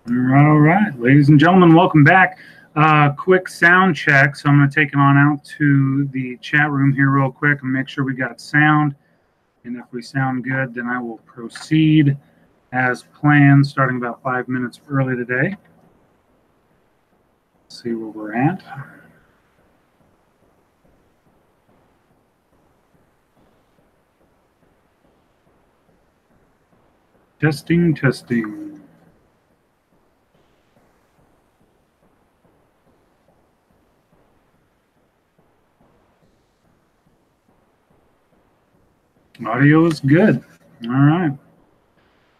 All right, ladies and gentlemen, welcome back. Quick sound check. So I'm going to take it on out to the chat room here real quick and make sure we got sound. And if we sound good, then I will proceed as planned, starting about 5 minutes early today. Let's see where we're at. Testing, testing. Audio is good. All right.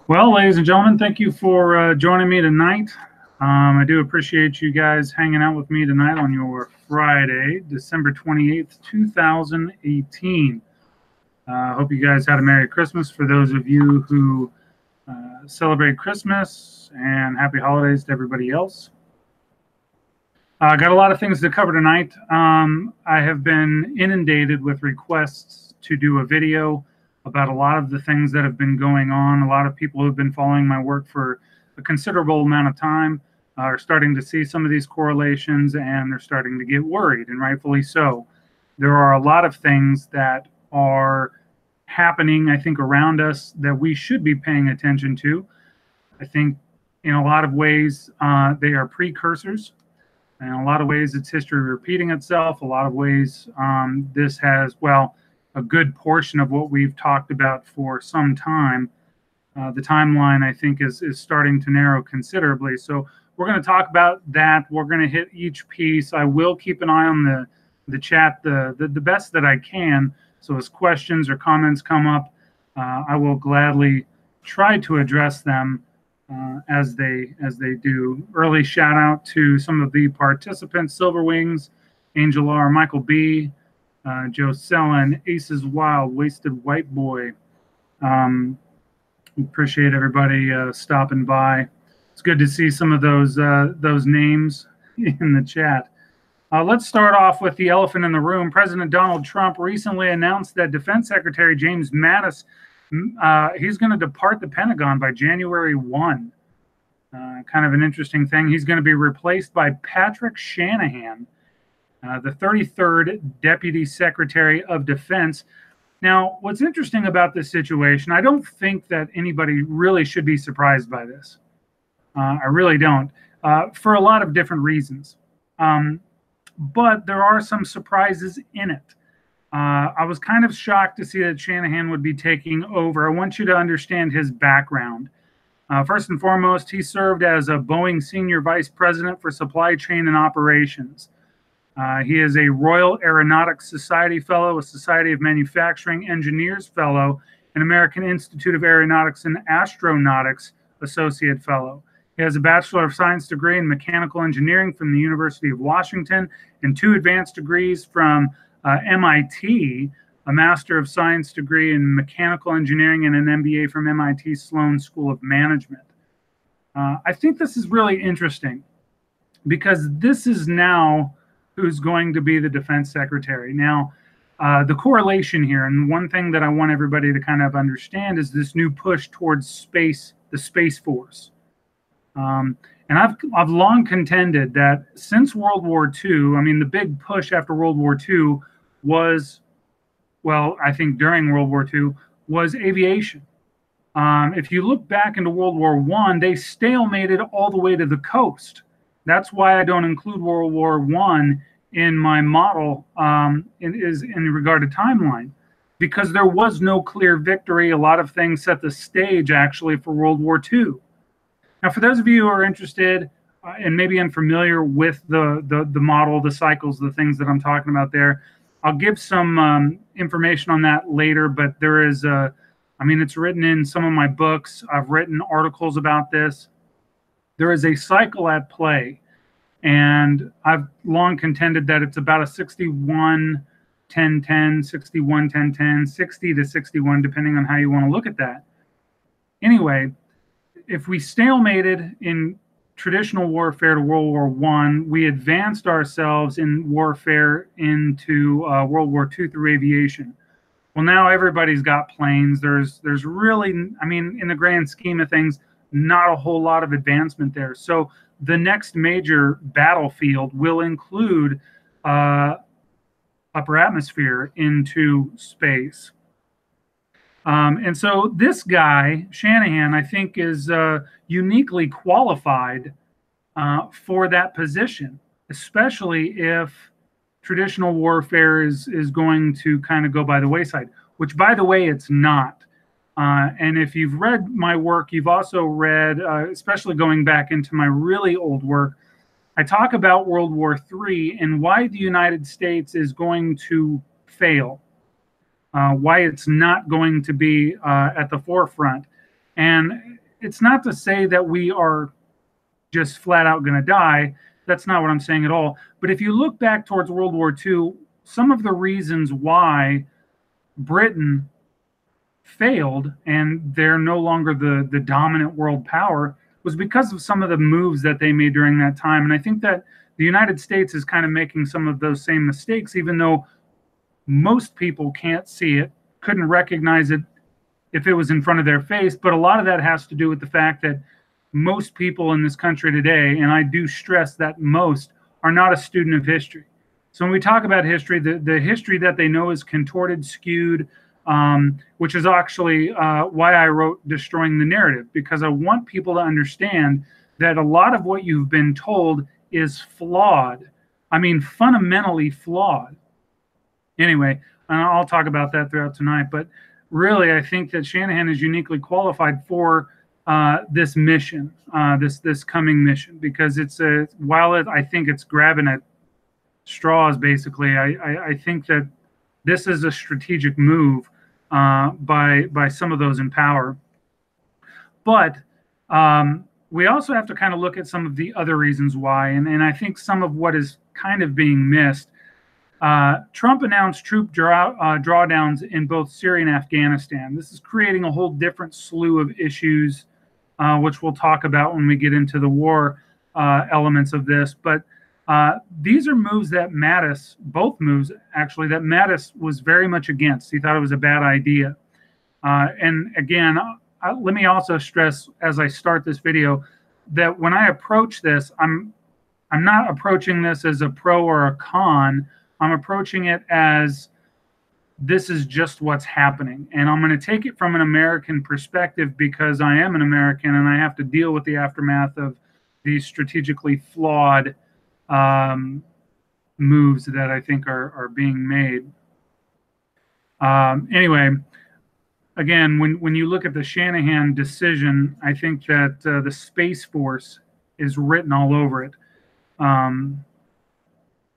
Well, ladies and gentlemen, thank you for joining me tonight. I do appreciate you guys hanging out with me tonight on your Friday, December 28th, 2018. I hope you guys had a Merry Christmas for those of you who celebrate Christmas, and happy holidays to everybody else. I got a lot of things to cover tonight. I have been inundated with requests to do a video about a lot of the things that have been going on. A lot of people who have been following my work for a considerable amount of time are starting to see some of these correlations, and they're starting to get worried, and rightfully so. There are a lot of things that are happening, I think, around us that we should be paying attention to. I think in a lot of ways, they are precursors. In a lot of ways, it's history repeating itself. A lot of ways, this has, well, a good portion of what we've talked about for some time. The timeline, I think, is starting to narrow considerably. So we're going to talk about that. We're going to hit each piece. I will keep an eye on the chat the best that I can. So as questions or comments come up, I will gladly try to address them as they do. Early shout out to some of the participants: Silver Wings, Angel R, Michael B, Joe Sellen, Aces Wild, Wasted White Boy. Appreciate everybody stopping by. It's good to see some of those names in the chat. Let's start off with the elephant in the room. President Donald Trump recently announced that Defense Secretary James Mattis, he's going to depart the Pentagon by January 1. Kind of an interesting thing. He's going to be replaced by Patrick Shanahan, the 33rd Deputy Secretary of Defense. Now, what's interesting about this situation, I don't think that anybody really should be surprised by this. I really don't, for a lot of different reasons. But there are some surprises in it. I was kind of shocked to see that Shanahan would be taking over. I want you to understand his background. First and foremost, he served as a Boeing Senior Vice President for Supply Chain and Operations. He is a Royal Aeronautics Society Fellow, a Society of Manufacturing Engineers Fellow, an American Institute of Aeronautics and Astronautics Associate Fellow. He has a Bachelor of Science degree in Mechanical Engineering from the University of Washington and 2 advanced degrees from MIT, a Master of Science degree in Mechanical Engineering and an MBA from MIT Sloan School of Management. I think this is really interesting because this is now who's going to be the Defense Secretary. Now, the correlation here, and one thing that I want everybody to kind of understand, is this new push towards space, the Space Force. And I've long contended that since World War II, I mean, the big push after World War II was, well, I think during World War II, was aviation. If you look back into World War I, they stalemated all the way to the coast. That's why I don't include World War I in my model in regard to timeline, because there was no clear victory. A lot of things set the stage, actually, for World War II. Now, for those of you who are interested and maybe unfamiliar with the model, the cycles, the things that I'm talking about there, I'll give some information on that later. But there is I mean, it's written in some of my books. I've written articles about this. There is a cycle at play, and I've long contended that it's about a 61 10 10, 61 10 10, 60 to 61, depending on how you want to look at that. Anyway, if we stalemated in traditional warfare to World War I, we advanced ourselves in warfare into World War II through aviation. Well, now everybody's got planes. There's really, I mean, in the grand scheme of things, not a whole lot of advancement there. So the next major battlefield will include upper atmosphere into space. And so this guy, Shanahan, I think is uniquely qualified for that position, especially if traditional warfare is going to kind of go by the wayside, which, by the way, it's not. And if you've read my work, you've also read, especially going back into my really old work, I talk about World War III and why the United States is going to fail, why it's not going to be at the forefront. And it's not to say that we are just flat out going to die. That's not what I'm saying at all. But if you look back towards World War II, some of the reasons why Britain failed and they're no longer the dominant world power was because of some of the moves that they made during that time. And I think that the United States is kind of making some of those same mistakes, even though most people can't see it, couldn't recognize it if it was in front of their face. But a lot of that has to do with the fact that most people in this country today, and I do stress that most, are not a student of history. So when we talk about history, the history that they know is contorted, skewed, which is actually why I wrote Destroying the Narrative, because I want people to understand that a lot of what you've been told is flawed. I mean, fundamentally flawed. Anyway, I'll talk about that throughout tonight, but really I think that Shanahan is uniquely qualified for this mission, this coming mission, because it's I think it's grabbing at straws, basically. I think that this is a strategic move by some of those in power. But we also have to kind of look at some of the other reasons why, and I think some of what is kind of being missed. Trump announced troop drawdowns in both Syria and Afghanistan. This is creating a whole different slew of issues, which we'll talk about when we get into the war elements of this. But these are moves that Mattis, both moves actually, that Mattis was very much against. He thought it was a bad idea. And again, let me also stress as I start this video that when I approach this, I'm not approaching this as a pro or a con. I'm approaching it as this is just what's happening. And I'm going to take it from an American perspective because I am an American and I have to deal with the aftermath of these strategically flawed moves that I think are being made. Anyway, again, when you look at the Shanahan decision, I think that the Space Force is written all over it.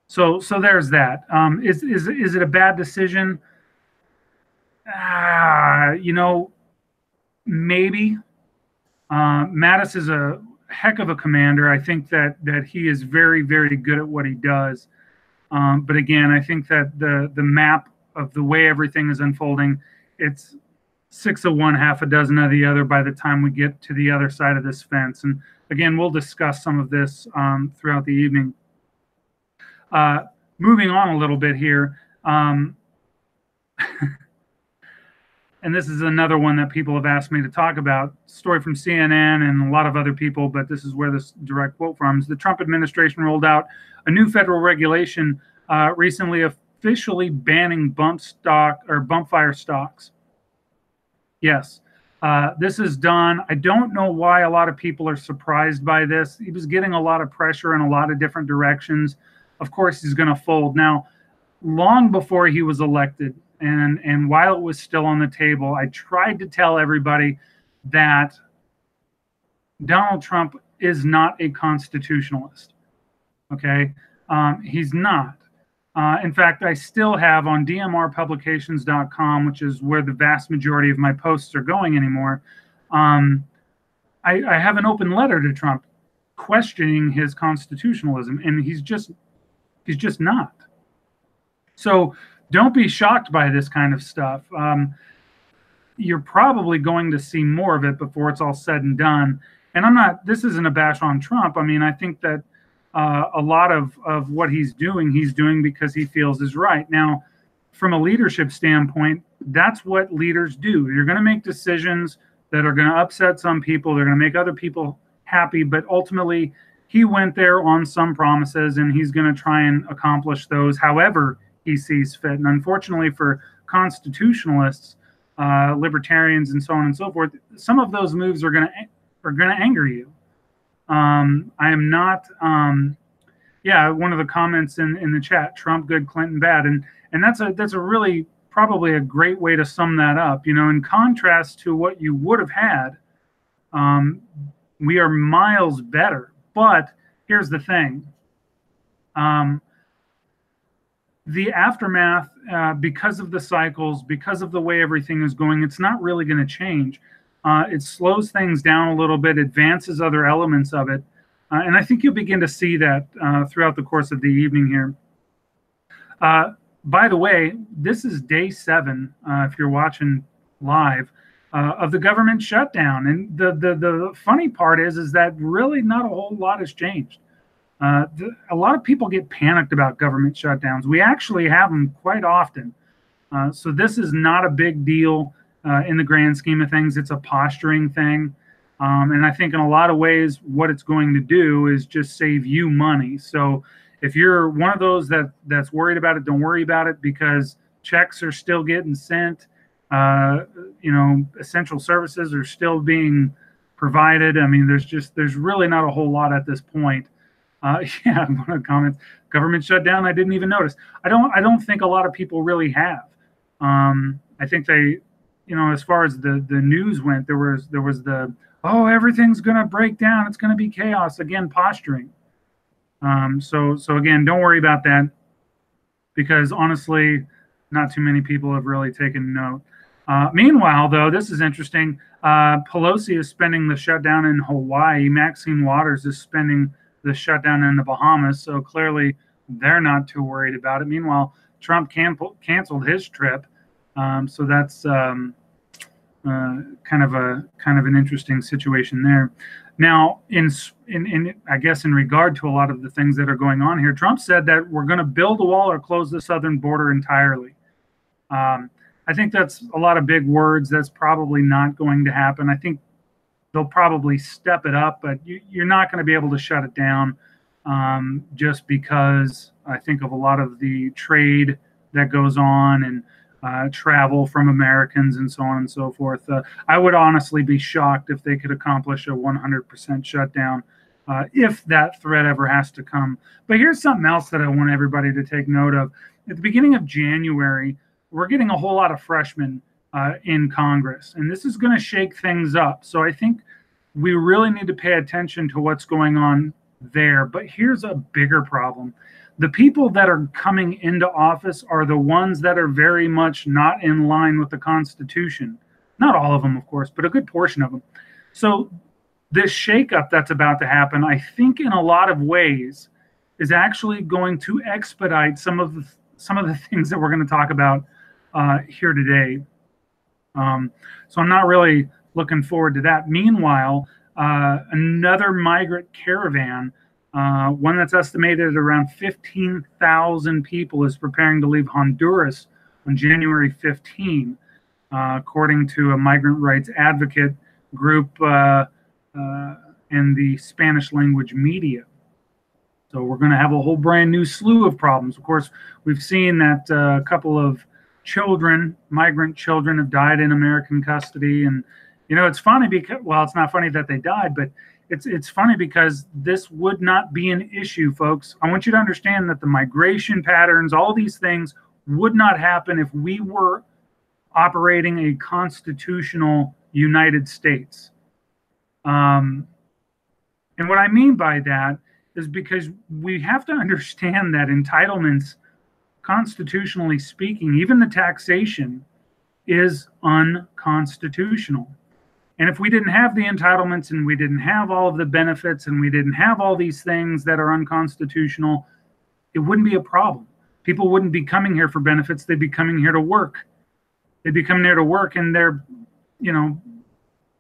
So there's that. Is it a bad decision? Maybe. Mattis is a heck of a commander. I think that he is very, very good at what he does. But again, I think that the map of the way everything is unfolding, it's 6 of one, half a dozen of the other by the time we get to the other side of this fence. And again, we'll discuss some of this throughout the evening. Moving on a little bit here. And this is another one that people have asked me to talk about. Story from CNN and a lot of other people, but this is where this direct quote from is: the Trump administration rolled out a new federal regulation recently officially banning bump fire stocks. Yes, this is done. I don't know why a lot of people are surprised by this. He was getting a lot of pressure in a lot of different directions. Of course, he's going to fold. Now, long before he was elected, and while it was still on the table, I tried to tell everybody that Donald Trump is not a constitutionalist. Okay? He's not. In fact, I still have on dmrpublications.com, which is where the vast majority of my posts are going anymore, I have an open letter to Trump questioning his constitutionalism, and he's just not. So don't be shocked by this kind of stuff. You're probably going to see more of it before it's all said and done. And this isn't a bash on Trump. I mean, I think that a lot of what he's doing because he feels is right. Now, from a leadership standpoint, that's what leaders do. You're going to make decisions that are going to upset some people. They're going to make other people happy, but ultimately he went there on some promises, and he's going to try and accomplish those however he sees fit. And unfortunately for constitutionalists, libertarians, and so on and so forth, some of those moves are going to anger you. I am not. Yeah, one of the comments in the chat: Trump good, Clinton bad, and that's a really probably a great way to sum that up. You know, in contrast to what you would have had, we are miles better. But here's the thing. The aftermath, because of the cycles, because of the way everything is going, it's not really going to change. It slows things down a little bit, advances other elements of it. And I think you'll begin to see that throughout the course of the evening here. By the way, this is day 7, if you're watching live, of the government shutdown. And the funny part is that really not a whole lot has changed. A lot of people get panicked about government shutdowns. We actually have them quite often. So this is not a big deal in the grand scheme of things. It's a posturing thing. And I think in a lot of ways, what it's going to do is just save you money. So if you're one of those that's worried about it, don't worry about it, because checks are still getting sent. Essential services are still being provided. I mean, there's really not a whole lot at this point. Yeah, one of the comments, government shutdown, I didn't even notice. I don't think a lot of people really have. I think they, as far as the news went, there was the, oh, everything's going to break down, it's going to be chaos. Again, posturing. So again, don't worry about that, because honestly, not too many people have really taken note. Meanwhile, though, this is interesting. Pelosi is spending the shutdown in Hawaii. Maxine Waters is spending the shutdown in the Bahamas. So clearly they're not too worried about it. Meanwhile, Trump canceled his trip. So that's kind of an interesting situation there. Now, in I guess in regard to a lot of the things that are going on here, Trump said that we're going to build a wall or close the southern border entirely. I think that's a lot of big words. That's probably not going to happen. I think they'll probably step it up, but you're not going to be able to shut it down, just because I think of a lot of the trade that goes on and travel from Americans and so on and so forth. I would honestly be shocked if they could accomplish a 100% shutdown, if that threat ever has to come. But here's something else that I want everybody to take note of. At the beginning of January, we're getting a whole lot of freshmen in Congress, and this is going to shake things up. So I think we really need to pay attention to what's going on there. But here's a bigger problem. The people that are coming into office are the ones that are very much not in line with the Constitution. Not all of them, of course, but a good portion of them. So this shakeup that's about to happen, I think in a lot of ways, is actually going to expedite some of the things that we're going to talk about here today. So I'm not really looking forward to that. Meanwhile, another migrant caravan, one that's estimated at around 15,000 people, is preparing to leave Honduras on January 15, according to a migrant rights advocate group in the Spanish language media. So we're going to have a whole brand new slew of problems. Of course, we've seen that a couple of migrant children have died in American custody. And, it's funny because, well, it's not funny that they died, but it's funny because this would not be an issue, folks. I want you to understand that the migration patterns, all these things would not happen if we were operating a constitutional United States. And what I mean by that is because we have to understand that entitlements, constitutionally speaking, even the taxation, is unconstitutional. And if we didn't have the entitlements, and we didn't have all of the benefits, and we didn't have all these things that are unconstitutional, it wouldn't be a problem. People wouldn't be coming here for benefits. They'd be coming here to work. They'd be coming here to work, and they're,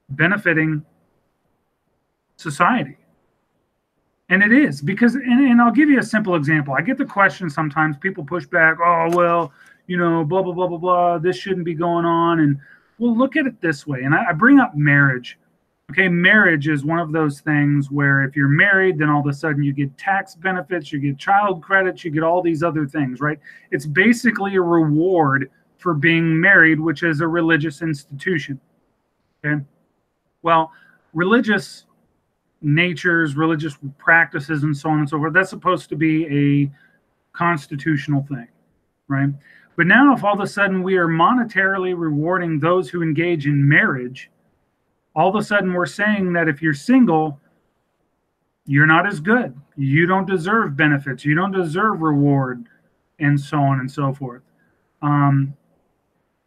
benefiting society. And it is because, and I'll give you a simple example. I get the question sometimes, people push back, oh, well, blah, blah, blah, blah, blah, this shouldn't be going on. And Well, look at it this way, and I bring up marriage. Okay, marriage is one of those things where if you're married, then all of a sudden you get tax benefits, you get child credits, you get all these other things, right? It's basically a reward for being married, which is a religious institution. Okay. Well, religious natures, religious practices, and so on and so forth, that's supposed to be a constitutional thing, right? But now, if all of a sudden we are monetarily rewarding those who engage in marriage, all of a sudden we're saying that if you're single, you're not as good. You don't deserve benefits. You don't deserve reward, and so on and so forth. And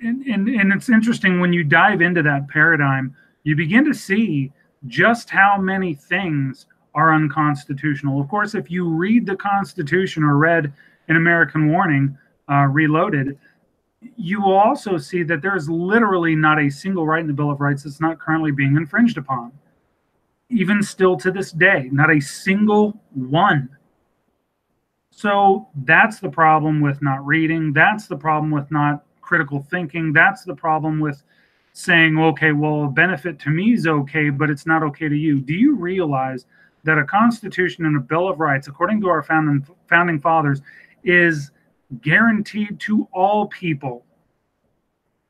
it's interesting when you dive into that paradigm, you begin to see just how many things are unconstitutional. Of course, if you read the Constitution or read An American Warning Reloaded, you will also see that there is literally not a single right in the Bill of Rights that's not currently being infringed upon. Even still to this day, not a single one. So that's the problem with not reading. That's the problem with not critical thinking. That's the problem with saying, okay, well, a benefit to me is okay, but it's not okay to you. Do you realize that a Constitution and a Bill of Rights, according to our founding fathers, is guaranteed to all people,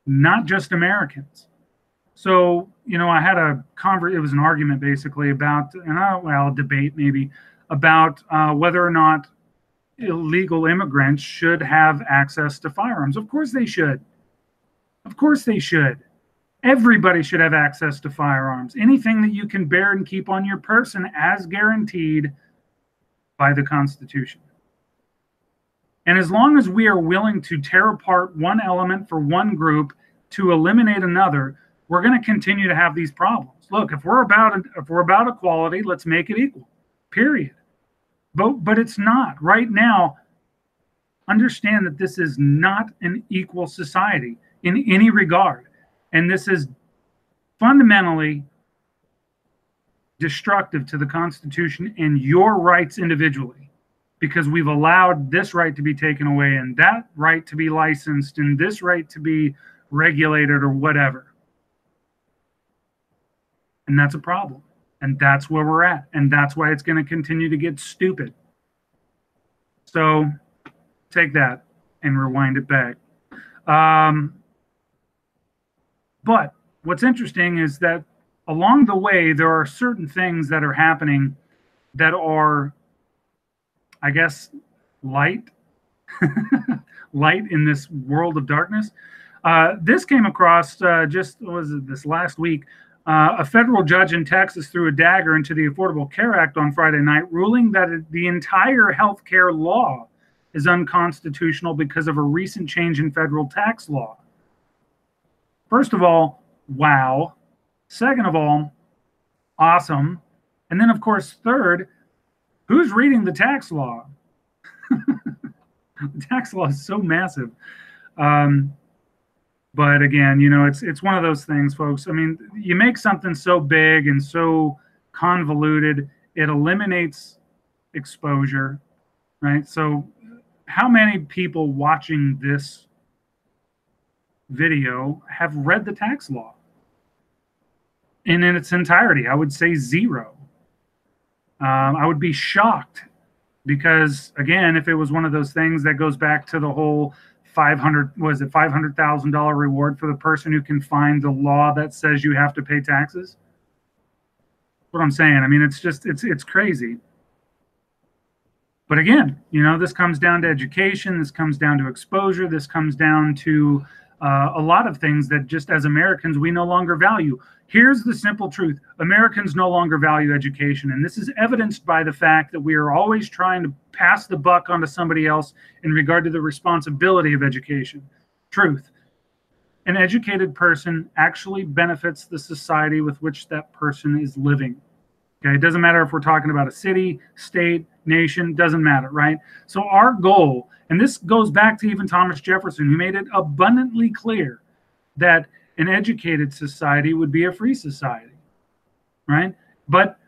not just Americans? So, I had it was an argument basically about, a debate maybe, about whether or not illegal immigrants should have access to firearms. Of course they should. Of course they should. Everybody should have access to firearms. Anything that you can bear and keep on your person as guaranteed by the Constitution. And as long as we are willing to tear apart one element for one group to eliminate another, we're going to continue to have these problems. Look, if we're about equality, let's make it equal. Period. But it's not. Right now, understand that this is not an equal society in any regard. And this is fundamentally destructive to the Constitution and your rights individually, because we've allowed this right to be taken away and that right to be licensed and this right to be regulated or whatever. And that's a problem. And that's where we're at. And that's why it's going to continue to get stupid. So take that and rewind it back. But what's interesting is that along the way, there are certain things that are happening that are, I guess, light, light in this world of darkness. This came across this last week. A federal judge in Texas threw a dagger into the Affordable Care Act on Friday night, ruling that the entire health care law is unconstitutional because of a recent change in federal tax law. First of all, wow. Second of all, awesome. And then, of course, third, who's reading the tax law? The tax law is so massive. But again, it's one of those things, folks. I mean, you make something so big and so convoluted, it eliminates exposure, right? So how many people watching this video have read the tax law? And in its entirety, I would say zero. I would be shocked because, again, if it was one of those things that goes back to the whole $500,000 reward for the person who can find the law that says you have to pay taxes. That's what I'm saying. I mean, it's crazy. But again, this comes down to education. This comes down to exposure. This comes down to a lot of things that just as Americans, we no longer value. Here's the simple truth. Americans no longer value education. And this is evidenced by the fact that we are always trying to pass the buck onto somebody else in regard to the responsibility of education. Truth. An educated person actually benefits the society with which that person is living. Okay, it doesn't matter if we're talking about a city, state, nation, doesn't matter, right? So our goal, and this goes back to even Thomas Jefferson, who made it abundantly clear that an educated society would be a free society, right? But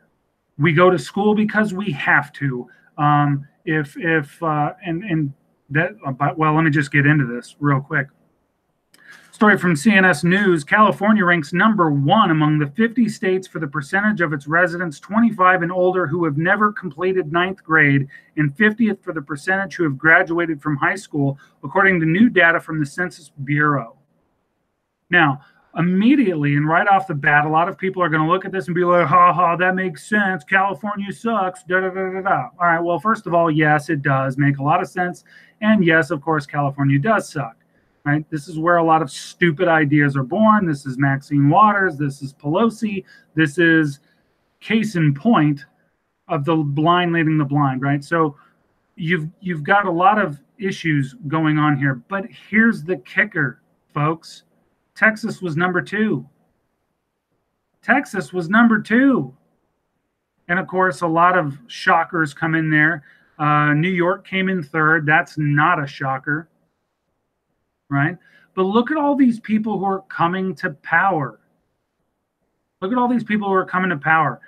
we go to school because we have to. Let me just get into this real quick. Story from CNS News, California ranks number 1 among the 50 states for the percentage of its residents 25 and older who have never completed ninth grade, and 50th for the percentage who have graduated from high school, according to new data from the Census Bureau. Now, immediately and right off the bat, a lot of people are going to look at this and be like, ha ha, that makes sense. California sucks. Da, da, da, da, da. All right, well, first of all, yes, it does make a lot of sense. And yes, of course, California does suck. Right? This is where a lot of stupid ideas are born. This is Maxine Waters. This is Pelosi. This is case in point of the blind leading the blind, right? So you've got a lot of issues going on here. But here's the kicker, folks. Texas was number 2. Texas was number 2. And of course, a lot of shockers come in there. New York came in 3rd. That's not a shocker. Right? But look at all these people who are coming to power. Look at all these people who are coming to power.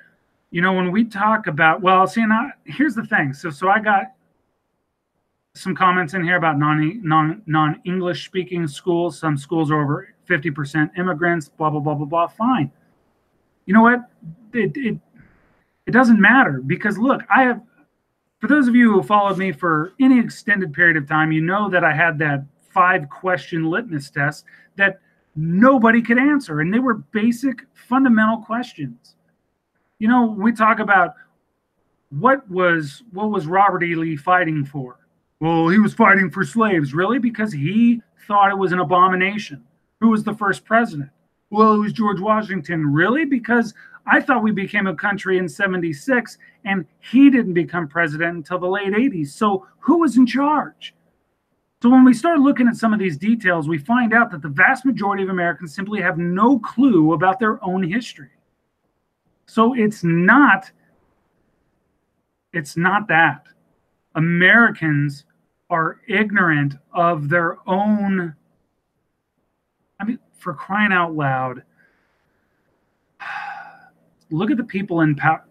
You know, when we talk about, well, see, now, here's the thing. So I got some comments in here about non-English speaking schools. Some schools are over 50% immigrants, blah, blah, blah, blah, blah. Fine. You know what? It doesn't matter because, look, for those of you who followed me for any extended period of time, you know that I had that 5-question litmus test that nobody could answer. And they were basic, fundamental questions. You know, we talk about what was Robert E. Lee fighting for? Well, he was fighting for slaves. Really? Because he thought it was an abomination. Who was the first president? Well, it was George Washington. Really? Because I thought we became a country in 76 and he didn't become president until the late 80s. So who was in charge? So when we start looking at some of these details, we find out that the vast majority of Americans simply have no clue about their own history. So it's not that. Americans are ignorant of their own. I mean, for crying out loud, look at the people in power.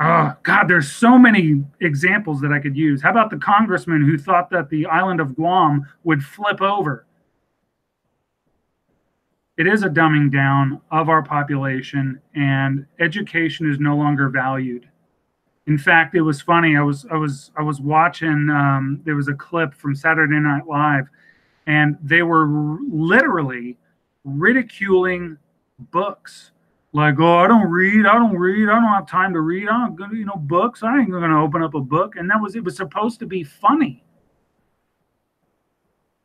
Oh, God, there's so many examples that I could use. How about the congressman who thought that the island of Guam would flip over? It is a dumbing down of our population, and education is no longer valued. In fact, it was funny. I was watching. There was a clip from Saturday Night Live, and they were literally ridiculing books. Like, oh, I don't read. I don't have time to read. I don't, books. I ain't going to open up a book. And it was supposed to be funny.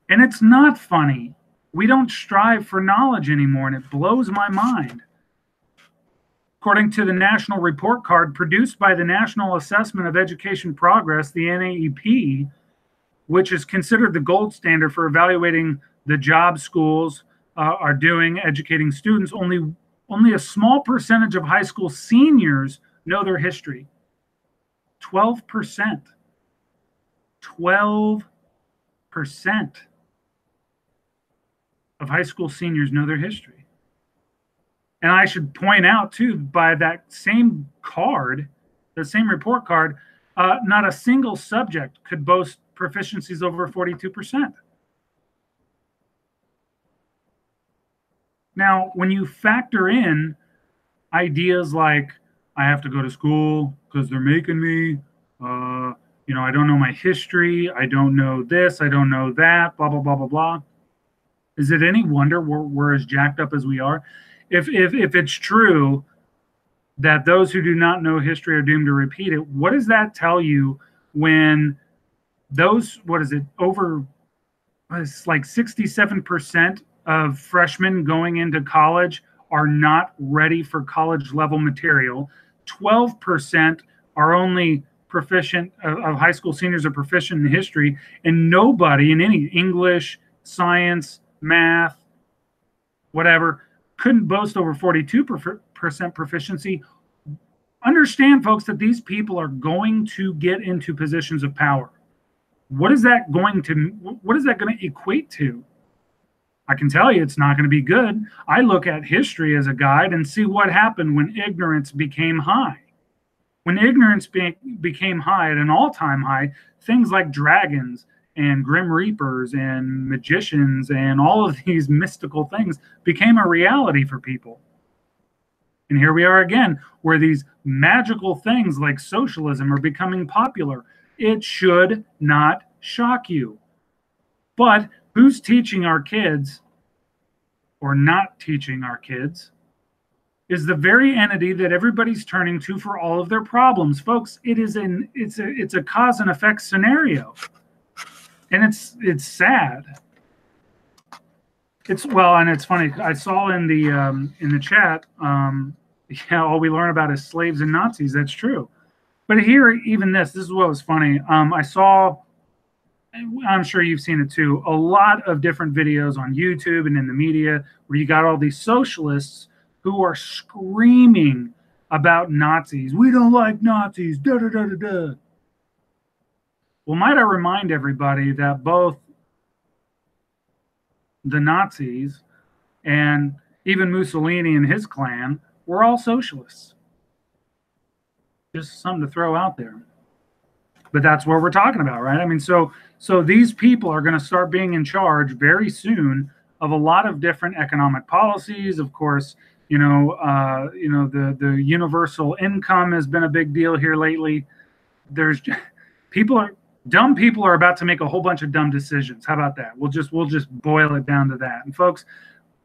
And it's not funny. We don't strive for knowledge anymore, and it blows my mind. According to the National Report Card produced by the National Assessment of Education Progress, the NAEP, which is considered the gold standard for evaluating the job schools are doing, educating students, only a small percentage of high school seniors know their history. 12%. 12% of high school seniors know their history. And I should point out, too, by that same card, the same report card, not a single subject could boast proficiencies over 42%. Now, when you factor in ideas like, I have to go to school because they're making me, I don't know my history, I don't know this, I don't know that, blah, blah, blah, blah, blah. Is it any wonder we're as jacked up as we are? If it's true that those who do not know history are doomed to repeat it, what does that tell you when those, it's like 67% of freshmen going into college are not ready for college level material. 12% are only proficient, of high school seniors are proficient in history, and nobody in any English, science, math, whatever, couldn't boast over 42% proficiency. Understand, folks, that these people are going to get into positions of power. What is that going to equate to? I can tell you it's not going to be good. I look at history as a guide and see what happened when ignorance became high. When ignorance became high at an all-time high, things like dragons and grim reapers and magicians and all of these mystical things became a reality for people. And here we are again, where these magical things like socialism are becoming popular. It should not shock you. But who's teaching our kids, or not teaching our kids, is the very entity that everybody's turning to for all of their problems. Folks, it's a cause and effect scenario. And it's sad. And it's funny. I saw in the chat, all we learn about is slaves and Nazis. That's true. But here, even this is what was funny. I saw, I'm sure you've seen it too, a lot of different videos on YouTube and in the media where you got all these socialists who are screaming about Nazis. We don't like Nazis. Da da da da da. Well, might I remind everybody that both the Nazis and even Mussolini and his clan were all socialists. Just something to throw out there. But that's what we're talking about, right? I mean, so these people are going to start being in charge very soon of a lot of different economic policies. Of course, the universal income has been a big deal here lately. Dumb people are about to make a whole bunch of dumb decisions. How about that? We'll just boil it down to that. And folks,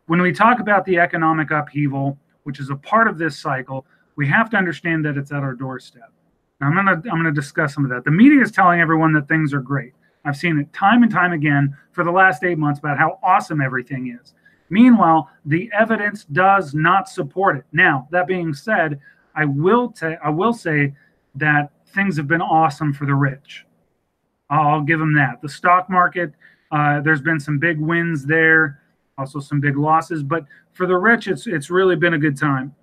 when we talk about the economic upheaval, which is a part of this cycle, we have to understand that it's at our doorstep. Now, I'm gonna discuss some of that. The media is telling everyone that things are great. I've seen it time and time again for the last 8 months about how awesome everything is. Meanwhile, the evidence does not support it. Now, that being said, I will say that things have been awesome for the rich. I'll give them that. The stock market, there's been some big wins there, also some big losses. But for the rich, it's really been a good time.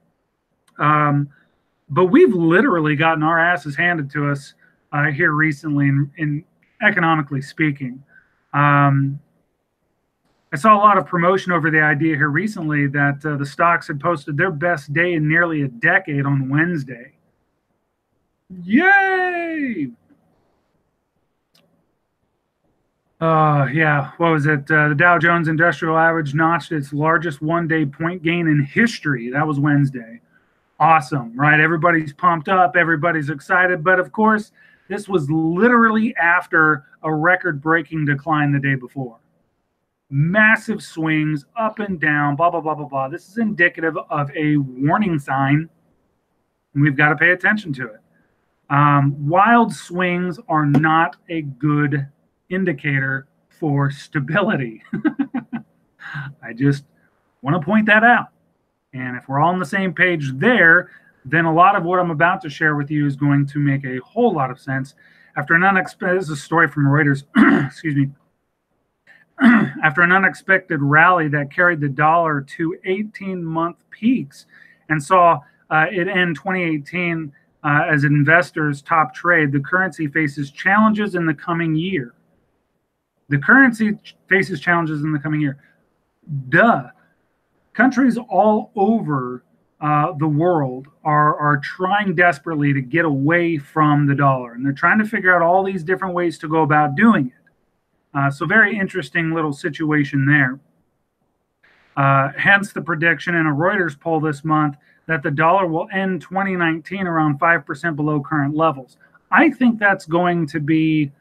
But we've literally gotten our asses handed to us here recently, in economically speaking. I saw a lot of promotion over the idea here recently that the stocks had posted their best day in nearly a decade on Wednesday. Yay! What was it? The Dow Jones Industrial Average notched its largest one-day point gain in history. That was Wednesday. Awesome, right? Everybody's pumped up. Everybody's excited. But of course, this was literally after a record-breaking decline the day before. Massive swings up and down, blah, blah, blah, blah, blah. This is indicative of a warning sign, and we've got to pay attention to it. Wild swings are not a good indicator for stability. I just want to point that out. And if we're all on the same page there, then a lot of what I'm about to share with you is going to make a whole lot of sense. After an unexpected, this is a story from Reuters, excuse me. After an unexpected rally that carried the dollar to 18-month peaks and saw it end 2018 as investors' top trade, the currency faces challenges in the coming year. The currency faces challenges in the coming year. Duh. Countries all over the world are trying desperately to get away from the dollar, and they're trying to figure out all these different ways to go about doing it. So very interesting little situation there. Hence the prediction in a Reuters poll this month that the dollar will end 2019 around 5% below current levels. I think that's going to be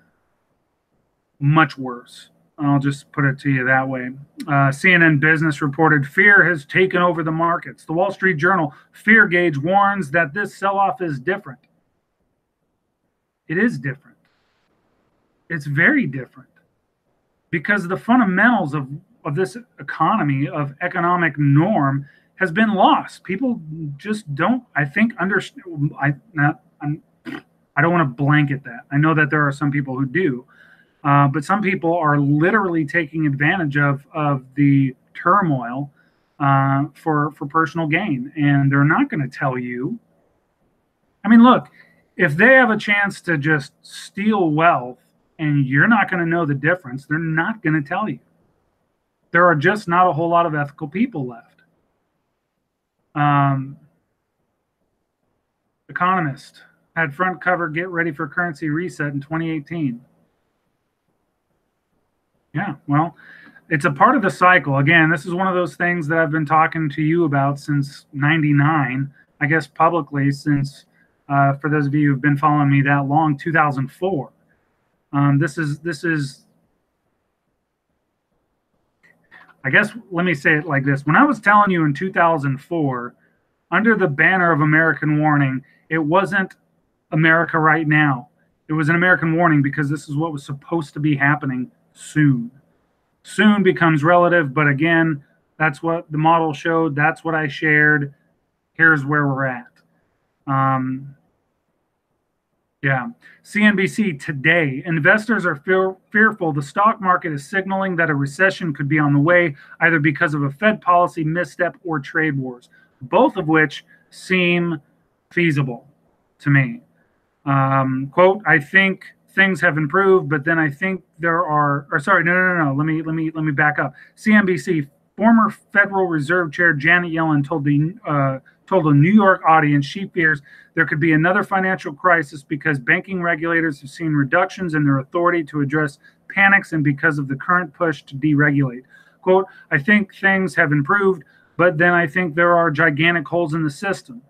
much worse. I'll just put it to you that way. CNN Business reported fear has taken over the markets. The Wall Street Journal fear gauge warns that this sell-off is different. It is different. It's very different because the fundamentals of this economy, of economic norm, has been lost. People just don't, I think, understand. I don't want to blanket that. I know that there are some people who do. But some people are literally taking advantage of the turmoil for personal gain, and they're not going to tell you. I mean, look, if they have a chance to just steal wealth and you're not going to know the difference, they're not going to tell you. There are just not a whole lot of ethical people left. Economist had front cover, get ready for currency reset in 2018. Yeah, well, it's a part of the cycle. Again, this is one of those things that I've been talking to you about since '99. I guess publicly since, for those of you who've been following me that long, 2004. This is. I guess let me say it like this: when I was telling you in 2004, under the banner of American Warning, it wasn't America right now. It was an American warning because this is what was supposed to be happening soon. Soon becomes relative, but again, that's what the model showed. That's what I shared. Here's where we're at. Um, yeah. CNBC today. Investors are fearful the stock market is signaling that a recession could be on the way, either because of a Fed policy misstep or trade wars, both of which seem feasible to me. Quote, I think things have improved, but then I think there are, or sorry, no. Let me back up. CNBC, former Federal Reserve Chair Janet Yellen told a New York audience she fears there could be another financial crisis because banking regulators have seen reductions in their authority to address panics and because of the current push to deregulate. Quote, I think things have improved, but then I think there are gigantic holes in the system.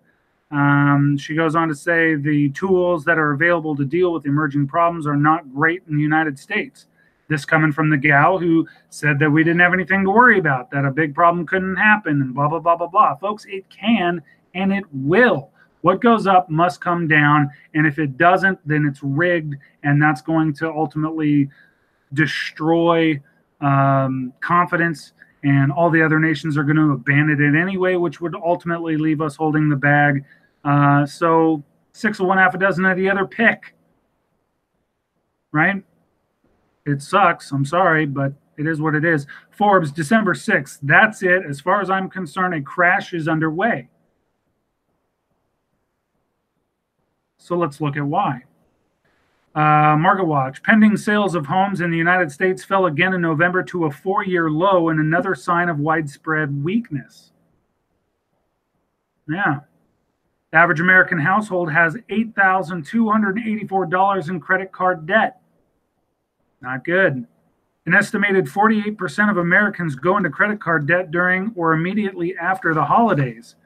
She goes on to say the tools that are available to deal with emerging problems are not great in the United States. This coming from the gal who said that we didn't have anything to worry about, that a big problem couldn't happen, and blah, blah, blah, blah, blah. Folks, it can and it will. What goes up must come down. And if it doesn't, then it's rigged. And that's going to ultimately destroy confidence. And all the other nations are going to abandon it anyway, which would ultimately leave us holding the bag. So 6 of one, half a dozen of the other, pick. Right? It sucks. I'm sorry, but it is what it is. Forbes, December 6th. That's it. As far as I'm concerned, a crash is underway. So let's look at why. Market Watch, pending sales of homes in the United States fell again in November to a 4-year low and another sign of widespread weakness. Yeah. The average American household has $8,284 in credit card debt. Not good. An estimated 48% of Americans go into credit card debt during or immediately after the holidays.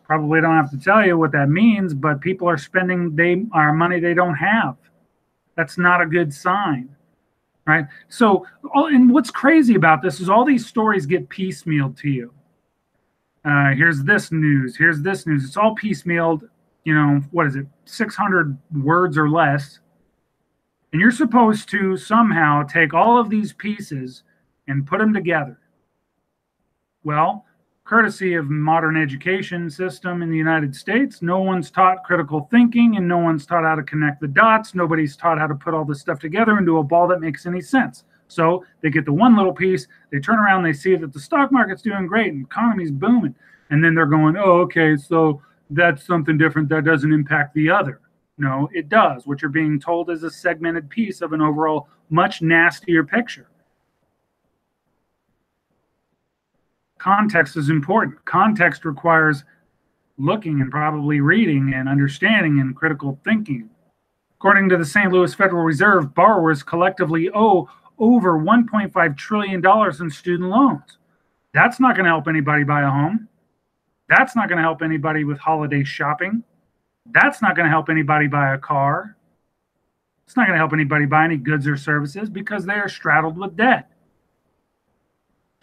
Probably don't have to tell you what that means, but people are spending money they don't have. That's not a good sign, right? So, and what's crazy about this is all these stories get piecemealed to you. Here's this news. Here's this news. It's all piecemealed. You know, what is it? 600 words or less. And you're supposed to somehow take all of these pieces and put them together. Well, courtesy of modern education system in the United States, no one's taught critical thinking and no one's taught how to connect the dots. Nobody's taught how to put all this stuff together into a ball that makes any sense. So they get the one little piece, they turn around, they see that the stock market's doing great and the economy's booming. And then they're going, oh, okay, so that's something different that doesn't impact the other. No, it does. What you're being told is a segmented piece of an overall much nastier picture. Context is important. Context requires looking and probably reading and understanding and critical thinking. According to the St. Louis Federal Reserve, borrowers collectively owe over $1.5 trillion in student loans. That's not going to help anybody buy a home. That's not going to help anybody with holiday shopping. That's not going to help anybody buy a car. It's not going to help anybody buy any goods or services because they are straddled with debt.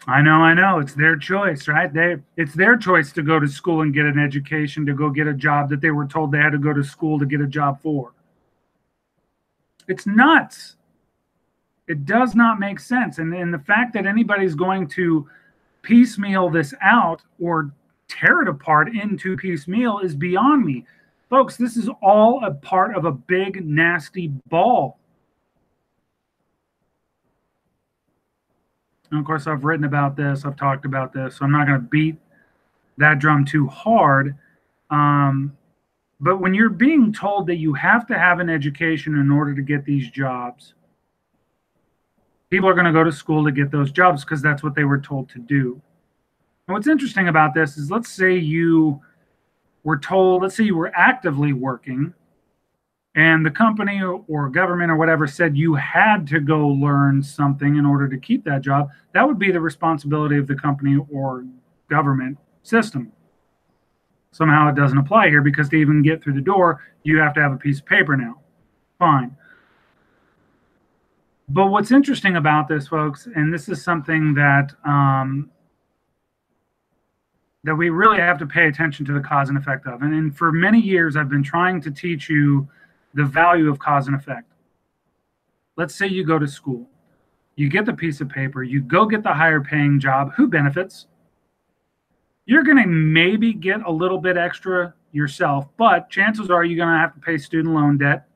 I know. It's their choice, right? It's their choice to go to school and get an education, to go get a job that they were told they had to go to school to get a job for. It's nuts. It does not make sense. And the fact that anybody's going to piecemeal this out or tear it apart into piecemeal is beyond me. Folks, this is all a part of a big, nasty ball. And of course, I've written about this. I've talked about this. So I'm not going to beat that drum too hard. But when you're being told that you have to have an education in order to get these jobs, people are going to go to school to get those jobs because that's what they were told to do. And what's interesting about this is, let's say you were told, let's say you were actively working and the company or government or whatever said you had to go learn something in order to keep that job, that would be the responsibility of the company or government system. Somehow it doesn't apply here because to even get through the door, you have to have a piece of paper now. Fine. But what's interesting about this, folks, and this is something that that we really have to pay attention to the cause and effect of. And for many years, I've been trying to teach you the value of cause and effect. Let's say you go to school, you get the piece of paper, you go get the higher paying job. Who benefits? You're going to maybe get a little bit extra yourself, but chances are you're going to have to pay student loan debt,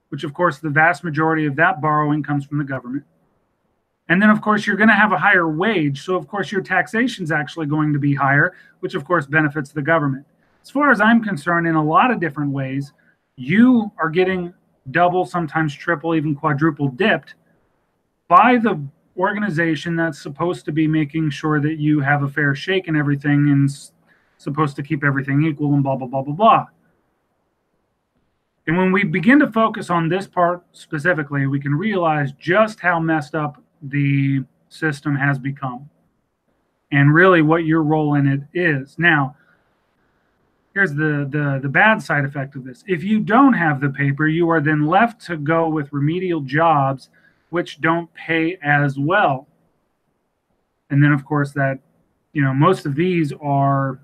which of course the vast majority of that borrowing comes from the government. And then of course you're going to have a higher wage. So of course your taxation is actually going to be higher, which of course benefits the government. As far as I'm concerned, in a lot of different ways, you are getting double, sometimes triple, even quadruple dipped by the organization that's supposed to be making sure that you have a fair shake and everything and supposed to keep everything equal and blah, blah, blah, blah, blah. And when we begin to focus on this part specifically, we can realize just how messed up the system has become and really what your role in it is. Now, here's the bad side effect of this. If you don't have the paper, you are then left to go with remedial jobs which don't pay as well. And then, of course, that, most of these are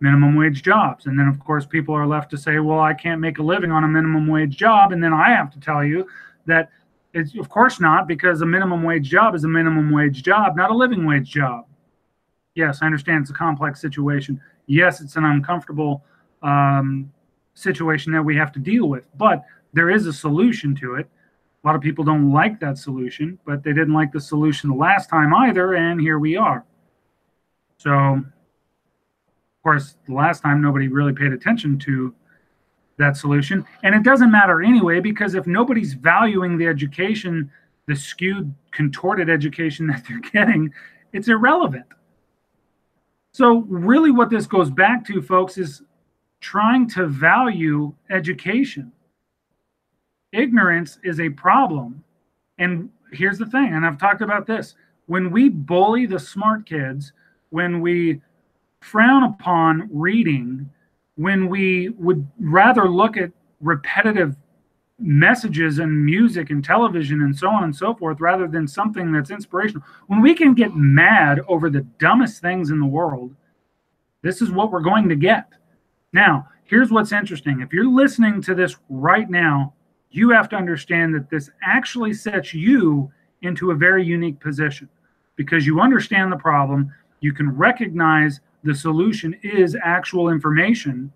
minimum wage jobs. And then, of course, people are left to say, well, I can't make a living on a minimum wage job. And then I have to tell you that it's, of course not, because a minimum wage job is a minimum wage job, not a living wage job. Yes, I understand it's a complex situation. Yes, it's an uncomfortable situation that we have to deal with, but there is a solution to it. A lot of people don't like that solution, but they didn't like the solution the last time either, and here we are. So, of course, the last time nobody really paid attention to that solution, and it doesn't matter anyway, because if nobody's valuing the education, the skewed, contorted education that they're getting, it's irrelevant. So really what this goes back to, folks, is trying to value education. Ignorance is a problem. And here's the thing, and I've talked about this. When we bully the smart kids, when we frown upon reading, when we would rather look at repetitive messages and music and television and so on and so forth, rather than something that's inspirational, when we can get mad over the dumbest things in the world, this is what we're going to get. Now, here's what's interesting. If you're listening to this right now, you have to understand that this actually sets you into a very unique position because you understand the problem. You can recognize the solution is actual information.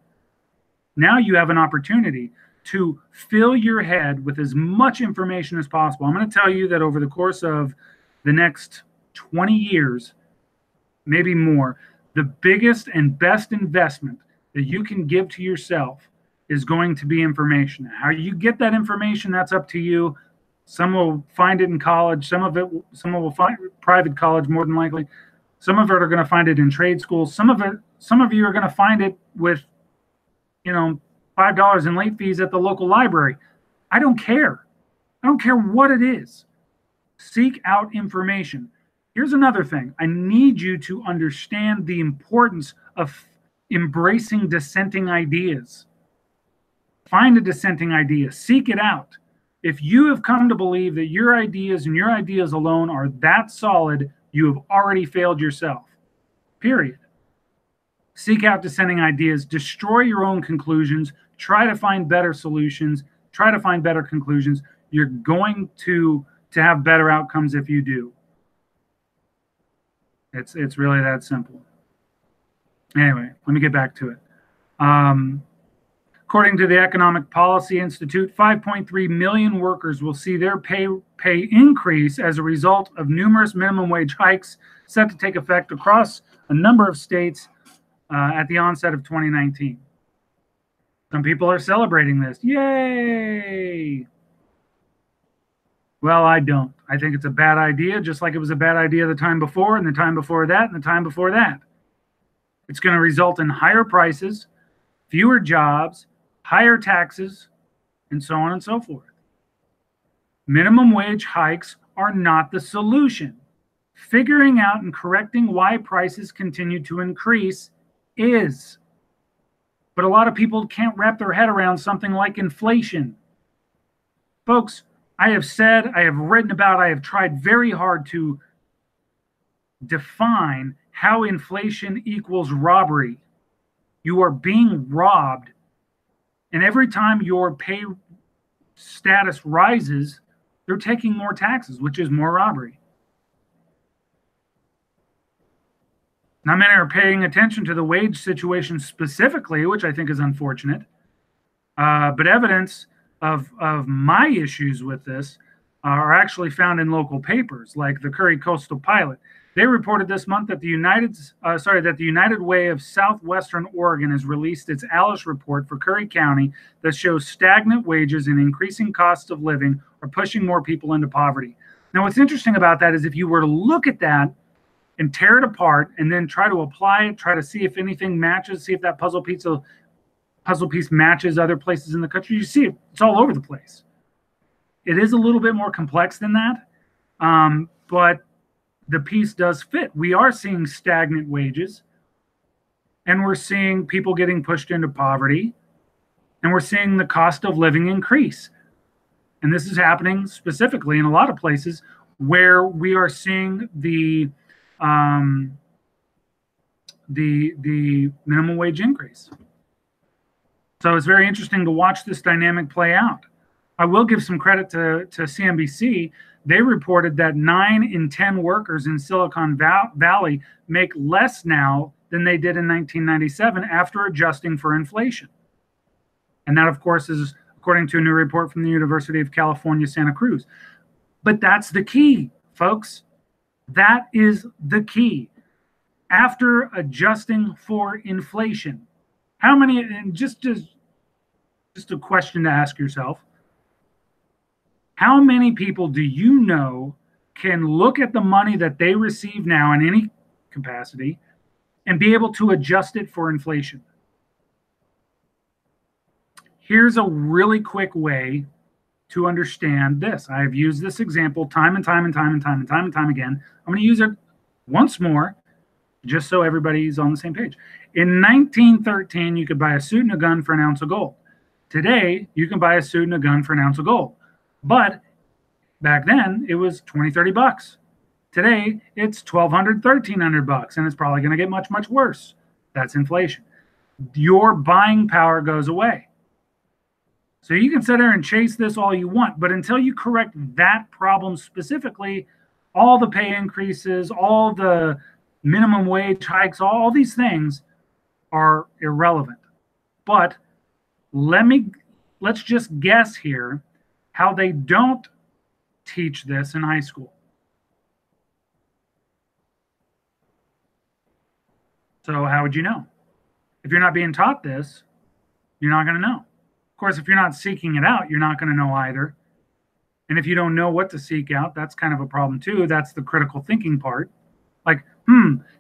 Now you have an opportunity to fill your head with as much information as possible. I'm going to tell you that over the course of the next 20 years, maybe more, the biggest and best investment that you can give to yourself is going to be information. How you get that information, that's up to you. Some will find it in college. Some will find private college, more than likely. Some of it are going to find it in trade schools. Some of you are going to find it with, $5 in late fees at the local library. I don't care. I don't care what it is. Seek out information. Here's another thing. I need you to understand the importance of embracing dissenting ideas. Find a dissenting idea. Seek it out. If you have come to believe that your ideas and your ideas alone are that solid, you have already failed yourself. Period. Seek out dissenting ideas. Destroy your own conclusions. Try to find better solutions. Try to find better conclusions. You're going to have better outcomes if you do. It's really that simple. Anyway, let me get back to it. According to the Economic Policy Institute, 5.3 million workers will see their pay increase as a result of numerous minimum wage hikes set to take effect across a number of states at the onset of 2019. Some people are celebrating this. Yay! Well, I don't. I think it's a bad idea, just like it was a bad idea the time before, and the time before that, and the time before that. It's going to result in higher prices, fewer jobs, higher taxes, and so on and so forth. Minimum wage hikes are not the solution. Figuring out and correcting why prices continue to increase is. But a lot of people can't wrap their head around something like inflation. Folks, I have said, I have written about, I have tried very hard to define how inflation equals robbery. You are being robbed, and every time your pay status rises, they're taking more taxes, which is more robbery. Now, many are paying attention to the wage situation specifically, which I think is unfortunate. But evidence of my issues with this are actually found in local papers, like the Curry Coastal Pilot. They reported this month that the United Way of Southwestern Oregon has released its ALICE report for Curry County that shows stagnant wages and increasing costs of living are pushing more people into poverty. Now, what's interesting about that is if you were to look at that and tear it apart and then try to apply it, try to see if anything matches, see if that puzzle piece matches other places in the country, you see it's all over the place. It is a little bit more complex than that, but the piece does fit. We are seeing stagnant wages, and we're seeing people getting pushed into poverty, and we're seeing the cost of living increase. And this is happening specifically in a lot of places where we are seeing the minimum wage increase. So it's very interesting to watch this dynamic play out. I will give some credit to CNBC. They reported that 9 in 10 workers in Silicon Valley make less now than they did in 1997 after adjusting for inflation. And that, of course, is according to a new report from the University of California, Santa Cruz. But that's the key, folks. That is the key. After adjusting for inflation, how many, and just a question to ask yourself, how many people do you know can look at the money that they receive now in any capacity and be able to adjust it for inflation? Here's a really quick way to understand this. I have used this example time and time again. I'm going to use it once more just so everybody's on the same page. In 1913, you could buy a suit and a gun for an ounce of gold. Today, you can buy a suit and a gun for an ounce of gold. But back then, it was 20, 30 bucks. Today, it's $1,200, $1,300, and it's probably going to get much, much worse. That's inflation. Your buying power goes away. So you can sit there and chase this all you want, but until you correct that problem specifically, all the pay increases, all the minimum wage hikes, all these things are irrelevant. But let's just guess here how they don't teach this in high school. So how would you know? If you're not being taught this, you're not going to know. Of course, if you're not seeking it out, you're not going to know either. And if you don't know what to seek out, that's kind of a problem too. That's the critical thinking part. Like,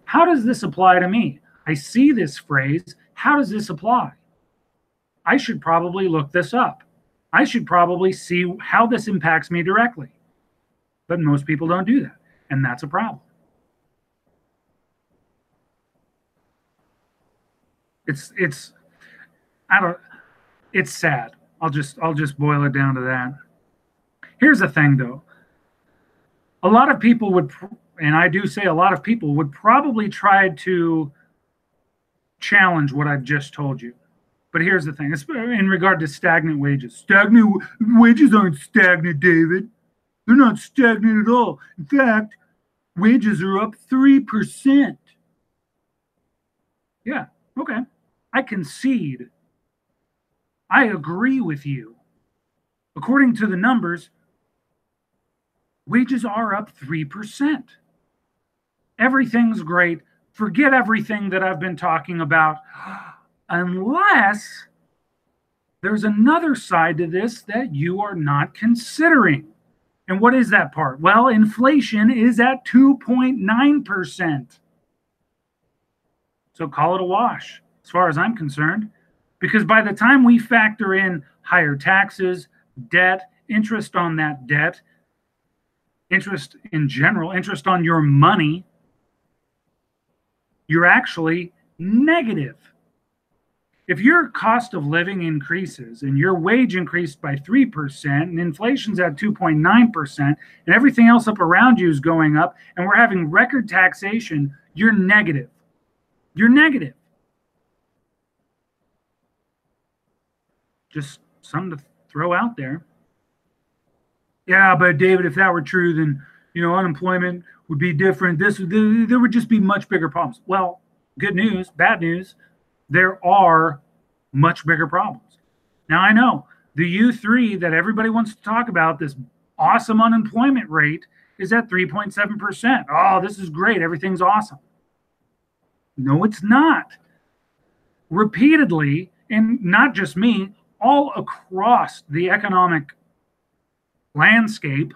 how does this apply to me? I see this phrase. How does this apply? I should probably look this up. I should probably see how this impacts me directly. But most people don't do that, and that's a problem. It's sad. I'll just boil it down to that. Here's the thing, though. A lot of people would, and I do say a lot of people would probably try to challenge what I've just told you. But here's the thing, in regard to stagnant wages. Stagnant wages aren't stagnant, David. They're not stagnant at all. In fact, wages are up 3%. Yeah, okay. I concede. I agree with you. According to the numbers, wages are up 3%. Everything's great. Forget everything that I've been talking about, unless there's another side to this that you are not considering. And what is that part? Well, inflation is at 2.9%. So call it a wash, as far as I'm concerned. Because by the time we factor in higher taxes, debt, interest on that debt, interest in general, interest on your money, you're actually negative. If your cost of living increases and your wage increased by 3% and inflation's at 2.9% and everything else up around you is going up and we're having record taxation, you're negative. You're negative. Just something to throw out there. Yeah, but David, if that were true, then unemployment would be different. There would just be much bigger problems. Well, good news, bad news, there are much bigger problems. Now I know the U3 that everybody wants to talk about, this awesome unemployment rate, is at 3.7%. Oh, this is great. Everything's awesome. No, it's not. Repeatedly, and not just me, all across the economic landscape,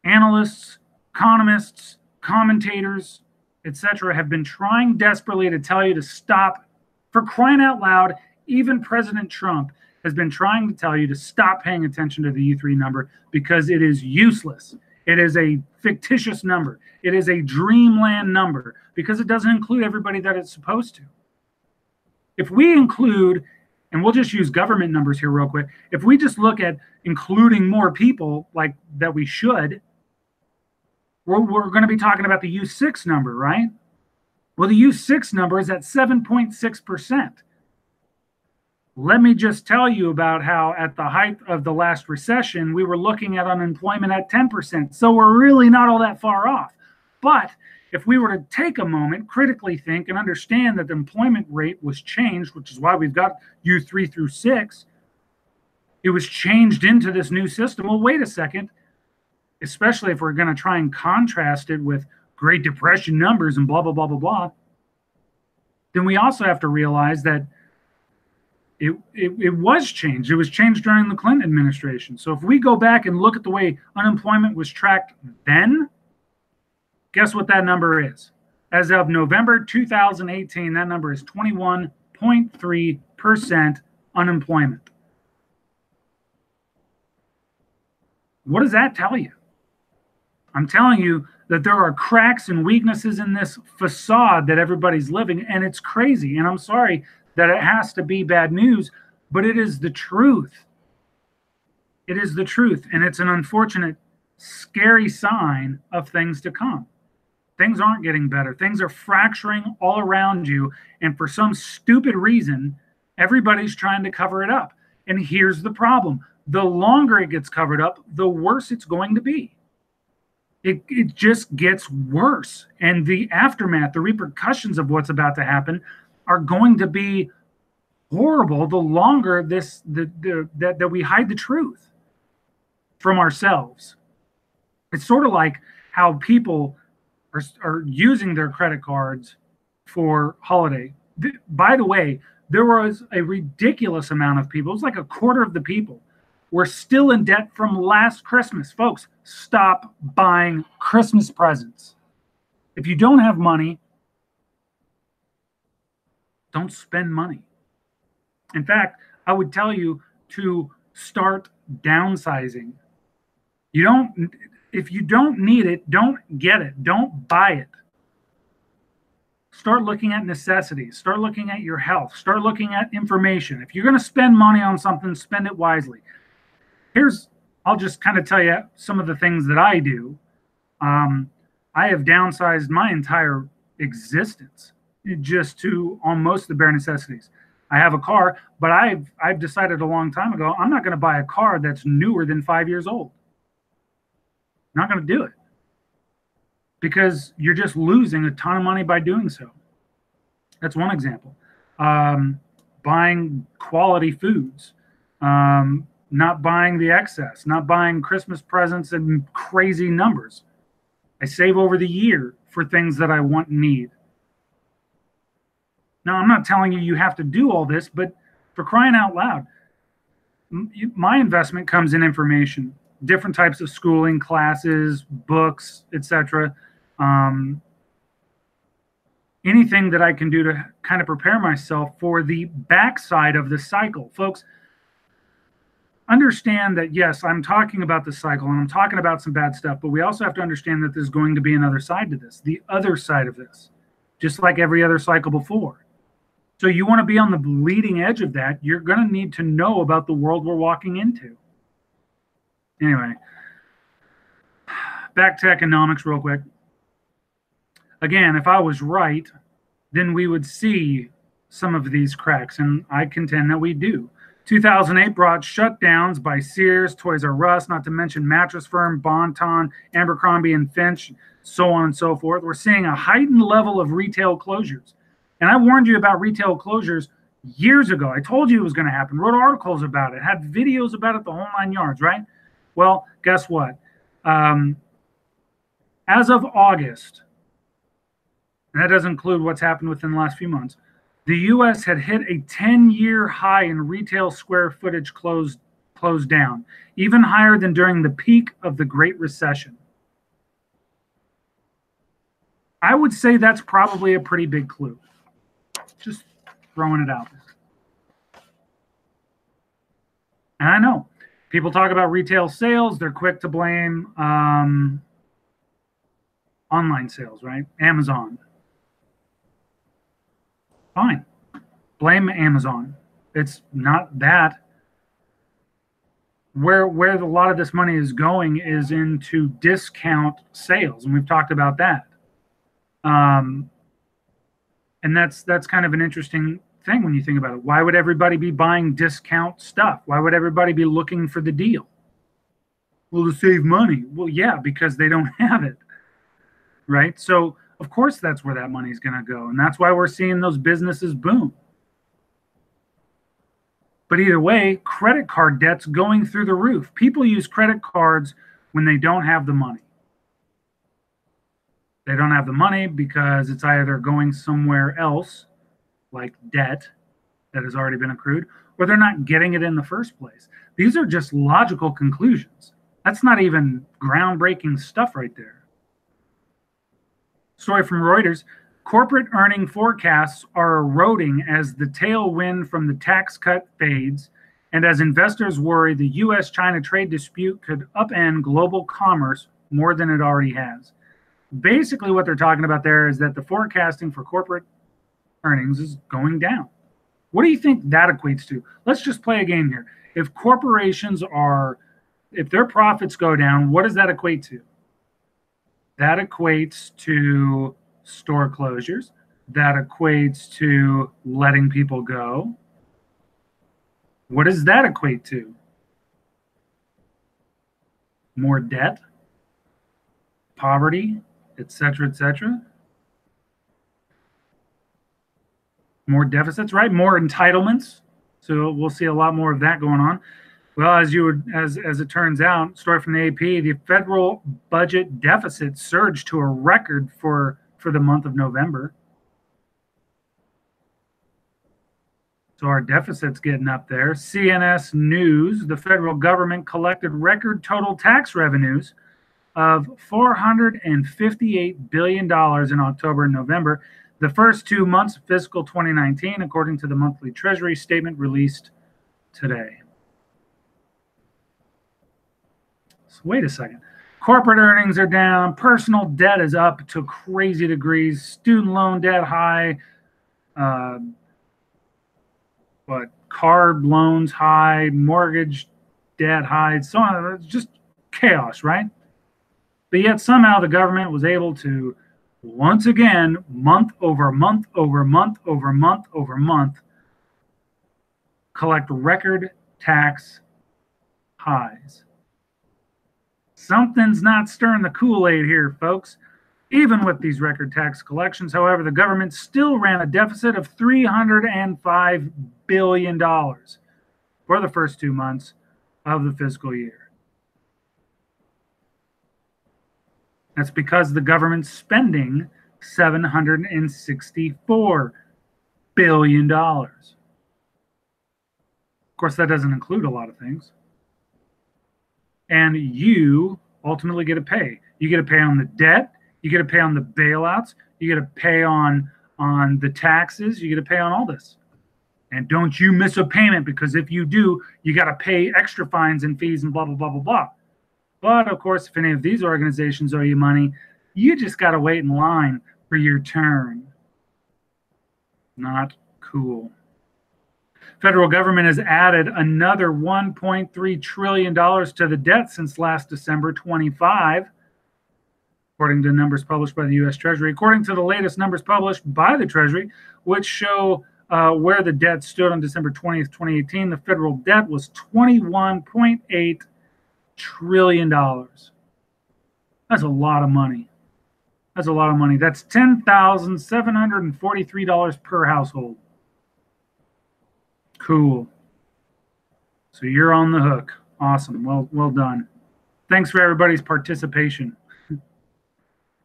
analysts, economists, commentators, etc., have been trying desperately to tell you to stop. For crying out loud, even President Trump has been trying to tell you to stop paying attention to the U3 number because it is useless. It is a fictitious number. It is a dreamland number because it doesn't include everybody that it's supposed to. If we include, and we'll just use government numbers here real quick, if we just look at including more people like that we should, we're going to be talking about the U6 number, right? Well, the U6 number is at 7.6%. Let me just tell you about how at the height of the last recession, we were looking at unemployment at 10%. So we're really not all that far off. But if we were to take a moment, critically think, and understand that the employment rate was changed, which is why we've got U3 through 6, it was changed into this new system. Well, wait a second. Especially if we're going to try and contrast it with Great Depression numbers and blah, blah, blah, blah, blah, then we also have to realize that it was changed. It was changed during the Clinton administration. So if we go back and look at the way unemployment was tracked then, guess what that number is? As of November 2018, that number is 21.3% unemployment. What does that tell you? I'm telling you that there are cracks and weaknesses in this facade that everybody's living, and it's crazy. And I'm sorry that it has to be bad news, but it is the truth. It is the truth, and it's an unfortunate, scary sign of things to come. Things aren't getting better. Things are fracturing all around you, and for some stupid reason, everybody's trying to cover it up. And here's the problem. The longer it gets covered up, the worse it's going to be. It just gets worse. And the aftermath, the repercussions of what's about to happen are going to be horrible the longer that we hide the truth from ourselves. It's sort of like how people are using their credit cards for holiday. By the way, there was a ridiculous amount of people. It was like a quarter of the people were still in debt from last Christmas. Folks, stop buying Christmas presents. If you don't have money, don't spend money. In fact, I would tell you to start downsizing. If you don't need it, don't get it. Don't buy it. Start looking at necessities. Start looking at your health. Start looking at information. If you're going to spend money on something, spend it wisely. I'll just kind of tell you some of the things that I do. I have downsized my entire existence just to almost the bare necessities. I have a car, but I've decided a long time ago, I'm not going to buy a car that's newer than 5 years old. Not going to do it. Because you're just losing a ton of money by doing so. That's one example. Buying quality foods. Not buying the excess, not buying Christmas presents in crazy numbers. I save over the year for things that I want and need. Now, I'm not telling you have to do all this, but for crying out loud, my investment comes in information, different types of schooling, classes, books, etc. anything that I can do to kind of prepare myself for the backside of the cycle. Folks, understand that, yes, I'm talking about the cycle and I'm talking about some bad stuff, but we also have to understand that there's going to be another side to this, the other side of this, just like every other cycle before. So you want to be on the leading edge of that. You're going to need to know about the world we're walking into. Anyway, back to economics real quick. Again, if I was right, then we would see some of these cracks, and I contend that we do. 2008 brought shutdowns by Sears, Toys R Us, not to mention Mattress Firm, Bon-Ton, Abercrombie and Finch, so on and so forth. We're seeing a heightened level of retail closures. And I warned you about retail closures years ago. I told you it was going to happen, wrote articles about it, had videos about it, the whole 9 yards, right? Well, guess what? As of August, and that doesn't include what's happened within the last few months, the U.S. had hit a 10-year high in retail square footage closed down, even higher than during the peak of the Great Recession. I would say that's probably a pretty big clue. Just throwing it out there. And I know people talk about retail sales. They're quick to blame online sales, right? Amazon. Fine. Blame Amazon. It's not that. Where a lot of this money is going is into discount sales, and we've talked about that. And that's kind of an interesting thing when you think about it. Why would everybody be buying discount stuff? Why would everybody be looking for the deal? Well, to save money. Well, yeah, because they don't have it, right? So of course that's where that money's going to go, and that's why we're seeing those businesses boom. But either way, credit card debt's going through the roof. People use credit cards when they don't have the money. They don't have the money because it's either going somewhere else, like debt that has already been accrued, or they're not getting it in the first place. These are just logical conclusions. That's not even groundbreaking stuff right there. Story from Reuters. Corporate earning forecasts are eroding as the tailwind from the tax cut fades, and as investors worry the U.S.-China trade dispute could upend global commerce more than it already has. Basically, what they're talking about there is that the forecasting for corporate earnings is going down. What do you think that equates to? Let's just play a game here. If corporations if their profits go down, what does that equate to? That equates to store closures. That equates to letting people go. What does that equate to? More debt, poverty, etc., etc. More deficits, right? More entitlements. So we'll see a lot more of that going on. Well, as it turns out, story from the AP, the federal budget deficit surged to a record for the month of November. So our deficit's getting up there. CNS News, the federal government collected record total tax revenues of $458 billion in October and November, the first 2 months of fiscal 2019, according to the monthly Treasury statement released today. So wait a second. Corporate earnings are down. Personal debt is up to crazy degrees. Student loan debt high. Car loans high. Mortgage debt high. So on. It's just chaos, right? But yet somehow the government was able to, once again, month over month over month over month over month, collect record tax highs. Something's not stirring the Kool-Aid here, folks. Even with these record tax collections, however, the government still ran a deficit of $305 billion for the first 2 months of the fiscal year. That's because the government's spending $764 billion. Of course, that doesn't include a lot of things. And you ultimately get to pay. You get to pay on the debt. You get to pay on the bailouts. You get to pay on on the taxes. You got to pay on all this. And don't you miss a payment, because if you do, you got to pay extra fines and fees and blah, blah, blah, blah, blah. But of course, if any of these organizations owe you money, you just got to wait in line for your turn. Not cool. Federal government has added another $1.3 trillion to the debt since last December 25, according to numbers published by the U.S. Treasury. According to the latest numbers published by the Treasury, which show where the debt stood on December 20th, 2018, the federal debt was $21.8 trillion. That's a lot of money. That's a lot of money. That's $10,743 per household. Cool. So you're on the hook. Awesome. Well done. Thanks for everybody's participation.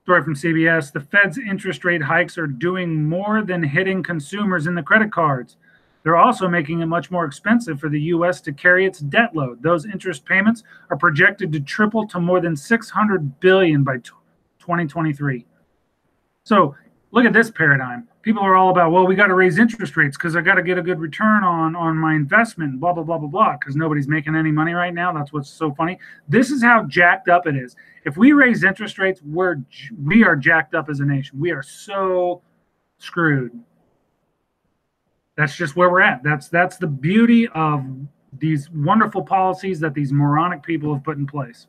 Story from CBS. The Fed's interest rate hikes are doing more than hitting consumers in the credit cards. They're also making it much more expensive for the U.S. to carry its debt load. Those interest payments are projected to triple to more than $600 billion by 2023. So look at this paradigm. People are all about, well, we got to raise interest rates because I got to get a good return on my investment, blah, blah, blah, blah, blah, because nobody's making any money right now. That's what's so funny. This is how jacked up it is. If we raise interest rates, we are jacked up as a nation. We are so screwed. That's just where we're at. That's the beauty of these wonderful policies that these moronic people have put in place.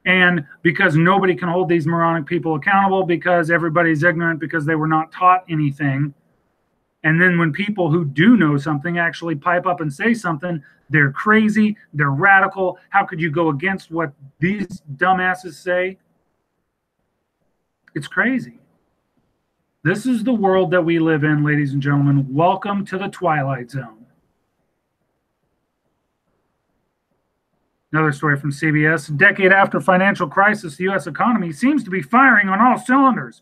And because nobody can hold these moronic people accountable, because everybody's ignorant, because they were not taught anything. And then when people who do know something actually pipe up and say something, they're crazy, they're radical. How could you go against what these dumbasses say? It's crazy. This is the world that we live in, ladies and gentlemen. Welcome to the Twilight Zone. Another story from CBS. A decade after financial crisis, the U.S. economy seems to be firing on all cylinders,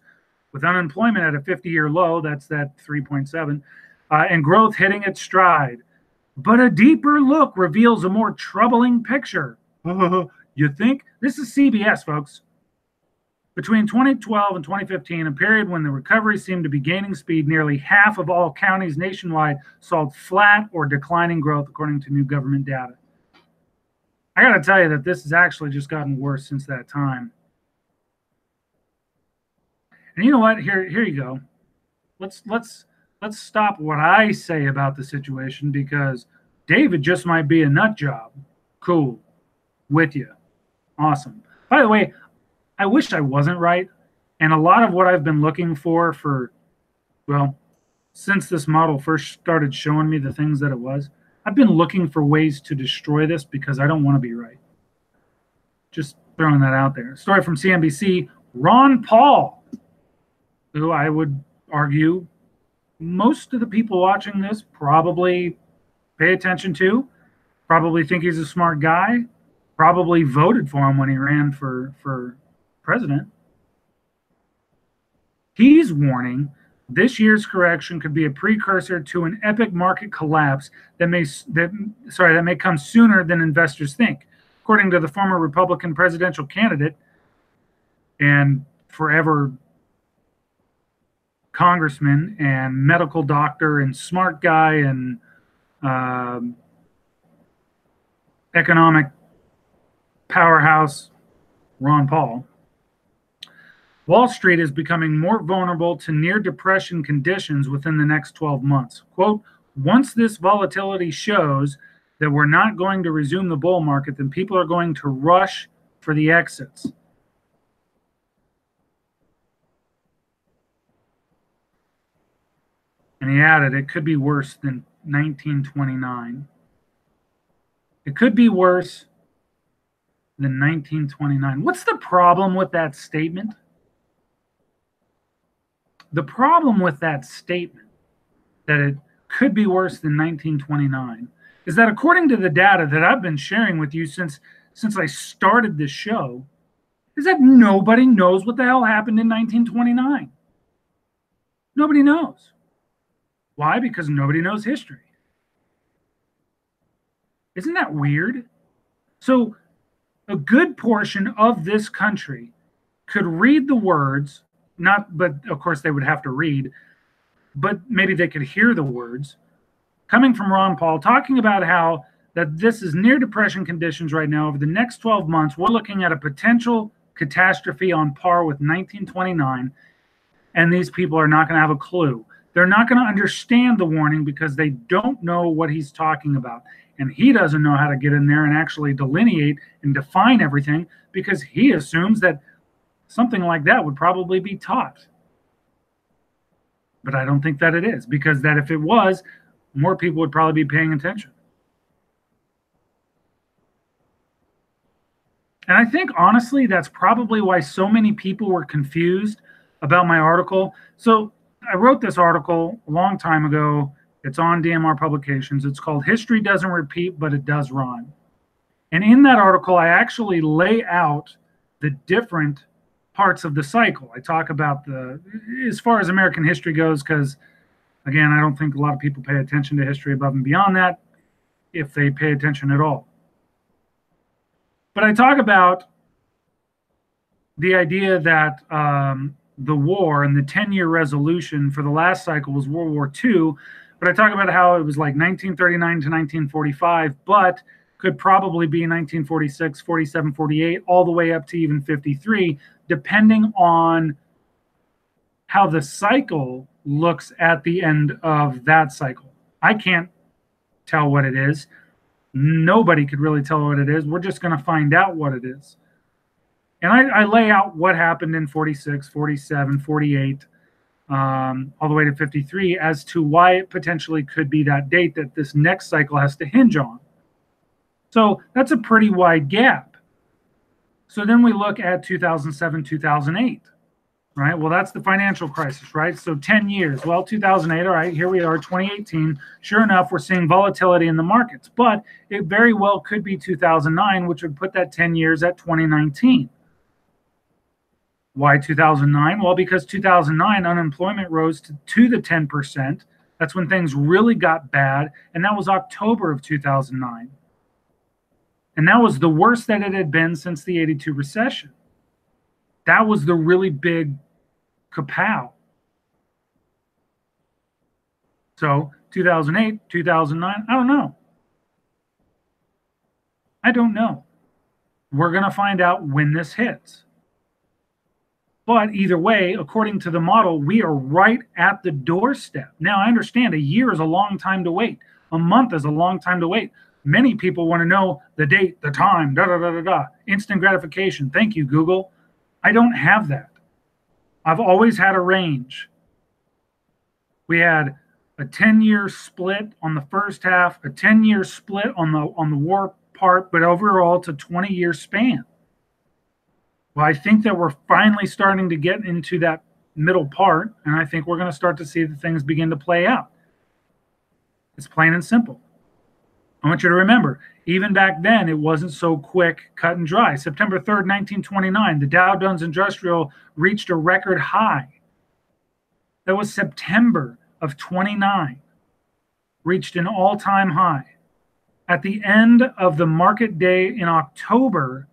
with unemployment at a 50-year low, that's that 3.7, and growth hitting its stride. But a deeper look reveals a more troubling picture. You think? This is CBS, folks. Between 2012 and 2015, a period when the recovery seemed to be gaining speed, nearly half of all counties nationwide saw flat or declining growth, according to new government data. I got to tell you that this has actually just gotten worse since that time. And you know what? Here you go. Let's stop what I say about the situation, because David just might be a nut job. Cool. With you. Awesome. By the way, I wish I wasn't right. And a lot of what I've been looking for, well, since this model first started showing me the things that it was, I've been looking for ways to destroy this because I don't want to be right. Just throwing that out there. Story from CNBC. Ron Paul, who I would argue most of the people watching this probably pay attention to, probably think he's a smart guy, probably voted for him when he ran for president. He's warning this year's correction could be a precursor to an epic market collapse that may come sooner than investors think. According to the former Republican presidential candidate and forever congressman and medical doctor and smart guy and economic powerhouse, Ron Paul, Wall Street is becoming more vulnerable to near depression conditions within the next 12 months. Quote, once this volatility shows that we're not going to resume the bull market, then people are going to rush for the exits. And he added, it could be worse than 1929. It could be worse than 1929. What's the problem with that statement? The problem with that statement, that it could be worse than 1929, is that according to the data that I've been sharing with you since I started this show, is that nobody knows what the hell happened in 1929. Nobody knows. Why? Because nobody knows history. Isn't that weird? So a good portion of this country could read the words, but of course they would have to read but maybe they could hear the words coming from Ron Paul, talking about how that this is near depression conditions right now. Over the next 12 months, we're looking at a potential catastrophe on par with 1929, and these people are not going to have a clue. They're not going to understand the warning because they don't know what he's talking about. And he doesn't know how to get in there and actually delineate and define everything because he assumes that something like that would probably be taught. But I don't think that it is, because that if it was, more people would probably be paying attention. And I think, honestly, that's probably why so many people were confused about my article. So I wrote this article a long time ago. It's on DMR Publications. It's called History Doesn't Repeat, but It Does Rhyme. And in that article, I actually lay out the different parts of the cycle. I talk about as far as American history goes, because, again, I don't think a lot of people pay attention to history above and beyond that, if they pay attention at all. But I talk about the idea that the war and the 10-year resolution for the last cycle was World War II. But I talk about how it was like 1939 to 1945, but could probably be 1946, 47, 48, all the way up to even 53, depending on how the cycle looks at the end of that cycle. I can't tell what it is. Nobody could really tell what it is. We're just going to find out what it is. And I lay out what happened in 46, 47, 48, all the way to 53 as to why it potentially could be that date that this next cycle has to hinge on. So that's a pretty wide gap. So then we look at 2007, 2008, right? Well, that's the financial crisis, right? So 10 years. Well, 2008, all right, here we are, 2018. Sure enough, we're seeing volatility in the markets, but it very well could be 2009, which would put that 10 years at 2019. Why 2009? Well, because 2009 unemployment rose to the 10%. That's when things really got bad, and that was October of 2009. And that was the worst that it had been since the 82 recession. That was the really big kapow. So 2008, 2009, I don't know. I don't know. We're going to find out when this hits. But either way, according to the model, we are right at the doorstep. Now, I understand a year is a long time to wait. A month is a long time to wait. Many people want to know the date, the time, instant gratification. Thank you, Google. I don't have that. I've always had a range. We had a 10-year split on the first half, a 10-year split on the war part, but overall it's a 20-year span. Well, I think that we're finally starting to get into that middle part, and I think we're going to start to see the things begin to play out. It's plain and simple. I want you to remember, even back then, it wasn't so quick, cut and dry. September 3rd, 1929, the Dow Jones Industrial reached a record high. That was September of 29, reached an all-time high. At the end of the market day in October,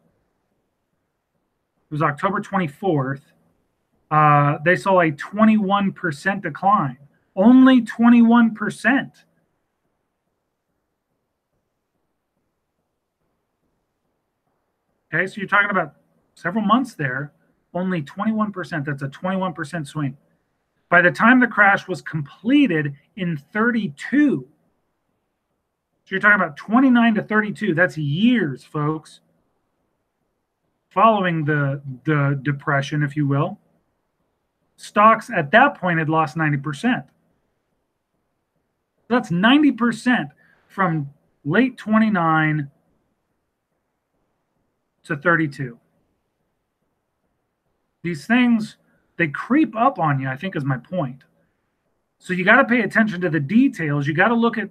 it was October 24th, they saw a 21% decline. Only 21%. Okay, so you're talking about several months there, only 21%. That's a 21% swing. By the time the crash was completed in 32, so you're talking about 29 to 32. That's years, folks. Following the depression, if you will, stocks at that point had lost 90%. That's 90% from late 29 to 32. These things, they creep up on you, I think is my point. So you got to pay attention to the details. You got to look at,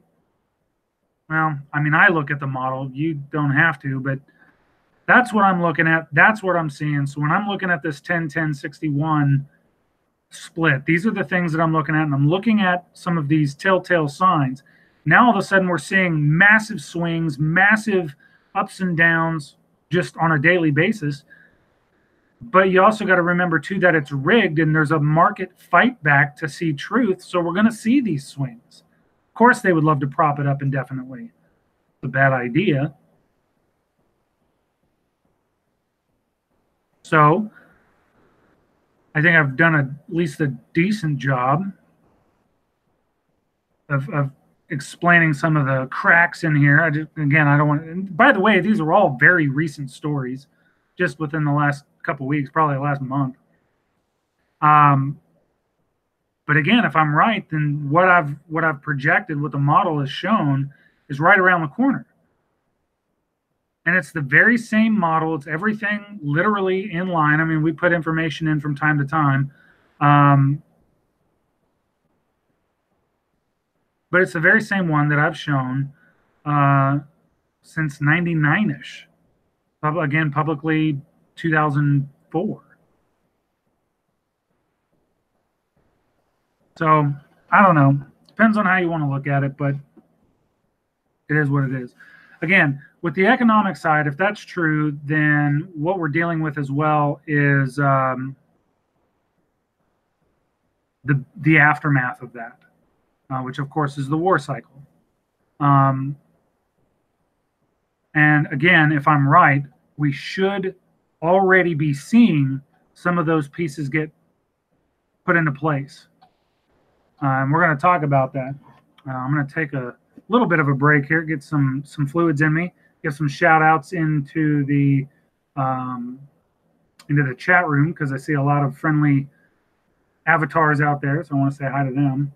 well, I mean, I look at the model. You don't have to, but that's what I'm looking at. That's what I'm seeing. So when I'm looking at this 10-10-61 split, these are the things that I'm looking at, and I'm looking at some of these telltale signs. Now all of a sudden we're seeing massive swings, massive ups and downs just on a daily basis. But you also got to remember, too, that it's rigged and there's a market fight back to see truth. So we're going to see these swings. Of course, they would love to prop it up indefinitely. It's a bad idea. So I think I've done at least a decent job of explaining some of the cracks in here. I don't want to, by the way, these are all very recent stories, just within the last couple of weeks, probably the last month. But again, if I'm right, then what I've projected, what the model has shown, is right around the corner. And it's the very same model. It's everything literally in line. I mean, we put information in from time to time. But it's the very same one that I've shown since 99-ish. Again, publicly 2004. So I don't know. Depends on how you want to look at it, but it is what it is. Again, with the economic side, if that's true, then what we're dealing with as well is the aftermath of that, which of course is the war cycle. And again, if I'm right, we should already be seeing some of those pieces get put into place. And we're going to talk about that. I'm going to take a little bit of a break here, get some fluids in me, give some shout outs into the chat room, because I see a lot of friendly avatars out there, so I want to say hi to them.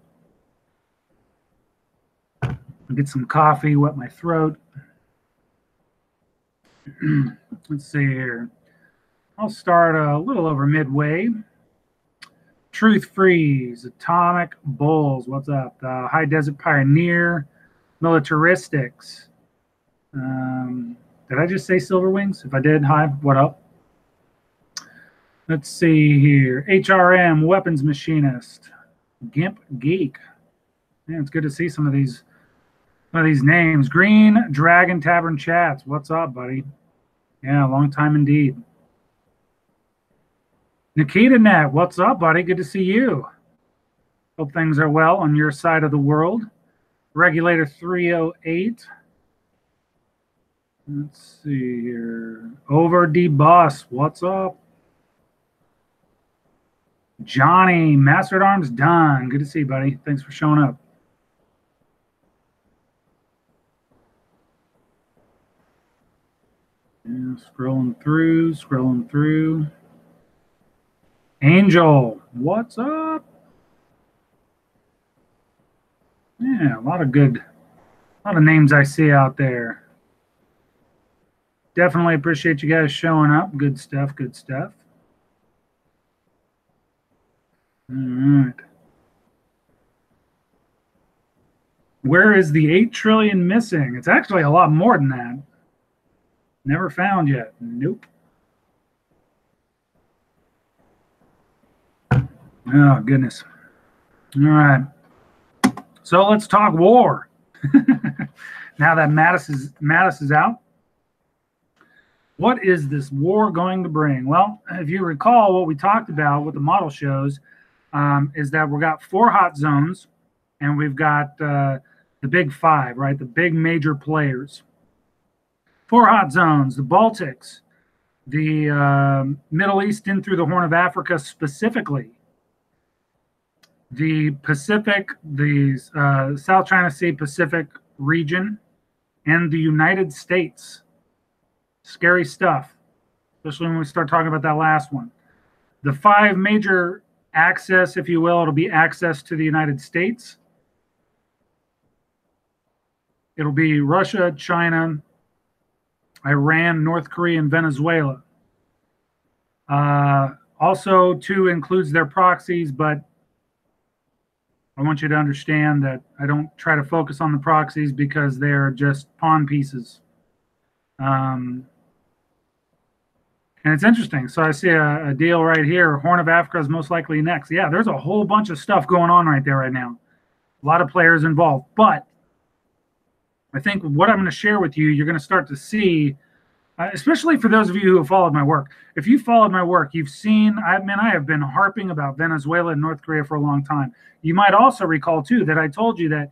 I'll get some coffee, wet my throat. Let's see here. I'll start a little over midway. Truth Freeze, Atomic Bulls, what's up? High Desert Pioneer, Militaristics. Did I just say Silver Wings? If I did, hi, what up? Let's see here. HRM, Weapons Machinist, Gimp Geek. Man, it's good to see some of these names. Green Dragon Tavern Chats, what's up, buddy? Yeah, long time indeed. Nikita Net, what's up, buddy? Good to see you. Hope things are well on your side of the world. Regulator 308. Let's see here. Over D Boss, what's up? Johnny, Master at Arms done. Good to see you, buddy. Thanks for showing up. Yeah, scrolling through. Angel, what's up? Yeah, a lot of names I see out there. Definitely appreciate you guys showing up. Good stuff. All right. Where is the 8 trillion missing? It's actually a lot more than that. Never found yet. Nope. Oh, goodness. All right. So let's talk war. Now that Mattis is out, what is this war going to bring? Well, if you recall, what we talked about, what the model shows, is that we've got 4 hot zones, and we've got the big 5, right? The big major players. 4 hot zones: the Baltics, the Middle East in through the Horn of Africa specifically, the Pacific, the South China Sea Pacific region, and the United States. Scary stuff, especially when we start talking about that last one. The 5 major access, if you will, it'll be access to the United States. It'll be Russia, China, Iran, North Korea, and Venezuela. Also, too, includes their proxies, but I want you to understand that I don't try to focus on the proxies because they're just pawn pieces. And it's interesting. So I see a deal right here. Horn of Africa is most likely next. Yeah, there's a whole bunch of stuff going on right there right now. A lot of players involved. But I think what I'm going to share with you, you're going to start to see especially for those of you who have followed my work. If you followed my work, you've seen, I have been harping about Venezuela and North Korea for a long time. You might also recall, too, that I told you that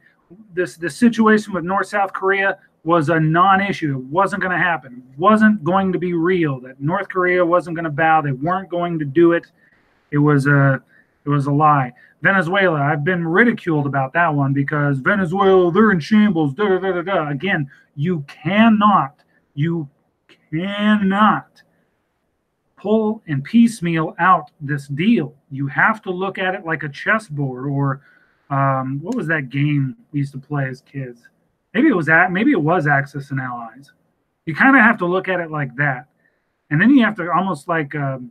this situation with North-South Korea was a non-issue. It wasn't going to happen. It wasn't going to be real. That North Korea wasn't going to bow. They weren't going to do it. It was a lie. Venezuela, I've been ridiculed about that one because Venezuela, they're in shambles. Da, da, da, da, da. Again, you cannot pull and piecemeal out this deal. You have to look at it like a chessboard, or what was that game we used to play as kids? Maybe it was Axis and Allies. You kind of have to look at it like that, and then you have to almost like a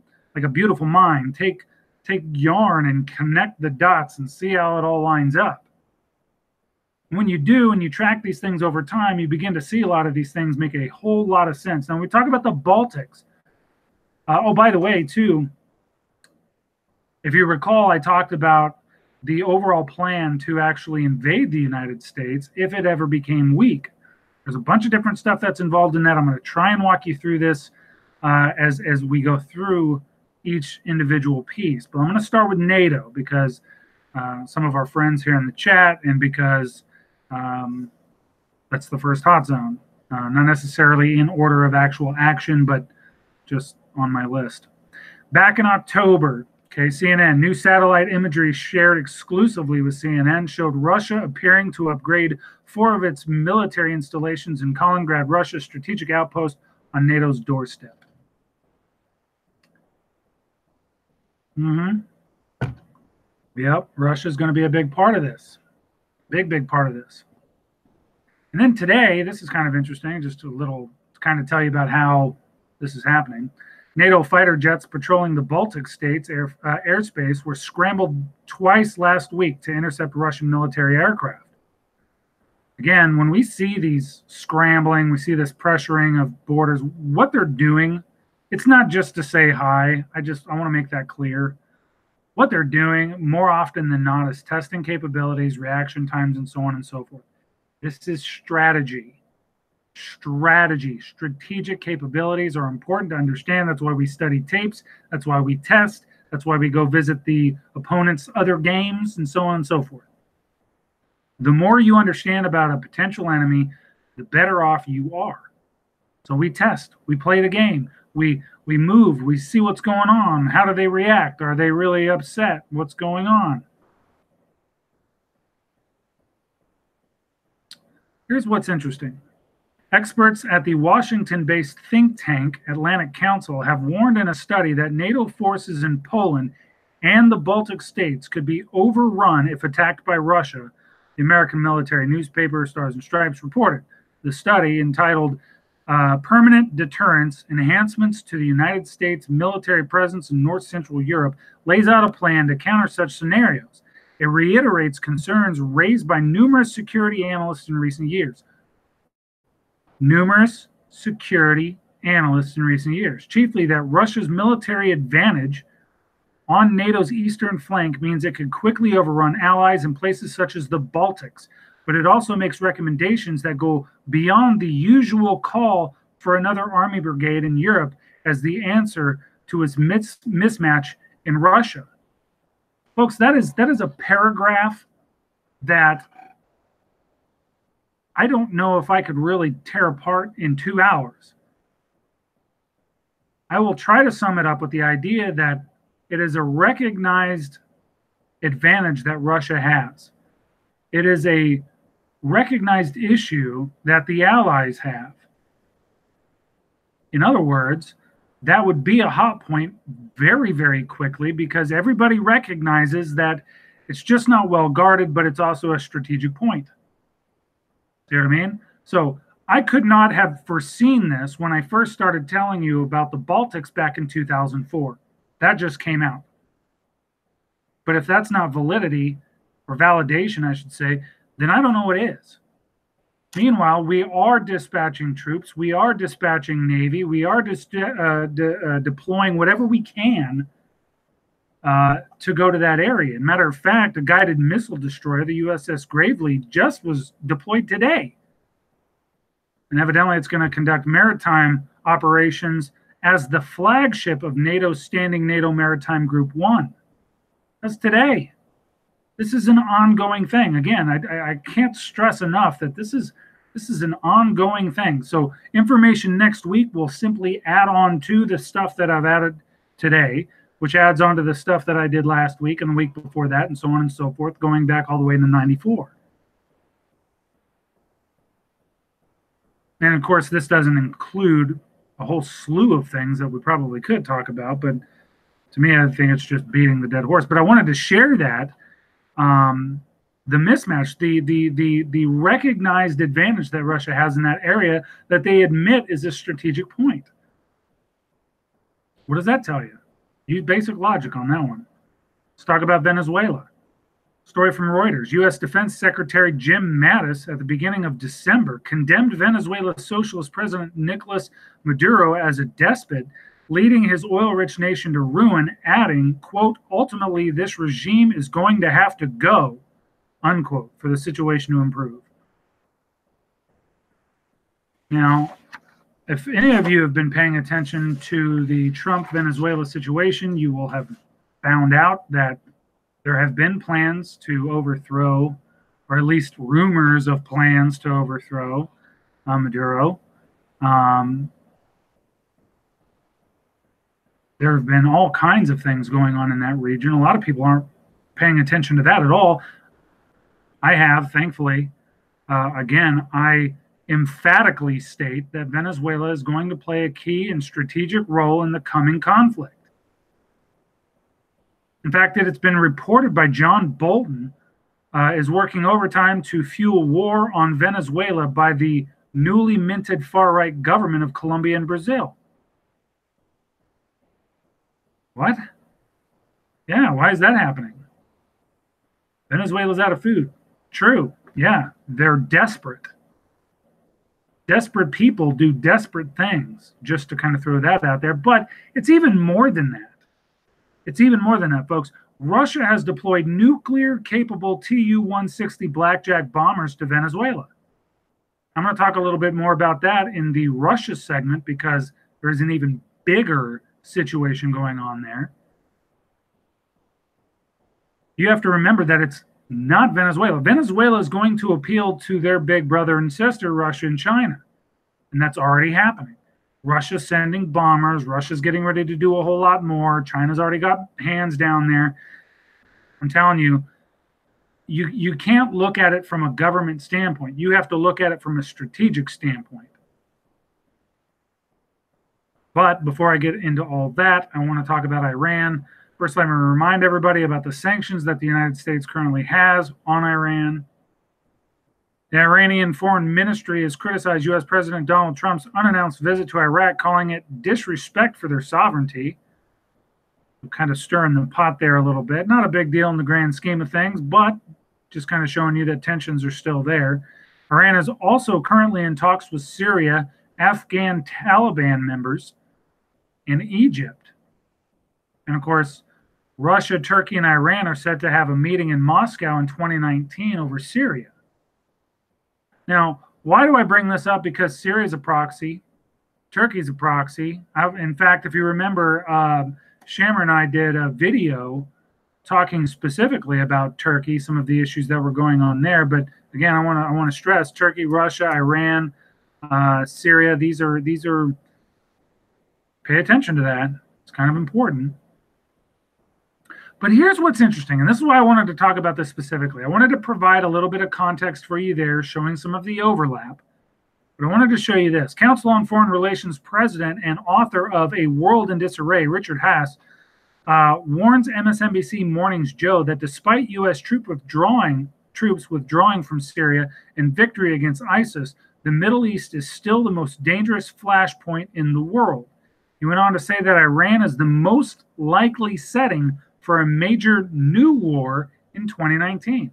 beautiful mind take yarn and connect the dots and see how it all lines up. When you do and you track these things over time, you begin to see a lot of these things make a whole lot of sense. Now, we talk about the Baltics. Oh, by the way, too, if you recall, I talked about the overall plan to actually invade the United States if it ever became weak. There's a bunch of different stuff that's involved in that. I'm going to try and walk you through this as we go through each individual piece. But I'm going to start with NATO because some of our friends here in the chat, and because that's the first hot zone. Not necessarily in order of actual action, but just on my list. Back in October, okay, CNN, new satellite imagery shared exclusively with CNN showed Russia appearing to upgrade 4 of its military installations in Kaliningrad, Russia's strategic outpost on NATO's doorstep. Yep, Russia's going to be a big part of this. Big part of this. And then today, this is kind of interesting, just a little to kind of tell you about how this is happening. NATO fighter jets patrolling the Baltic states' airspace were scrambled twice last week to intercept Russian military aircraft. Again, when we see these scrambling, we see this pressuring of borders, what they're doing, it's not just to say hi. I want to make that clear. What they're doing more often than not is testing capabilities, reaction times, and so on and so forth. This is strategy. Strategic capabilities are important to understand. That's why we study tapes. That's why we test. That's why we go visit the opponent's other games and so on and so forth. The more you understand about a potential enemy, the better off you are. So we test. We play the game. We move. We see what's going on. How do they react? Are they really upset? What's going on? Here's what's interesting. Experts at the Washington-based think tank Atlantic Council have warned in a study that NATO forces in Poland and the Baltic states could be overrun if attacked by Russia, the American military newspaper Stars and Stripes reported. The study, entitled Permanent Deterrence, Enhancements to the United States Military Presence in North Central Europe, lays out a plan to counter such scenarios. It reiterates concerns raised by numerous security analysts in recent years. Chiefly that Russia's military advantage on NATO's eastern flank means it could quickly overrun allies in places such as the Baltics, but it also makes recommendations that go beyond the usual call for another army brigade in Europe as the answer to its mismatch in Russia. Folks, that is a paragraph that I don't know if I could really tear apart in 2 hours. I will try to sum it up with the idea that it is a recognized advantage that Russia has. It is a recognized issue that the allies have. In other words, that would be a hot point very, very quickly because everybody recognizes that it's just not well guarded, but it's also a strategic point. See what I mean? So I could not have foreseen this when I first started telling you about the Baltics back in 2004. That just came out. But if that's not validity or validation, I should say, then I don't know what is. Meanwhile, we are dispatching troops. We are dispatching Navy. We are deploying whatever we can to go to that area. Matter of fact, a guided missile destroyer, the USS Gravely, just was deployed today. And evidently it's going to conduct maritime operations as the flagship of NATO's standing NATO Maritime Group 1. That's today. This is an ongoing thing. Again, I can't stress enough that this is an ongoing thing. So information next week will simply add on to the stuff that I've added today, which adds on to the stuff that I did last week and the week before that, and so on and so forth, going back all the way to '94. And of course, this doesn't include a whole slew of things that we probably could talk about, but to me, I think it's just beating the dead horse. But I wanted to share that the mismatch, the recognized advantage that Russia has in that area that they admit is a strategic point. What does that tell you? Use basic logic on that one. Let's talk about Venezuela. Story from Reuters. U.S. Defense Secretary Jim Mattis at the beginning of December condemned Venezuela's socialist president Nicolas Maduro as a despot, leading his oil-rich nation to ruin, adding, quote, ultimately this regime is going to have to go, unquote, for the situation to improve. Now, if any of you have been paying attention to the Trump-Venezuela situation, you will have found out that there have been plans to overthrow, or at least rumors of plans to overthrow Maduro. There have been all kinds of things going on in that region. A lot of people aren't paying attention to that at all. I have, thankfully. Again, I emphatically state that Venezuela is going to play a key and strategic role in the coming conflict. In fact, it's been reported by John Bolton is working overtime to fuel war on Venezuela by the newly minted far-right government of Colombia and Brazil. What? Yeah, why is that happening? Venezuela's out of food. True. Yeah, they're desperate. Desperate people do desperate things, just to kind of throw that out there. But it's even more than that. It's even more than that, folks. Russia has deployed nuclear-capable Tu-160 Blackjack bombers to Venezuela. I'm going to talk a little bit more about that in the Russia segment because there's an even bigger situation going on there. You have to remember that it's not Venezuela. Venezuela is going to appeal to their big brother and sister, Russia and China. And that's already happening. Russia's sending bombers. Russia's getting ready to do a whole lot more. China's already got hands down there. I'm telling you, you can't look at it from a government standpoint. You have to look at it from a strategic standpoint. But before I get into all that, I want to talk about Iran. First, let me remind everybody about the sanctions that the United States currently has on Iran. The Iranian Foreign Ministry has criticized U.S. President Donald Trump's unannounced visit to Iraq, calling it disrespect for their sovereignty. We're kind of stirring the pot there a little bit. Not a big deal in the grand scheme of things, but just kind of showing you that tensions are still there. Iran is also currently in talks with Syria, Afghan Taliban members, and Egypt. And of course, Russia, Turkey, and Iran are set to have a meeting in Moscow in 2019 over Syria. Now, why do I bring this up? Because Syria is a proxy. Turkey is a proxy. In fact, if you remember, Shammer and I did a video talking specifically about Turkey, some of the issues that were going on there. But again, I want to stress Turkey, Russia, Iran, Syria. These are. Pay attention to that. It's kind of important. But here's what's interesting, and this is why I wanted to talk about this specifically. I wanted to provide a little bit of context for you there, showing some of the overlap. But I wanted to show you this. Council on Foreign Relations president and author of A World in Disarray, Richard Haass, warns MSNBC Morning's Joe that despite U.S. troops withdrawing from Syria and victory against ISIS, the Middle East is still the most dangerous flashpoint in the world. He went on to say that Iran is the most likely setting for a major new war in 2019.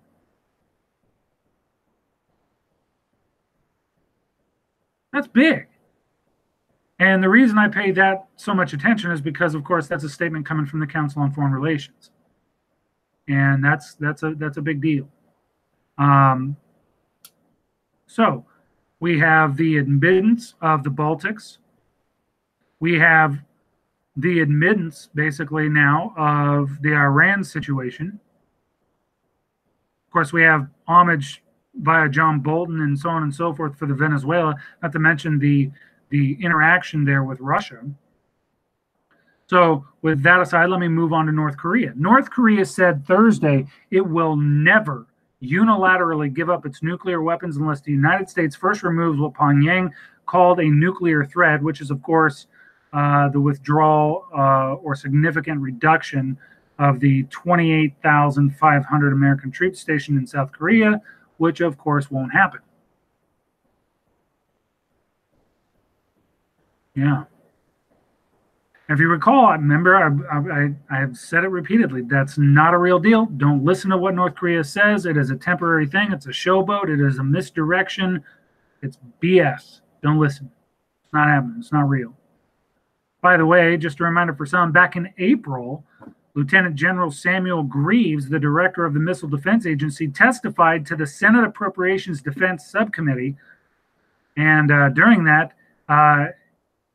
That's big. And the reason I pay that so much attention is because, of course, that's a statement coming from the Council on Foreign Relations. And that's a big deal. So We have the admittance of the Baltics. We have the admittance, basically, now of the Iran situation. Of course, we have homage via John Bolton and so on and so forth for the Venezuela, not to mention the interaction there with Russia. So with that aside, let me move on to North Korea. North Korea said Thursday it will never unilaterally give up its nuclear weapons unless the United States first removes what Pyongyang called a nuclear threat, which is, of course, the withdrawal or significant reduction of the 28,500 American troops stationed in South Korea, which, of course, won't happen. Yeah. If you recall, remember, I have said it repeatedly. That's not a real deal. Don't listen to what North Korea says. It is a temporary thing. It's a showboat. It is a misdirection. It's BS. Don't listen. It's not happening. It's not real. By the way, just a reminder for some, back in April, Lieutenant General Samuel Greaves, the director of the Missile Defense Agency, testified to the Senate Appropriations Defense Subcommittee. And during that,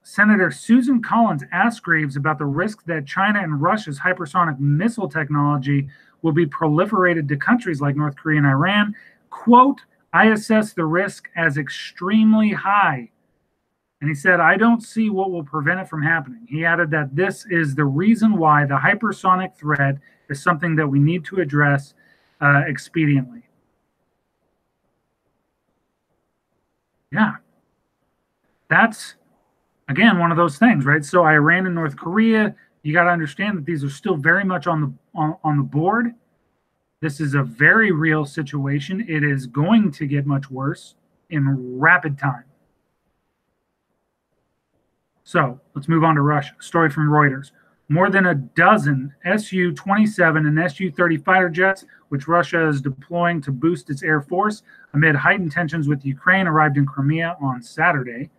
Senator Susan Collins asked Greaves about the risk that China and Russia's hypersonic missile technology will be proliferated to countries like North Korea and Iran. Quote, I assess the risk as extremely high. And he said, I don't see what will prevent it from happening. He added that this is the reason why the hypersonic threat is something that we need to address expediently. Yeah. That's, again, one of those things, right? So Iran and North Korea, you got to understand that these are still very much on the board. This is a very real situation. It is going to get much worse in rapid time. So let's move on to Russia. Story from Reuters. More than a dozen Su-27 and Su-30 fighter jets, which Russia is deploying to boost its air force amid heightened tensions with Ukraine, arrived in Crimea on Saturday.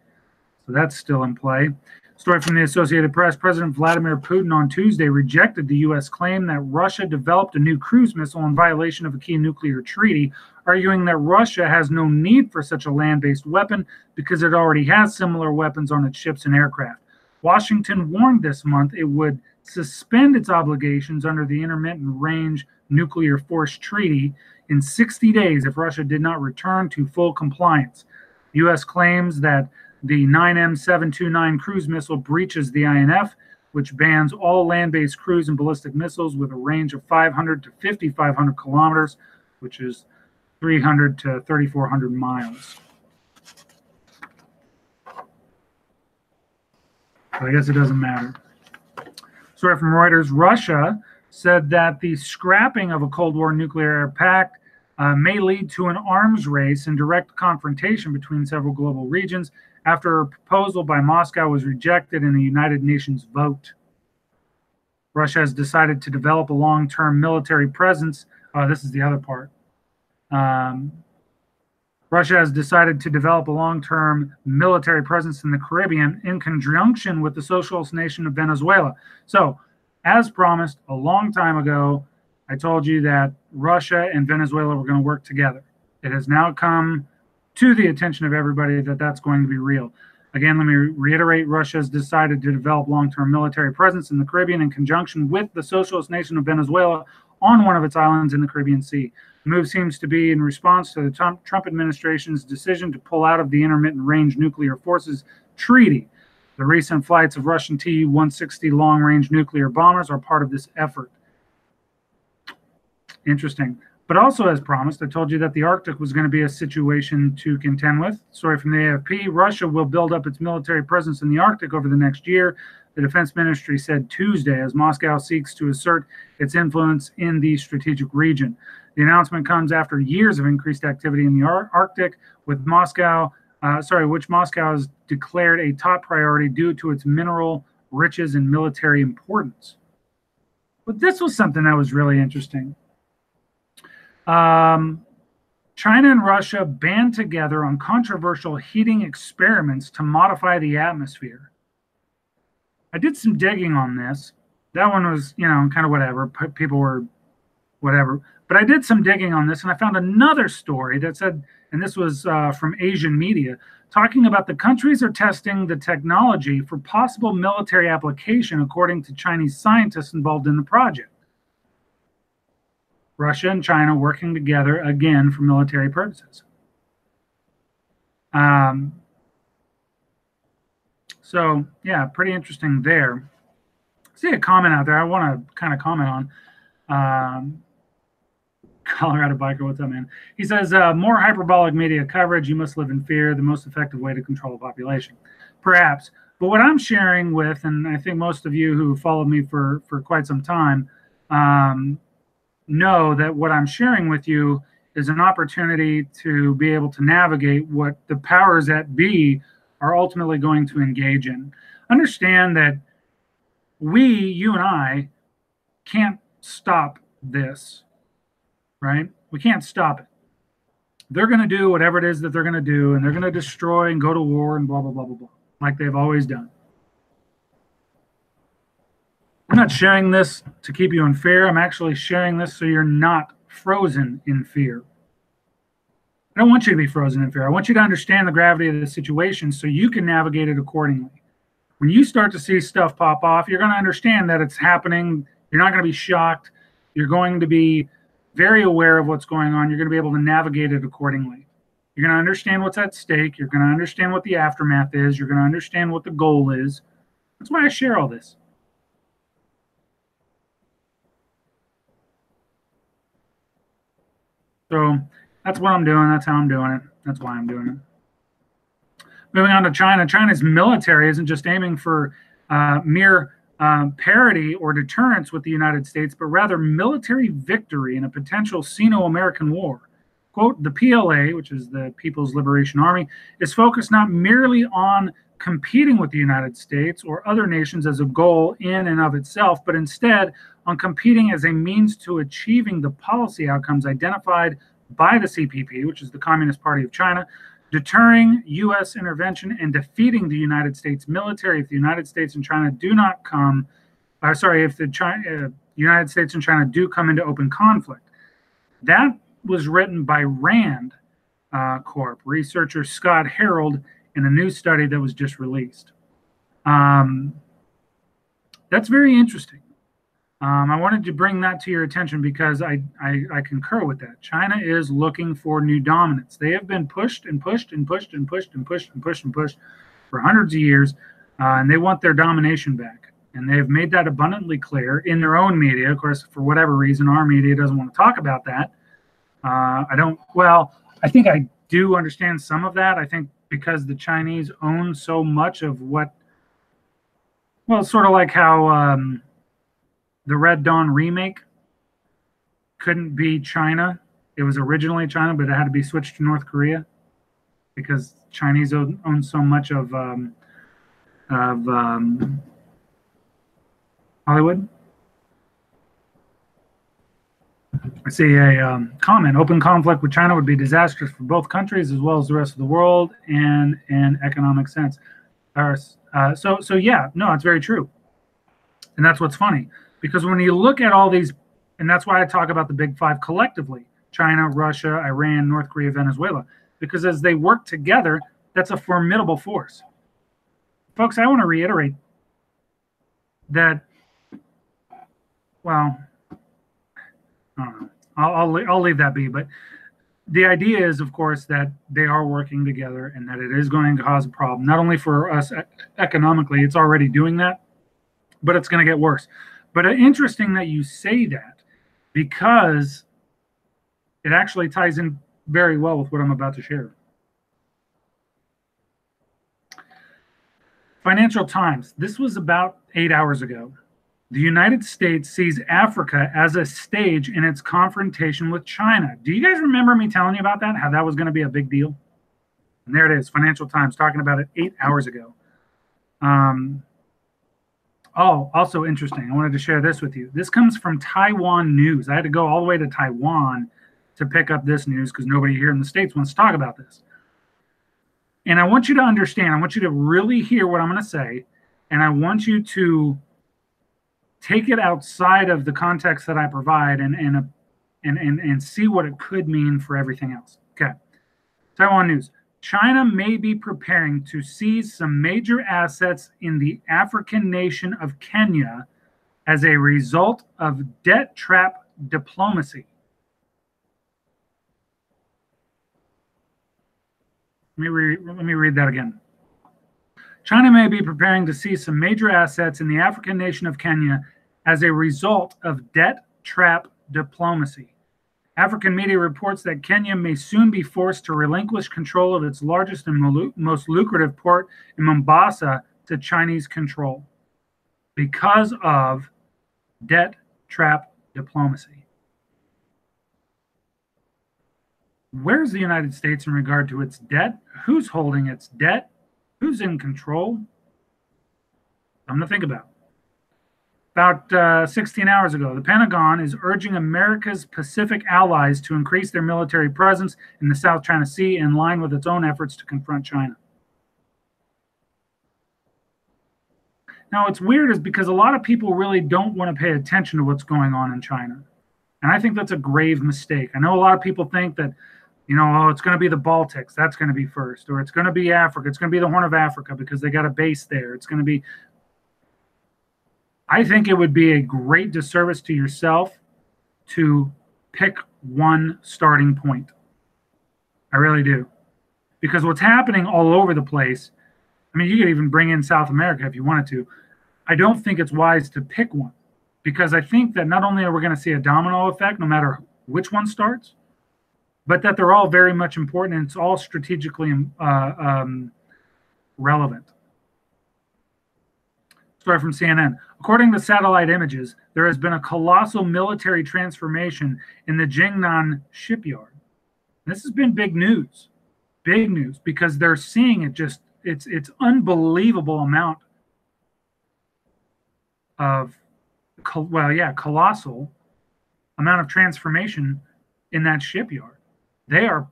So that's still in play. Story from the Associated Press. President Vladimir Putin on Tuesday rejected the U.S. claim that Russia developed a new cruise missile in violation of a key nuclear treaty, arguing that Russia has no need for such a land-based weapon because it already has similar weapons on its ships and aircraft. Washington warned this month it would suspend its obligations under the Intermittent Range Nuclear Force Treaty in 60 days if Russia did not return to full compliance. The U.S. claims that the 9M729 cruise missile breaches the INF, which bans all land-based cruise and ballistic missiles with a range of 500 to 5,500 kilometers, which is 300 to 3,400 miles. I guess it doesn't matter. Story from Reuters. Russia said that the scrapping of a Cold War nuclear pact may lead to an arms race and direct confrontation between several global regions after a proposal by Moscow was rejected in a United Nations vote. Russia has decided to develop a long-term military presence. This is the other part. Russia has decided to develop a long-term military presence in the Caribbean in conjunction with the socialist nation of Venezuela. So, as promised a long time ago, I told you that Russia and Venezuela were going to work together. It has now come to the attention of everybody that that's going to be real. Again, let me reiterate, Russia has decided to develop long-term military presence in the Caribbean in conjunction with the socialist nation of Venezuela on one of its islands in the Caribbean Sea. The move seems to be in response to the Trump administration's decision to pull out of the Intermittent Range Nuclear Forces Treaty. The recent flights of Russian Tu-160 long-range nuclear bombers are part of this effort. Interesting. But also, as promised, I told you that the Arctic was going to be a situation to contend with. Story from the AFP. Russia will build up its military presence in the Arctic over the next year, the Defense Ministry said Tuesday, as Moscow seeks to assert its influence in the strategic region. The announcement comes after years of increased activity in the Arctic, with which Moscow has declared a top priority due to its mineral riches and military importance. But this was something that was really interesting. China and Russia band together on controversial heating experiments to modify the atmosphere. I did some digging on this. That one was, kind of whatever. People were whatever. But I did some digging on this, and I found another story that said, and this was from Asian media, talking about the countries are testing the technology for possible military application, according to Chinese scientists involved in the project. Russia and China working together again for military purposes. So yeah, pretty interesting there. See a comment out there I want to kind of comment on. Colorado Biker, what's up, man? He says, more hyperbolic media coverage. You must live in fear. The most effective way to control a population. Perhaps. But what I'm sharing with, and I think most of you who followed me for quite some time know that what I'm sharing with you is an opportunity to be able to navigate what the powers that be are ultimately going to engage in. Understand that you and I, can't stop this. Right? We can't stop it. They're going to do whatever it is that they're going to do, and they're going to destroy and go to war and blah, blah, blah, blah, blah, like they've always done. I'm not sharing this to keep you in fear. I'm actually sharing this so you're not frozen in fear. I don't want you to be frozen in fear. I want you to understand the gravity of the situation so you can navigate it accordingly. When you start to see stuff pop off, you're going to understand that it's happening. You're not going to be shocked. You're going to be very aware of what's going on. You're going to be able to navigate it accordingly. You're going to understand what's at stake. You're going to understand what the aftermath is. You're going to understand what the goal is. That's why I share all this. So that's what I'm doing. That's how I'm doing it. That's why I'm doing it. Moving on to China. China's military isn't just aiming for mere parity or deterrence with the United States, but rather military victory in a potential Sino-American war. Quote, the PLA, which is the People's Liberation Army, is focused not merely on competing with the United States or other nations as a goal in and of itself, but instead on competing as a means to achieving the policy outcomes identified by the CPP, which is the Communist Party of China, deterring U.S. intervention and defeating the United States military if the United States and China do not come, if the United States and China do come into open conflict. That was written by RAND Corp, researcher Scott Harold, in a new study that was just released. That's very interesting. I wanted to bring that to your attention because I concur with that. China is looking for new dominance. They have been pushed and pushed and pushed and pushed and pushed and pushed and pushed for hundreds of years, and they want their domination back. And they have made that abundantly clear in their own media. Of course, for whatever reason, our media doesn't want to talk about that. I think I do understand some of that. I think because the Chinese own so much of what, well, it's sort of like how the Red Dawn remake couldn't be China. It was originally China, but it had to be switched to North Korea because Chinese own so much of Hollywood. I see a comment. Open conflict with China would be disastrous for both countries as well as the rest of the world in an economic sense. So yeah, no, it's very true. And that's what's funny. Because when you look at all these, and that's why I talk about the big five collectively, China, Russia, Iran, North Korea, Venezuela, because as they work together, that's a formidable force. Folks, I want to reiterate that, well, I don't know. I'll leave that be. But the idea is, of course, that they are working together and that it is going to cause a problem, not only for us economically, it's already doing that, but it's going to get worse. But interesting that you say that because it actually ties in very well with what I'm about to share. Financial Times. This was about 8 hours ago. The United States sees Africa as a stage in its confrontation with China. Do you guys remember me telling you about that? How that was going to be a big deal? And there it is, Financial Times talking about it 8 hours ago. Oh, also interesting. I wanted to share this with you. This comes from Taiwan News. I had to go all the way to Taiwan to pick up this news because nobody here in the States wants to talk about this. And I want you to understand, I want you to really hear what I'm going to say, and I want you to take it outside of the context that I provide and and see what it could mean for everything else. Okay. Taiwan news. China may be preparing to seize some major assets in the African nation of Kenya as a result of debt trap diplomacy. Let me read that again. China may be preparing to seize some major assets in the African nation of Kenya as a result of debt trap diplomacy. African media reports that Kenya may soon be forced to relinquish control of its largest and most lucrative port in Mombasa to Chinese control because of debt trap diplomacy. Where's the United States in regard to its debt? Who's holding its debt? Who's in control? Something to think about. About 16 hours ago, the Pentagon is urging America's Pacific allies to increase their military presence in the South China Sea in line with its own efforts to confront China. Now, what's weird is because a lot of people really don't want to pay attention to what's going on in China. And I think that's a grave mistake. I know a lot of people think that, oh, it's going to be the Baltics. That's going to be first. Or it's going to be Africa. It's going to be the Horn of Africa because they got a base there. It's going to be... I think it would be a great disservice to yourself to pick one starting point. I really do. Because what's happening all over the place, I mean, you could even bring in South America if you wanted to. I don't think it's wise to pick one. Because I think that not only are we going to see a domino effect, no matter which one starts, but that they're all very much important and it's all strategically relevant. Story from CNN. According to satellite images, there has been a colossal military transformation in the Jingnan shipyard. This has been big news, because they're seeing it just, it's unbelievable amount of, colossal amount of transformation in that shipyard. They are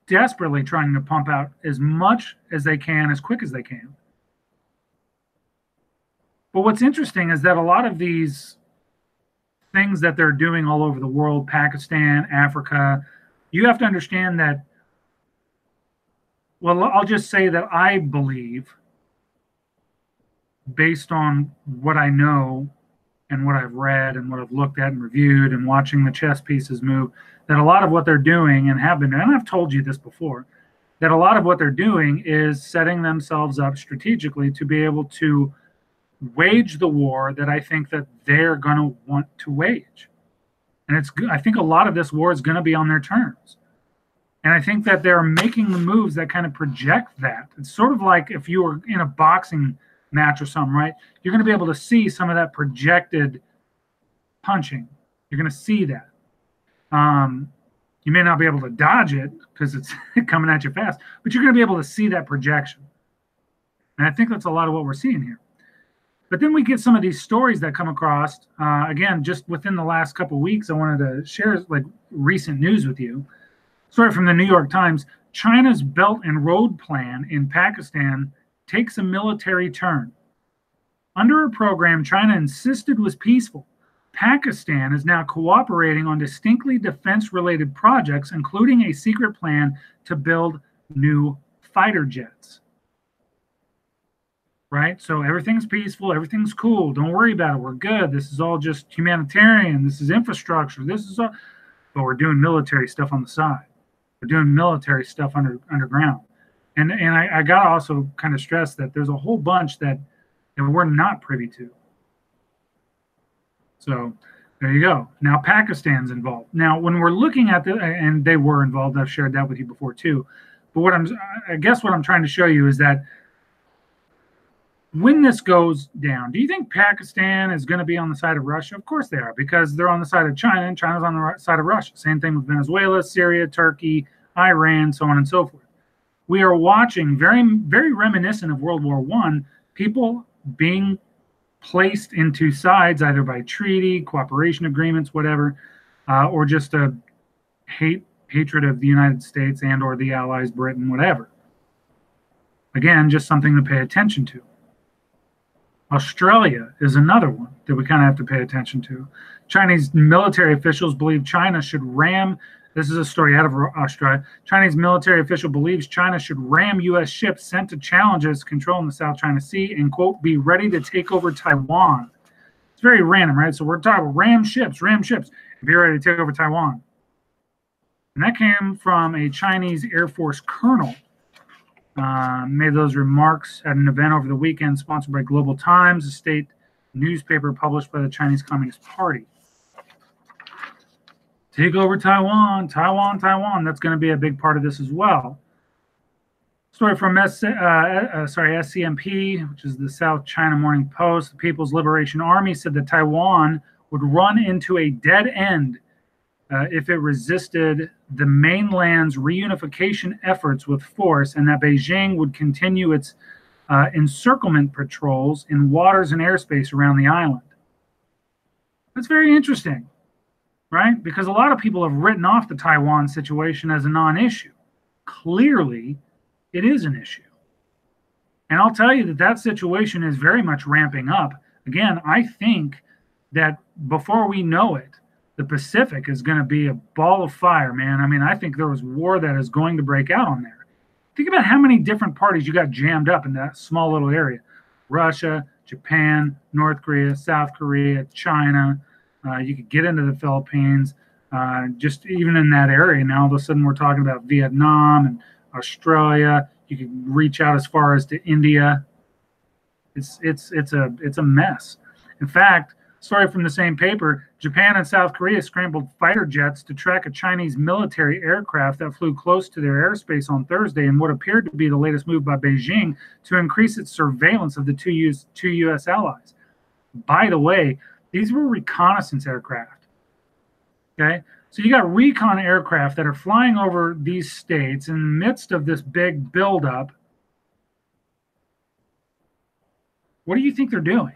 desperately trying to pump out as much as they can, as quick as they can. But what's interesting is that a lot of these things that they're doing all over the world, Pakistan, Africa, you have to understand that, well, I'll just say that I believe, based on what I know and what I've read and what I've looked at and reviewed and watching the chess pieces move, that a lot of what they're doing and have been, and I've told you this before, that a lot of what they're doing is setting themselves up strategically to be able to wage the war that I think that they're going to want to wage. And I think a lot of this war is going to be on their terms. And I think that they're making the moves that kind of project that. It's sort of like if you were in a boxing match or something, right? You're going to be able to see some of that projected punching. You're going to see that. You may not be able to dodge it because it's coming at you fast, but you're going to be able to see that projection. And I think that's a lot of what we're seeing here. But then we get some of these stories that come across. Again, just within the last couple of weeks, I wanted to share like recent news with you. Story from the New York Times. China's Belt and Road Plan in Pakistan takes a military turn. Under a program China insisted was peaceful, Pakistan is now cooperating on distinctly defense-related projects, including a secret plan to build new fighter jets. Right? So everything's peaceful, everything's cool. Don't worry about it. We're good. This is all just humanitarian. This is infrastructure. This is all, but we're doing military stuff on the side. We're doing military stuff underground. And I got to also kind of stress that there's a whole bunch that we're not privy to. So there you go. Now Pakistan's involved. Now, when we're looking at and they were involved, I've shared that with you before too. But I guess what I'm trying to show you is that when this goes down, do you think Pakistan is going to be on the side of Russia? Of course they are, because they're on the side of China, and China's on the side of Russia. Same thing with Venezuela, Syria, Turkey, Iran, so on and so forth. We are watching, very, very reminiscent of World War I, people being placed into sides, either by treaty, cooperation agreements, whatever, or just a hatred of the United States and or the Allies, Britain, whatever. Again, just something to pay attention to. Australia is another one that we kind of have to pay attention to. Chinese military officials believe China should ram. This is a story out of Australia. Chinese military official believes China should ram U.S. ships sent to challenge its control in the South China Sea and, quote, be ready to take over Taiwan. It's very random, right? So we're talking about ram ships, be ready to take over Taiwan. And that came from a Chinese Air Force colonel. Made those remarks at an event over the weekend sponsored by Global Times, a state newspaper published by the Chinese Communist Party. Take over Taiwan. That's going to be a big part of this as well. Story from SCMP, which is the South China Morning Post. The People's Liberation Army said that Taiwan would run into a dead end if it resisted the mainland's reunification efforts with force, and that Beijing would continue its encirclement patrols in waters and airspace around the island. That's very interesting, right? Because a lot of people have written off the Taiwan situation as a non-issue. Clearly, it is an issue. And I'll tell you that that situation is very much ramping up. Again, I think that before we know it, the Pacific is going to be a ball of fire, man. I mean, I think there was war that is going to break out on there. Think about how many different parties you got jammed up in that small little area. Russia, Japan, North Korea, South Korea, China. You could get into the Philippines. Just even in that area, now all of a sudden we're talking about Vietnam and Australia. You could reach out as far as to India. It's a mess. In fact, story from the same paper, Japan and South Korea scrambled fighter jets to track a Chinese military aircraft that flew close to their airspace on Thursday in what appeared to be the latest move by Beijing to increase its surveillance of the two U.S. allies. By the way, these were reconnaissance aircraft. Okay? So you got recon aircraft that are flying over these states in the midst of this big buildup. What do you think they're doing?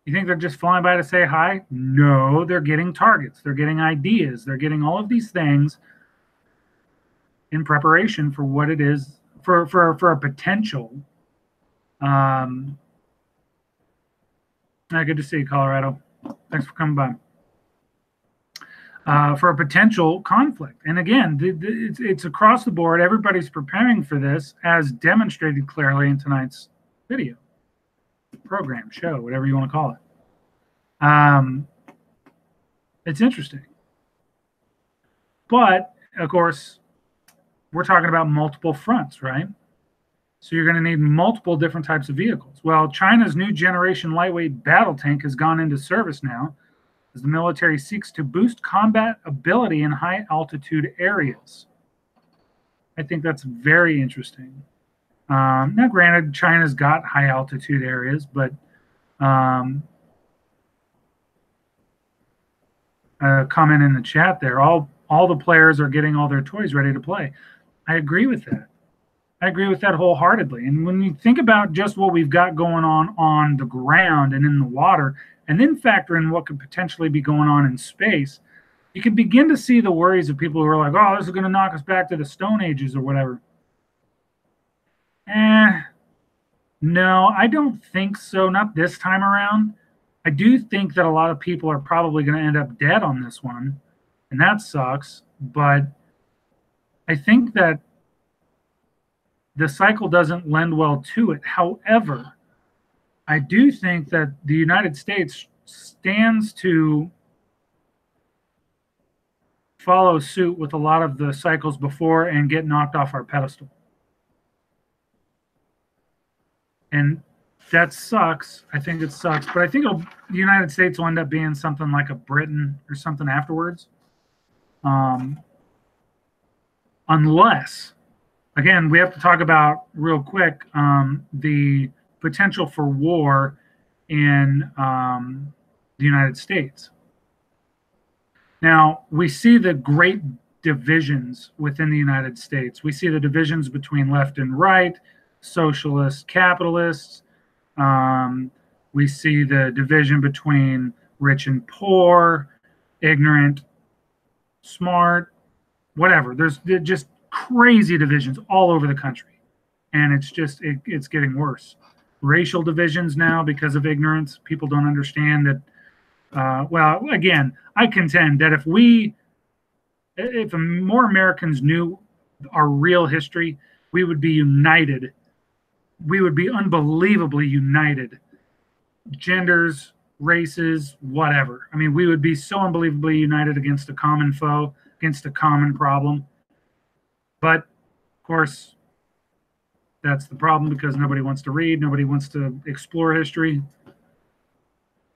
You think they're just flying by to say hi? No, they're getting targets. They're getting ideas. They're getting all of these things in preparation for what it is, for a potential. Good to see you, Colorado. Thanks for coming by. For a potential conflict. And again, it's across the board. Everybody's preparing for this, as demonstrated clearly in tonight's video, program, show, whatever you want to call it. It's interesting. But, of course, we're talking about multiple fronts, right? So you're going to need multiple different types of vehicles. Well, China's new generation lightweight battle tank has gone into service now, as the military seeks to boost combat ability in high-altitude areas. I think that's very interesting. Now, granted, China's got high-altitude areas, but comment in the chat there, all the players are getting all their toys ready to play. I agree with that. I agree with that wholeheartedly. And when you think about just what we've got going on the ground and in the water, and then factor in what could potentially be going on in space, you can begin to see the worries of people who are like, oh, this is going to knock us back to the Stone Ages or whatever. No, I don't think so. Not this time around. I do think that a lot of people are probably going to end up dead on this one, and that sucks. But I think that the cycle doesn't lend well to it. However, I do think that the United States stands to follow suit with a lot of the cycles before and get knocked off our pedestal. And that sucks. I think it sucks. But I think the United States will end up being something like a Britain or something afterwards. Unless, again, we have to talk about real quick the potential for war in the United States. Now, we see the great divisions within the United States. We see the divisions between left and right, socialists, capitalists. We see the division between rich and poor, ignorant, smart, whatever. There's just crazy divisions all over the country. And it's just, it's getting worse. racial divisions now because of ignorance. People don't understand that. Well, again, I contend that if more Americans knew our real history, we would be united. We would be unbelievably united. Genders, races, whatever. I mean, we would be so unbelievably united against a common foe, against a common problem. But, of course, that's the problem because nobody wants to read, nobody wants to explore history.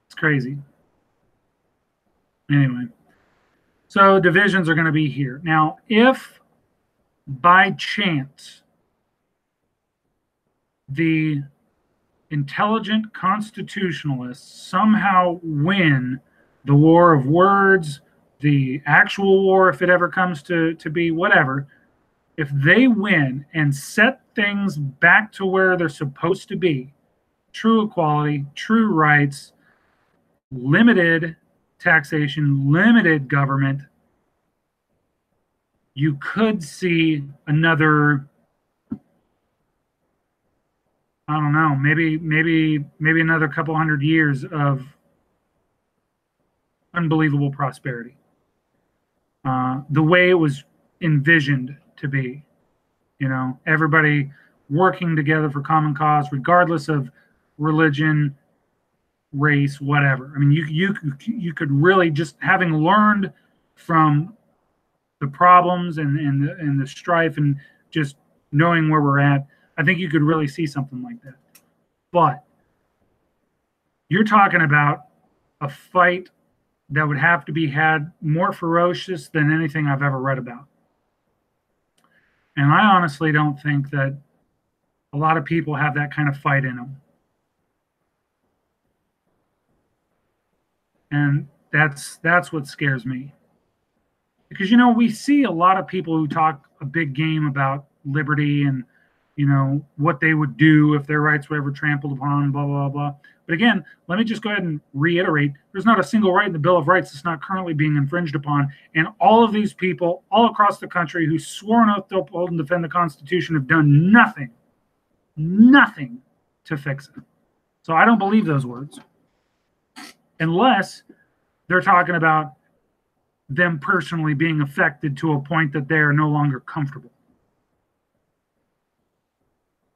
It's crazy. Anyway, so divisions are going to be here. Now, if by chance the intelligent constitutionalists somehow win the war of words, the actual war, if it ever comes to be, whatever, if they win and set things back to where they're supposed to be, true equality, true rights, limited taxation, limited government, you could see another, I don't know, maybe another couple hundred years of unbelievable prosperity. The way it was envisioned to be, everybody working together for common cause, regardless of religion, race, whatever. I mean, you could really, just having learned from the problems and the strife and just knowing where we're at, I think you could really see something like that. But you're talking about a fight that would have to be had more ferocious than anything I've ever read about. And I honestly don't think that a lot of people have that kind of fight in them. And that's what scares me. Because, we see a lot of people who talk a big game about liberty and, what they would do if their rights were ever trampled upon, blah, blah, blah. But again, let me just go ahead and reiterate, there's not a single right in the Bill of Rights that's not currently being infringed upon. And all of these people all across the country who swore an oath to uphold and defend the Constitution have done nothing to fix it. So I don't believe those words. Unless they're talking about them personally being affected to a point that they are no longer comfortable.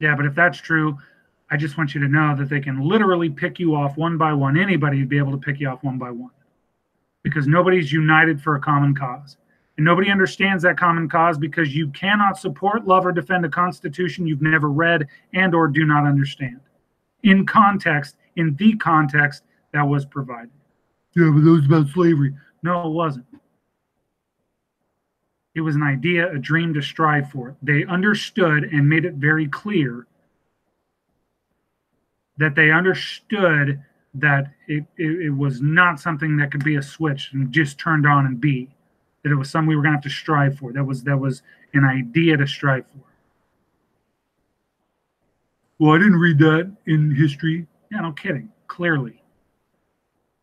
Yeah, but if that's true, I just want you to know that they can literally pick you off one by one. Anybody would be able to pick you off one by one because nobody's united for a common cause. And nobody understands that common cause because you cannot support, love, or defend a constitution you've never read and or do not understand in the context that was provided. Yeah, but that was about slavery. No, it wasn't. It was an idea, a dream to strive for. They understood and made it very clear that they understood that it was not something that could be a switch and just turned on and be. That it was something we were going to have to strive for. That was an idea to strive for. Well, I didn't read that in history. Yeah, no kidding. Clearly.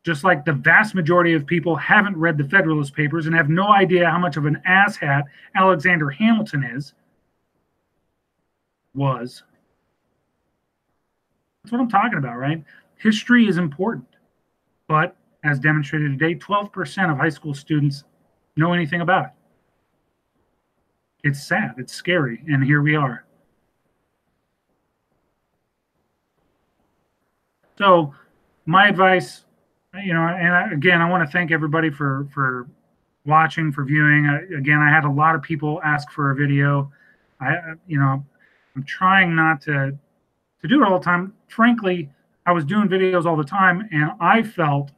Just like the vast majority of people haven't read the Federalist Papers and have no idea how much of an asshat Alexander Hamilton was. That's what I'm talking about, right? History is important. But as demonstrated today, 12% of high school students know anything about it. It's sad. It's scary. And here we are. So my advice, and again, I want to thank everybody for watching, for viewing. Again, I had a lot of people ask for a video. I'm trying not to do it all the time. Frankly, I was doing videos all the time, and I felt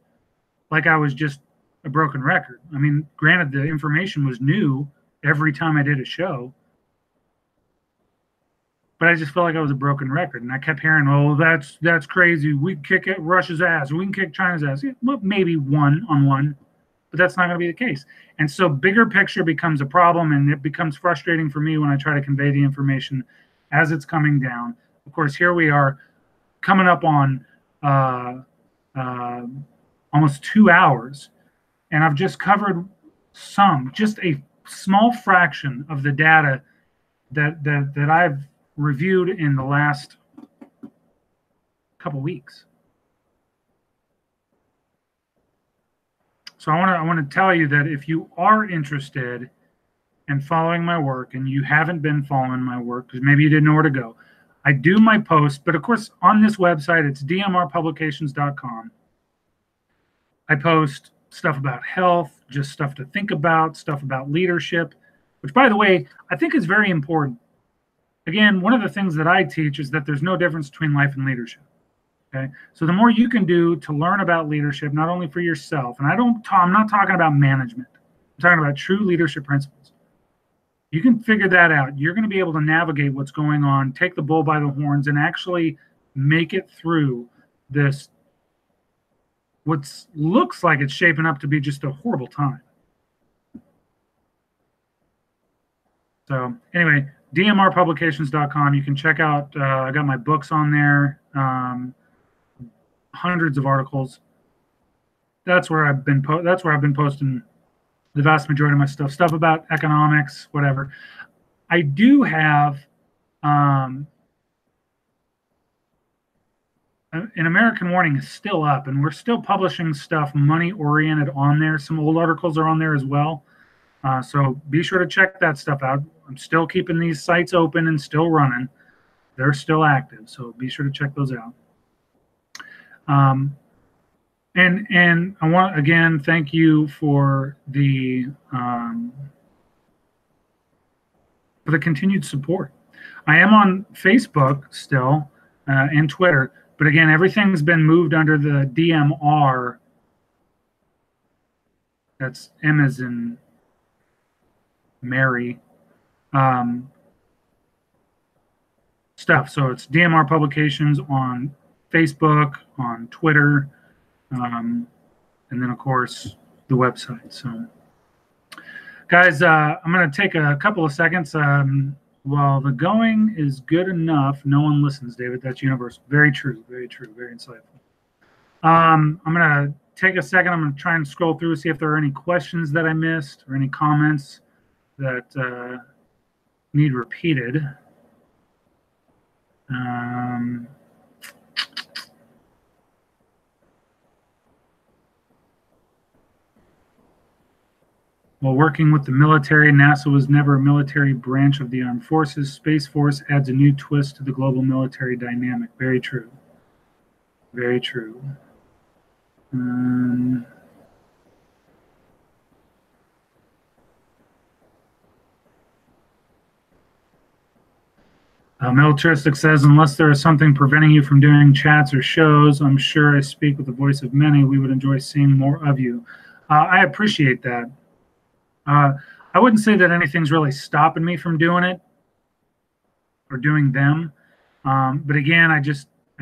like I was just a broken record. I mean, granted, the information was new every time I did a show, but I just felt like I was a broken record. And I kept hearing, oh, that's crazy. We can kick Russia's ass. We can kick China's ass. Yeah, well, maybe one-on-one, but that's not going to be the case. And so bigger picture becomes a problem, and it becomes frustrating for me when I try to convey the information as it's coming down. Of course, here we are coming up on almost 2 hours, and I've just covered just a small fraction of the data that I've reviewed in the last couple weeks. So I want to tell you that if you are interested in following my work and you haven't been following my work because maybe you didn't know where to go, I do my posts, but of course on this website, it's dmrpublications.com. I post stuff about health, just stuff to think about, stuff about leadership, which, by the way, I think is very important. Again, one of the things that I teach is that there's no difference between life and leadership. Okay, so the more you can do to learn about leadership, not only for yourself, and I'm not talking about management. I'm talking about true leadership principles. You can figure that out. You're going to be able to navigate what's going on, take the bull by the horns, and actually make it through this, what looks like it's shaping up to be just a horrible time. So anyway, dmrpublications.com. You can check out, I got my books on there, hundreds of articles. That's where I've been posting the vast majority of my stuff about economics, whatever. I do have an American Warning is still up, and we're still publishing stuff money-oriented on there. Some old articles are on there as well. So be sure to check that stuff out. I'm still keeping these sites open and still running. They're still active, so be sure to check those out. And I want, again, thank you for the continued support. I am on Facebook still and Twitter, but again, everything's been moved under the DMR. That's M as in Mary stuff. So it's DMR Publications on Facebook, on Twitter, and then of course the website. So guys, I'm going to take a couple of seconds. While the going is good enough, no one listens, David. That's universal. Very true, very true, very insightful. I'm going to take a second. I'm going to try and scroll through, see if there are any questions that I missed or any comments that need repeated. While working with the military, NASA was never a military branch of the armed forces. Space Force adds a new twist to the global military dynamic. Very true. Very true. Militaristic says, unless there is something preventing you from doing chats or shows, I'm sure I speak with the voice of many. We would enjoy seeing more of you. I appreciate that. I wouldn't say that anything's really stopping me from doing it or doing them. But again, I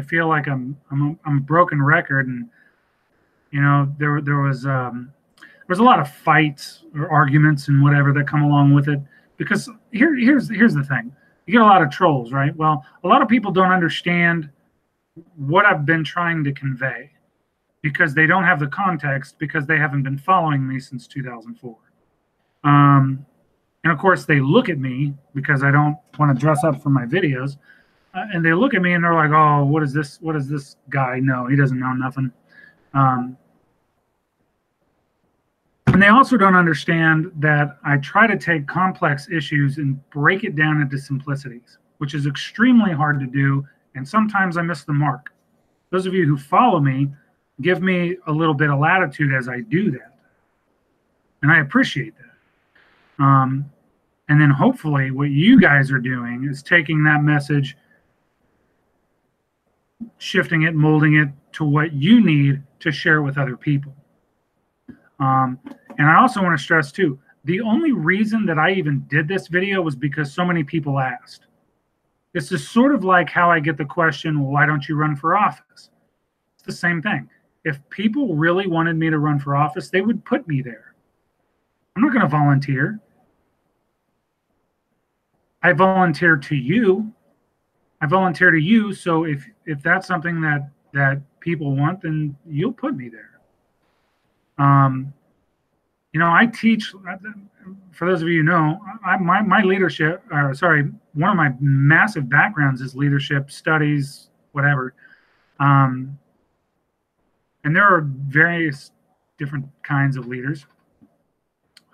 feel like I'm a broken record, and you know, there was a lot of fights or arguments and whatever that come along with it. Because here's the thing. You get a lot of trolls, right? Well, a lot of people don't understand what I've been trying to convey because they don't have the context, because they haven't been following me since 2004. And of course, they look at me because I don't want to dress up for my videos, and they look at me and they're like, "Oh, what is this? What does this guy know? He doesn't know nothing." And they also don't understand that I try to take complex issues and break it down into simplicities, which is extremely hard to do, and sometimes I miss the mark. Those of you who follow me give me a little bit of latitude as I do that, and I appreciate that. And then hopefully what you guys are doing is taking that message, shifting it, molding it to what you need to share with other people. And I also want to stress too, the only reason that I even did this video was because so many people asked. This is sort of like how I get the question, well, why don't you run for office? It's the same thing. If people really wanted me to run for office, they would put me there. I'm not going to volunteer. I volunteer to you. I volunteer to you. So if that's something that people want, then you'll put me there. You know, I teach, for those of you who know, my leadership, one of my massive backgrounds is leadership studies, whatever. And there are various different kinds of leaders.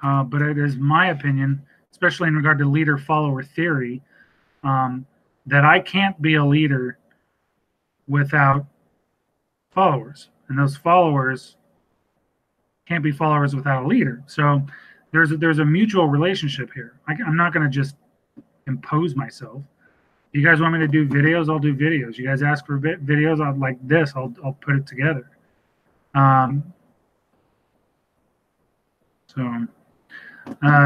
But it is my opinion, especially in regard to leader-follower theory, that I can't be a leader without followers, and those followers can't be followers without a leader. So there's a mutual relationship here. I'm not going to just impose myself. You guys want me to do videos? I'll do videos. You guys ask for videos, I'll like this. I'll put it together.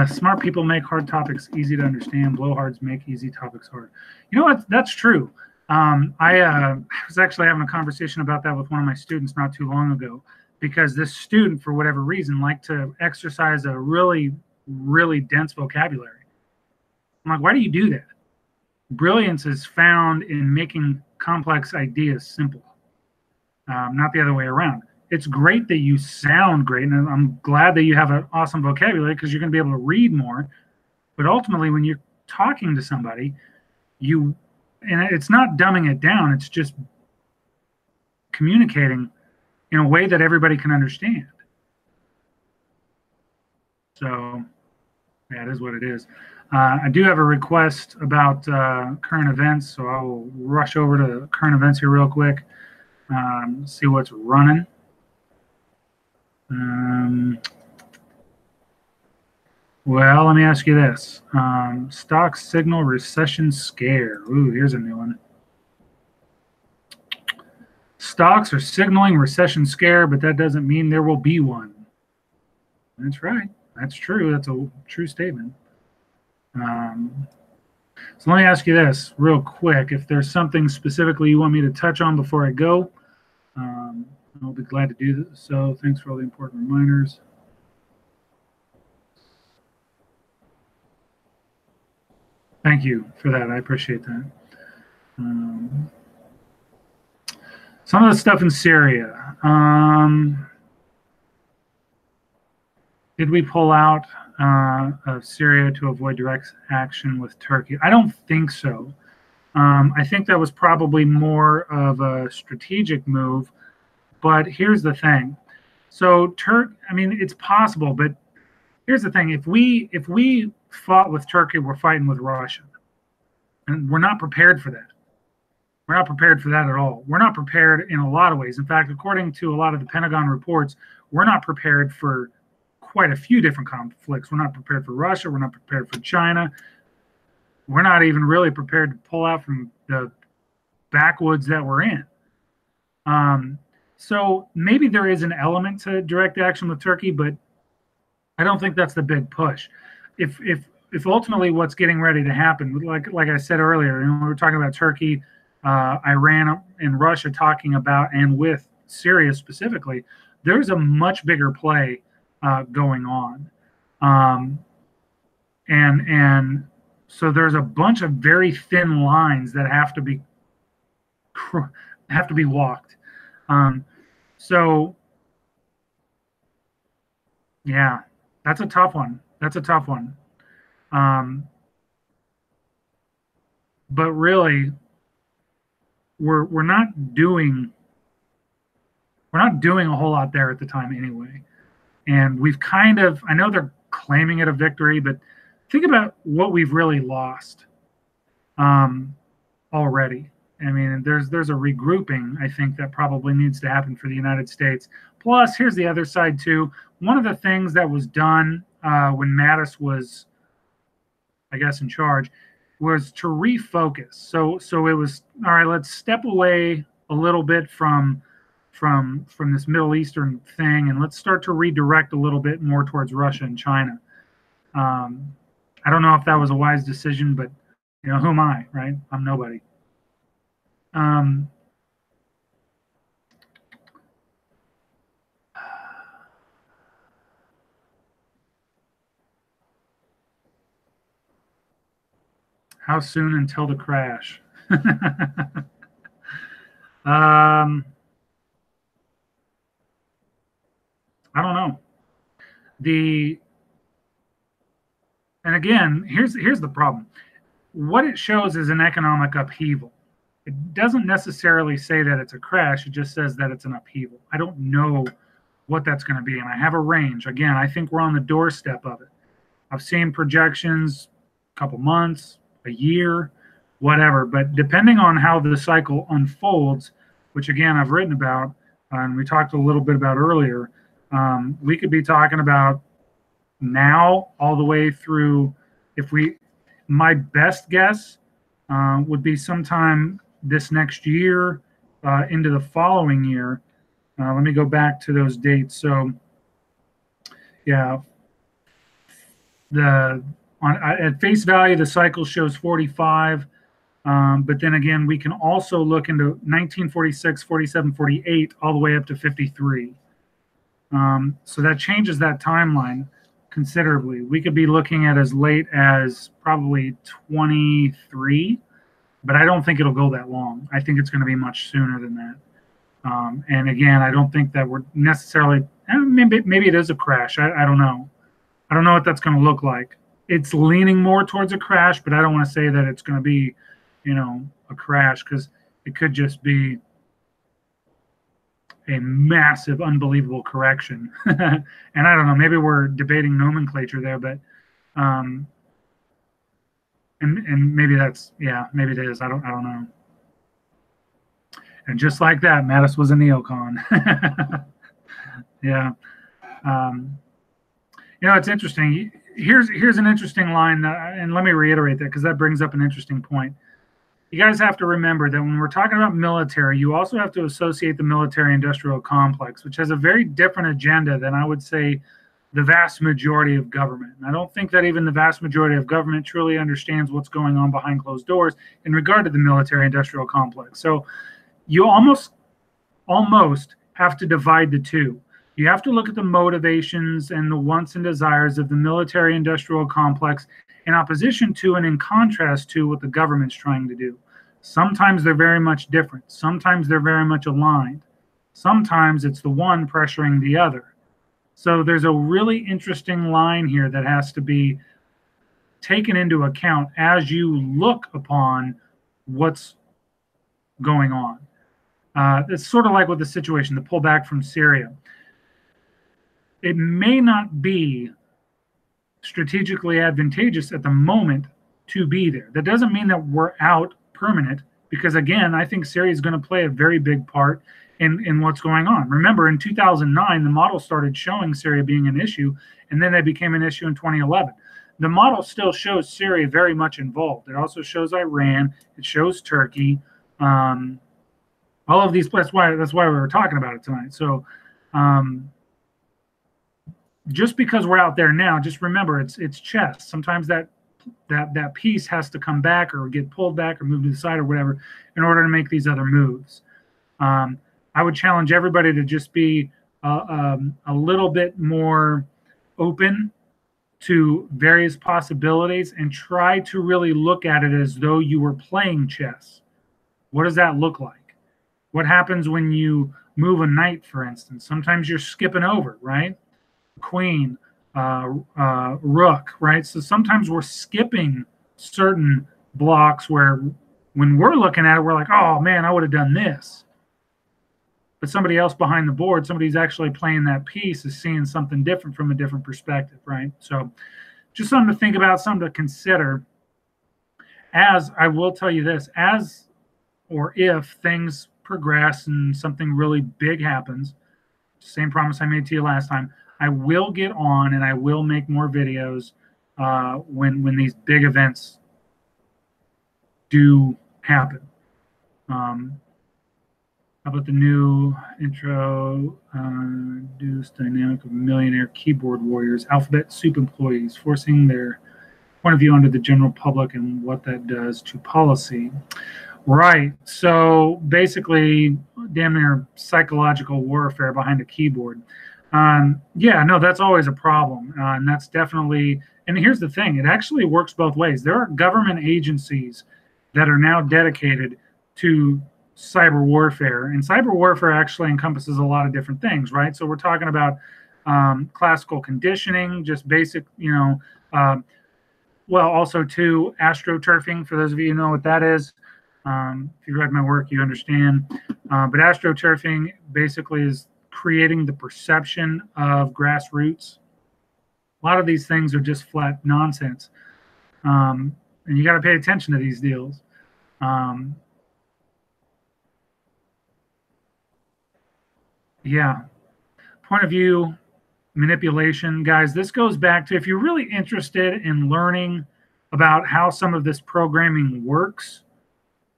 Smart people make hard topics easy to understand. Blowhards make easy topics hard. You know what? That's true. I was actually having a conversation about that with one of my students not too long ago, because this student, for whatever reason, liked to exercise a really, really dense vocabulary. I'm like, why do you do that? Brilliance is found in making complex ideas simple, not the other way around. It's great that you sound great, and I'm glad that you have an awesome vocabulary because you're going to be able to read more. But ultimately, when you're talking to somebody, and it's not dumbing it down, it's just communicating in a way that everybody can understand. So that is what it is. I do have a request about current events, so I will rush over to current events here real quick, see what's running. Well, let me ask you this. Stocks signal recession scare. Ooh, here's a new one. Stocks are signaling recession scare, but that doesn't mean there will be one. That's right. That's true. That's a true statement. So let me ask you this real quick. If there's something specifically you want me to touch on before I go, I'll be glad to do this. So thanks for all the important reminders. Thank you for that. I appreciate that. Some of the stuff in Syria. Did we pull out of Syria to avoid direct action with Turkey? I don't think so. I think that was probably more of a strategic move. But here's the thing. So I mean, it's possible, but here's the thing. If we fought with Turkey, we're fighting with Russia. And we're not prepared for that. We're not prepared for that at all. We're not prepared in a lot of ways. In fact, according to a lot of the Pentagon reports, we're not prepared for quite a few different conflicts. We're not prepared for Russia. We're not prepared for China. We're not even really prepared to pull out from the backwoods that we're in. So maybe there is an element to direct action with Turkey, but I don't think that's the big push. If ultimately what's getting ready to happen, like I said earlier, we were talking about Turkey, Iran, and Russia talking about, and with Syria specifically, there's a much bigger play going on, and so there's a bunch of very thin lines that have to be walked. So yeah, that's a tough one. But really, we're not doing a whole lot there at the time anyway. And we've kind of, I know they're claiming it a victory, but think about what we've really lost already. I mean, there's a regrouping, I think, that probably needs to happen for the United States. Plus, here's the other side, too. One of the things that was done when Mattis was, I guess, in charge was to refocus. So it was, all right, let's step away a little bit from this Middle Eastern thing, and let's start to redirect a little bit more towards Russia and China. I don't know if that was a wise decision, but, you know, who am I, right? I'm nobody. How soon until the crash? I don't know. And again, here's the problem. What it shows is an economic upheaval. It doesn't necessarily say that it's a crash. It just says that it's an upheaval. I don't know what that's going to be, and I have a range. Again, I think we're on the doorstep of it. I've seen projections, a couple months, a year, whatever. But depending on how the cycle unfolds, which again I've written about and we talked a little bit about earlier, we could be talking about now all the way through. My best guess would be sometime this next year into the following year. Let me go back to those dates. So, yeah, at face value, the cycle shows 45. But then again, we can also look into 1946, 47, 48, all the way up to 53. So that changes that timeline considerably. We could be looking at as late as probably 23, but I don't think it'll go that long. I think it's going to be much sooner than that. And again, I don't think that we're necessarily, maybe it is a crash. I don't know. I don't know what that's going to look like. It's leaning more towards a crash, but I don't want to say that it's going to be, a crash, because it could just be a massive, unbelievable correction. And I don't know, maybe we're debating nomenclature there, but and maybe that's, yeah, maybe it is. I don't know. And just like that, Mattis was a neocon. Yeah. It's interesting. Here's an interesting line and let me reiterate that because that brings up an interesting point. You guys have to remember that when we're talking about military, you also have to associate the military-industrial complex, which has a very different agenda than I would say the vast majority of government. And I don't think that even the vast majority of government truly understands what's going on behind closed doors in regard to the military-industrial complex. So you almost have to divide the two. You have to look at the motivations and the wants and desires of the military-industrial complex in opposition to and in contrast to what the government's trying to do. Sometimes they're very much different. Sometimes they're very much aligned. Sometimes it's the one pressuring the other. So there's a really interesting line here that has to be taken into account as you look upon what's going on. It's sort of like with the situation, the pullback from Syria. It may not be strategically advantageous at the moment to be there. That doesn't mean that we're out permanent, because again, I think Syria is going to play a very big part in what's going on. Remember, in 2009, the model started showing Syria being an issue, and then it became an issue in 2011. The model still shows Syria very much involved. It also shows Iran. It shows Turkey. All of these. That's why we were talking about it tonight. So. Just because we're out there now, just remember it's chess. Sometimes that piece has to come back or get pulled back or move to the side or whatever in order to make these other moves. I would challenge everybody to just be a little bit more open to various possibilities and try to really look at it as though you were playing chess. What does that look like? What happens when you move a knight, for instance? Sometimes you're skipping over, right? Queen, rook, right? So sometimes we're skipping certain blocks where when we're looking at it, we're like, oh man, I would have done this. But somebody else behind the board, somebody's actually playing that piece, is seeing something different from a different perspective, right? So just something to think about, something to consider. As I will tell you this, as or if things progress and something really big happens, same promise I made to you last time, I will get on and I will make more videos when these big events do happen. How about the new intro, Deuce dynamic of millionaire keyboard warriors, alphabet soup employees, forcing their point of view onto the general public and what that does to policy. Right. So basically, damn near psychological warfare behind a keyboard. Yeah, no, that's always a problem. And that's definitely, and here's the thing, it actually works both ways. There are government agencies that are now dedicated to cyber warfare, and cyber warfare actually encompasses a lot of different things, right? So we're talking about classical conditioning, just basic, well, also too, astroturfing, for those of you who know what that is. If you read my work, you understand. But astroturfing basically is creating the perception of grassroots. A lot of these things are just flat nonsense. And you got to pay attention to these deals. Yeah. Point of view manipulation, guys. This goes back to if you're really interested in learning about how some of this programming works,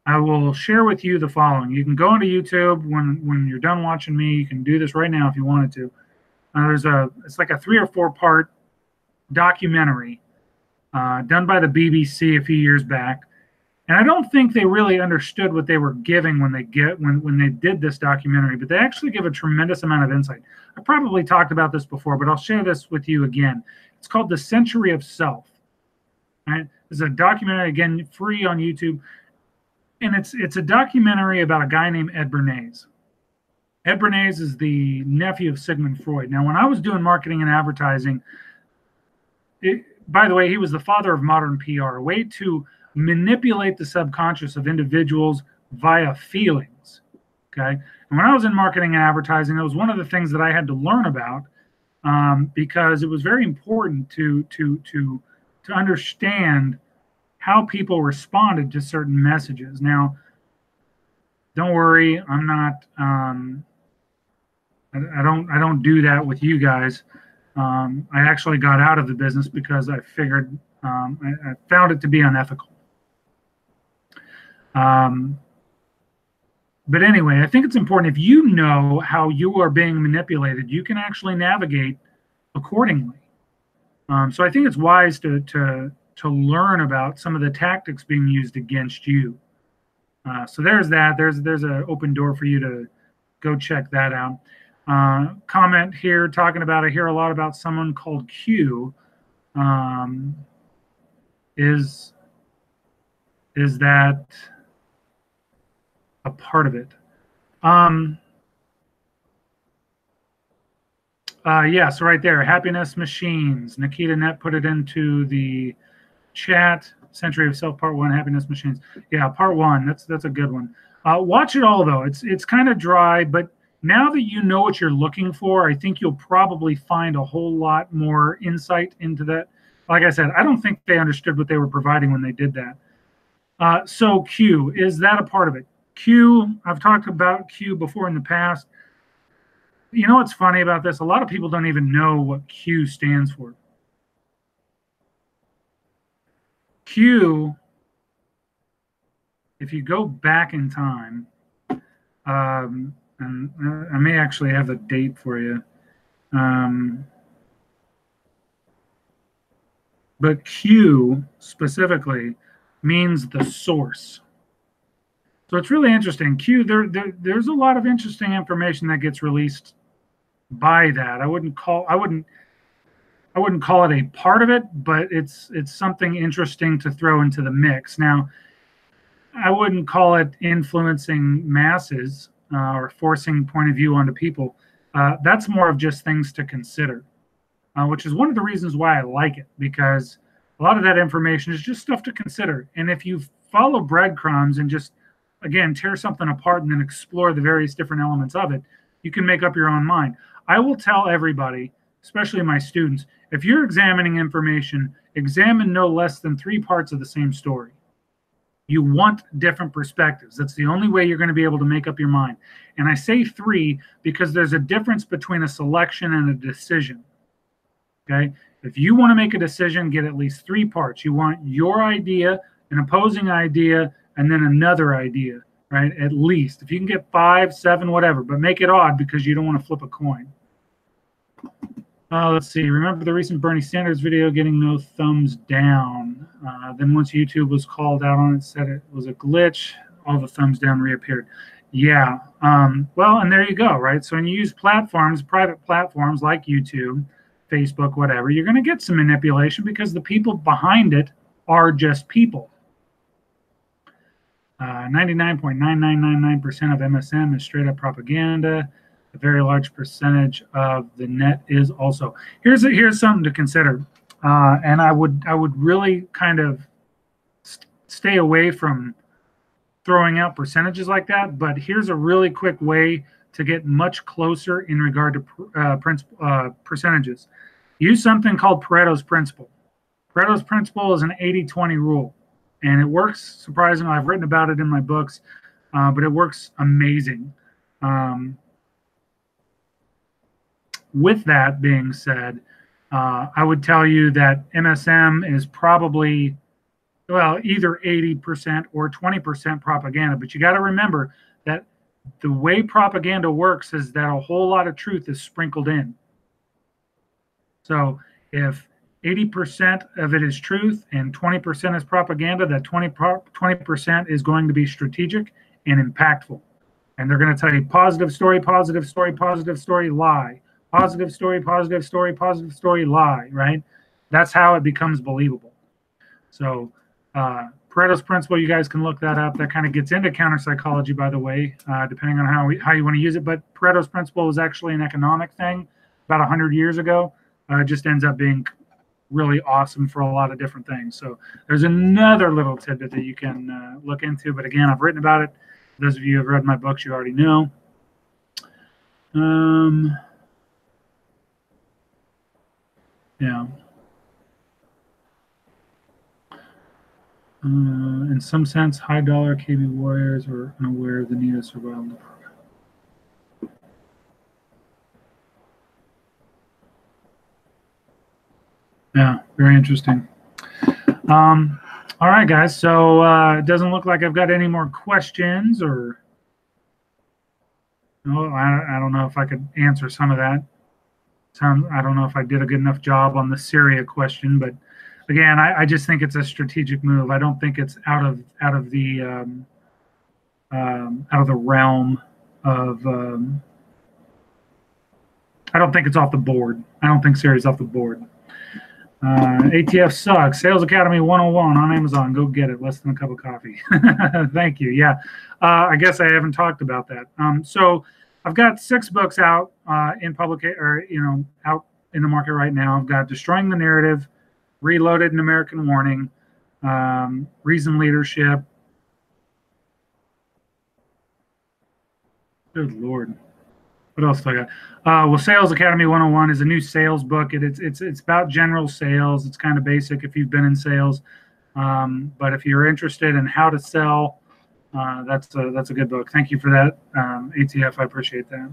I will share with you the following. You can go onto YouTube when you're done watching me. You can do this right now if you wanted to. It's like a 3 or 4 part documentary done by the BBC a few years back. And I don't think they really understood what they were giving when they did this documentary, but they actually give a tremendous amount of insight. I probably talked about this before, but I'll share this with you again. It's called The Century of Self. Right? It's a documentary, again, free on YouTube. And it's a documentary about a guy named Ed Bernays. Ed Bernays is the nephew of Sigmund Freud. Now, when I was doing marketing and advertising, by the way, he was the father of modern PR, a way to manipulate the subconscious of individuals via feelings. Okay. And when I was in marketing and advertising, it was one of the things that I had to learn about because it was very important to understand how people responded to certain messages. Now, don't worry, I'm not. I don't do that with you guys. I actually got out of the business because I figured I found it to be unethical. But anyway, I think it's important if you know how you are being manipulated, you can actually navigate accordingly. So I think it's wise to learn about some of the tactics being used against you. So there's that. There's an open door for you to go check that out. Comment here talking about, I hear a lot about someone called Q. Is that a part of it? Yes, right there. Happiness Machines. Nikita Net put it into the chat. Century of Self Part 1, Happiness Machines. Yeah, Part 1. That's a good one. Watch it all though. It's kind of dry, but now that you know what you're looking for, I think you'll probably find a whole lot more insight into that. Like I said, I don't think they understood what they were providing when they did that. So Q, is that a part of it? Q, I've talked about Q before in the past. You know what's funny about this? A lot of people don't even know what Q stands for. Q, if you go back in time, and I may actually have a date for you. But Q specifically means the source. So it's really interesting. Q, there's a lot of interesting information that gets released by that. I wouldn't call it a part of it, but it's something interesting to throw into the mix. Now, I wouldn't call it influencing masses or forcing point of view onto people. That's more of just things to consider, which is one of the reasons why I like it, because a lot of that information is just stuff to consider. And if you follow breadcrumbs and just, again, tear something apart and then explore the various different elements of it, you can make up your own mind. I will tell everybody, especially my students, if you're examining information, examine no less than 3 parts of the same story. You want different perspectives. That's the only way you're going to be able to make up your mind. And I say 3 because there's a difference between a selection and a decision. Okay? If you want to make a decision, get at least 3 parts. You want your idea, an opposing idea, and then another idea, right? At least. If you can get 5, 7, whatever, but make it odd because you don't want to flip a coin. Let's see. Remember the recent Bernie Sanders video getting no thumbs down. Then once YouTube was called out on it, said it was a glitch, all the thumbs down reappeared. Yeah. Well, and there you go, right? So when you use platforms, private platforms like YouTube, Facebook, whatever, you're going to get some manipulation because the people behind it are just people. 99.9999% of MSM is straight up propaganda. A very large percentage of the net is also. Here's something to consider, and I would really kind of stay away from throwing out percentages like that, but here's a really quick way to get much closer in regard to percentages. Use something called Pareto's Principle. Pareto's Principle is an 80-20 rule, and it works surprisingly. I've written about it in my books, but it works amazing. With that being said, I would tell you that MSM is probably, well, either 80% or 20% propaganda. But you got to remember that the way propaganda works is that a whole lot of truth is sprinkled in. So if 80% of it is truth and 20% is propaganda, that 20% is going to be strategic and impactful. And they're going to tell you positive story, positive story, positive story, lie. Positive story, positive story, positive story, lie, right? That's how it becomes believable. So Pareto's Principle, you guys can look that up. That kind of gets into counter psychology, by the way, depending on how you want to use it. But Pareto's Principle is actually an economic thing about 100 years ago. It just ends up being really awesome for a lot of different things. So there's another little tidbit that you can look into. But again, I've written about it. Those of you who have read my books, you already know. Yeah. In some sense, high dollar KB warriors are unaware of the need of survival. Yeah, very interesting. All right, guys. So it doesn't look like I've got any more questions, or no, I don't know if I could answer some of that. I don't know if I did a good enough job on the Syria question, but again, I just think it's a strategic move. I don't think it's out of the realm of. I don't think it's off the board. I don't think Syria's off the board. ATF sucks. Sales Academy 101 on Amazon. Go get it. Less than a cup of coffee. Thank you. Yeah, I guess I haven't talked about that. So I've got 6 books out in public, or out in the market right now. I've got Destroying the Narrative, Reloaded, and American Warning, Reason Leadership. Good Lord. What else do I got? Well, Sales Academy 101 is a new sales book. It's about general sales. It's kind of basic if you've been in sales. But if you're interested in how to sell, that's a good book. Thank you for that, ATF. I appreciate that.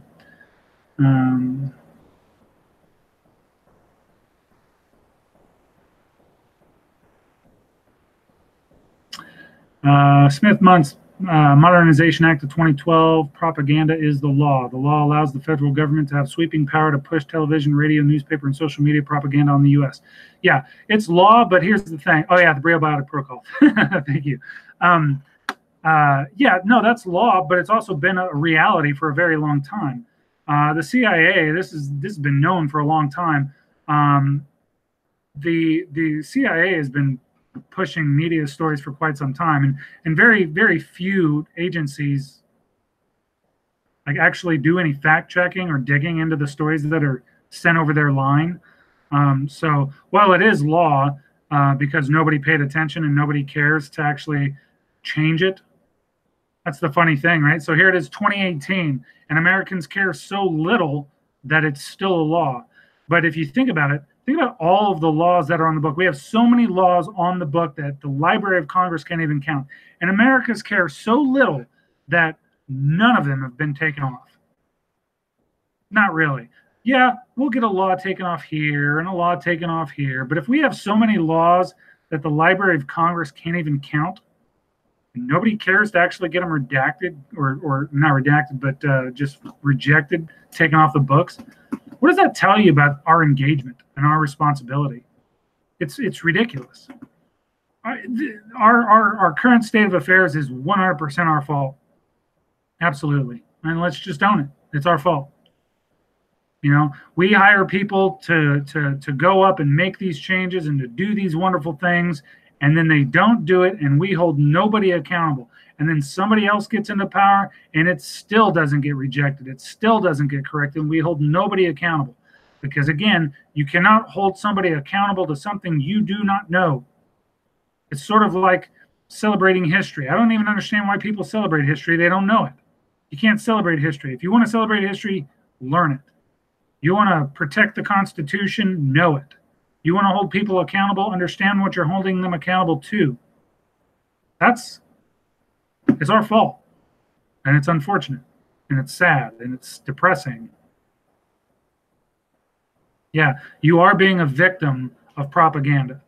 Smith-Munn's Modernization Act of 2012, propaganda is the law. The law allows the federal government to have sweeping power to push television, radio, newspaper, and social media propaganda on the U.S. Yeah, it's law, but here's the thing. Oh, yeah, the Biotic Protocol. Thank you. Yeah, no, that's law, but it's also been a reality for a very long time. The CIA, this has been known for a long time. The CIA has been pushing media stories for quite some time, and very, very few agencies like actually do any fact checking or digging into the stories that are sent over their line. So while it is law, because nobody paid attention and nobody cares to actually change it, that's the funny thing, right? So here it is, 2018, and Americans care so little that it's still a law. But if you think about it, think about all of the laws that are on the book. We have so many laws on the book that the Library of Congress can't even count. And Americans care so little that none of them have been taken off. Not really. Yeah, we'll get a law taken off here and a law taken off here. But if we have so many laws that the Library of Congress can't even count, and nobody cares to actually get them redacted, or not redacted, but just rejected, taken off the books, what does that tell you about our engagement and our responsibility? It's ridiculous. Our current state of affairs is 100% our fault. Absolutely. And let's just own it. It's our fault. You know, we hire people to go up and make these changes and to do these wonderful things, and then they don't do it, and we hold nobody accountable. And then somebody else gets into power, and it still doesn't get rejected. It still doesn't get corrected, and we hold nobody accountable. Because, again, you cannot hold somebody accountable to something you do not know. It's sort of like celebrating history. I don't even understand why people celebrate history. They don't know it. You can't celebrate history. If you want to celebrate history, learn it. You want to protect the Constitution, know it. You want to hold people accountable, understand what you're holding them accountable to. It's our fault. And it's unfortunate. And it's sad. And it's depressing. Yeah, you are being a victim of propaganda.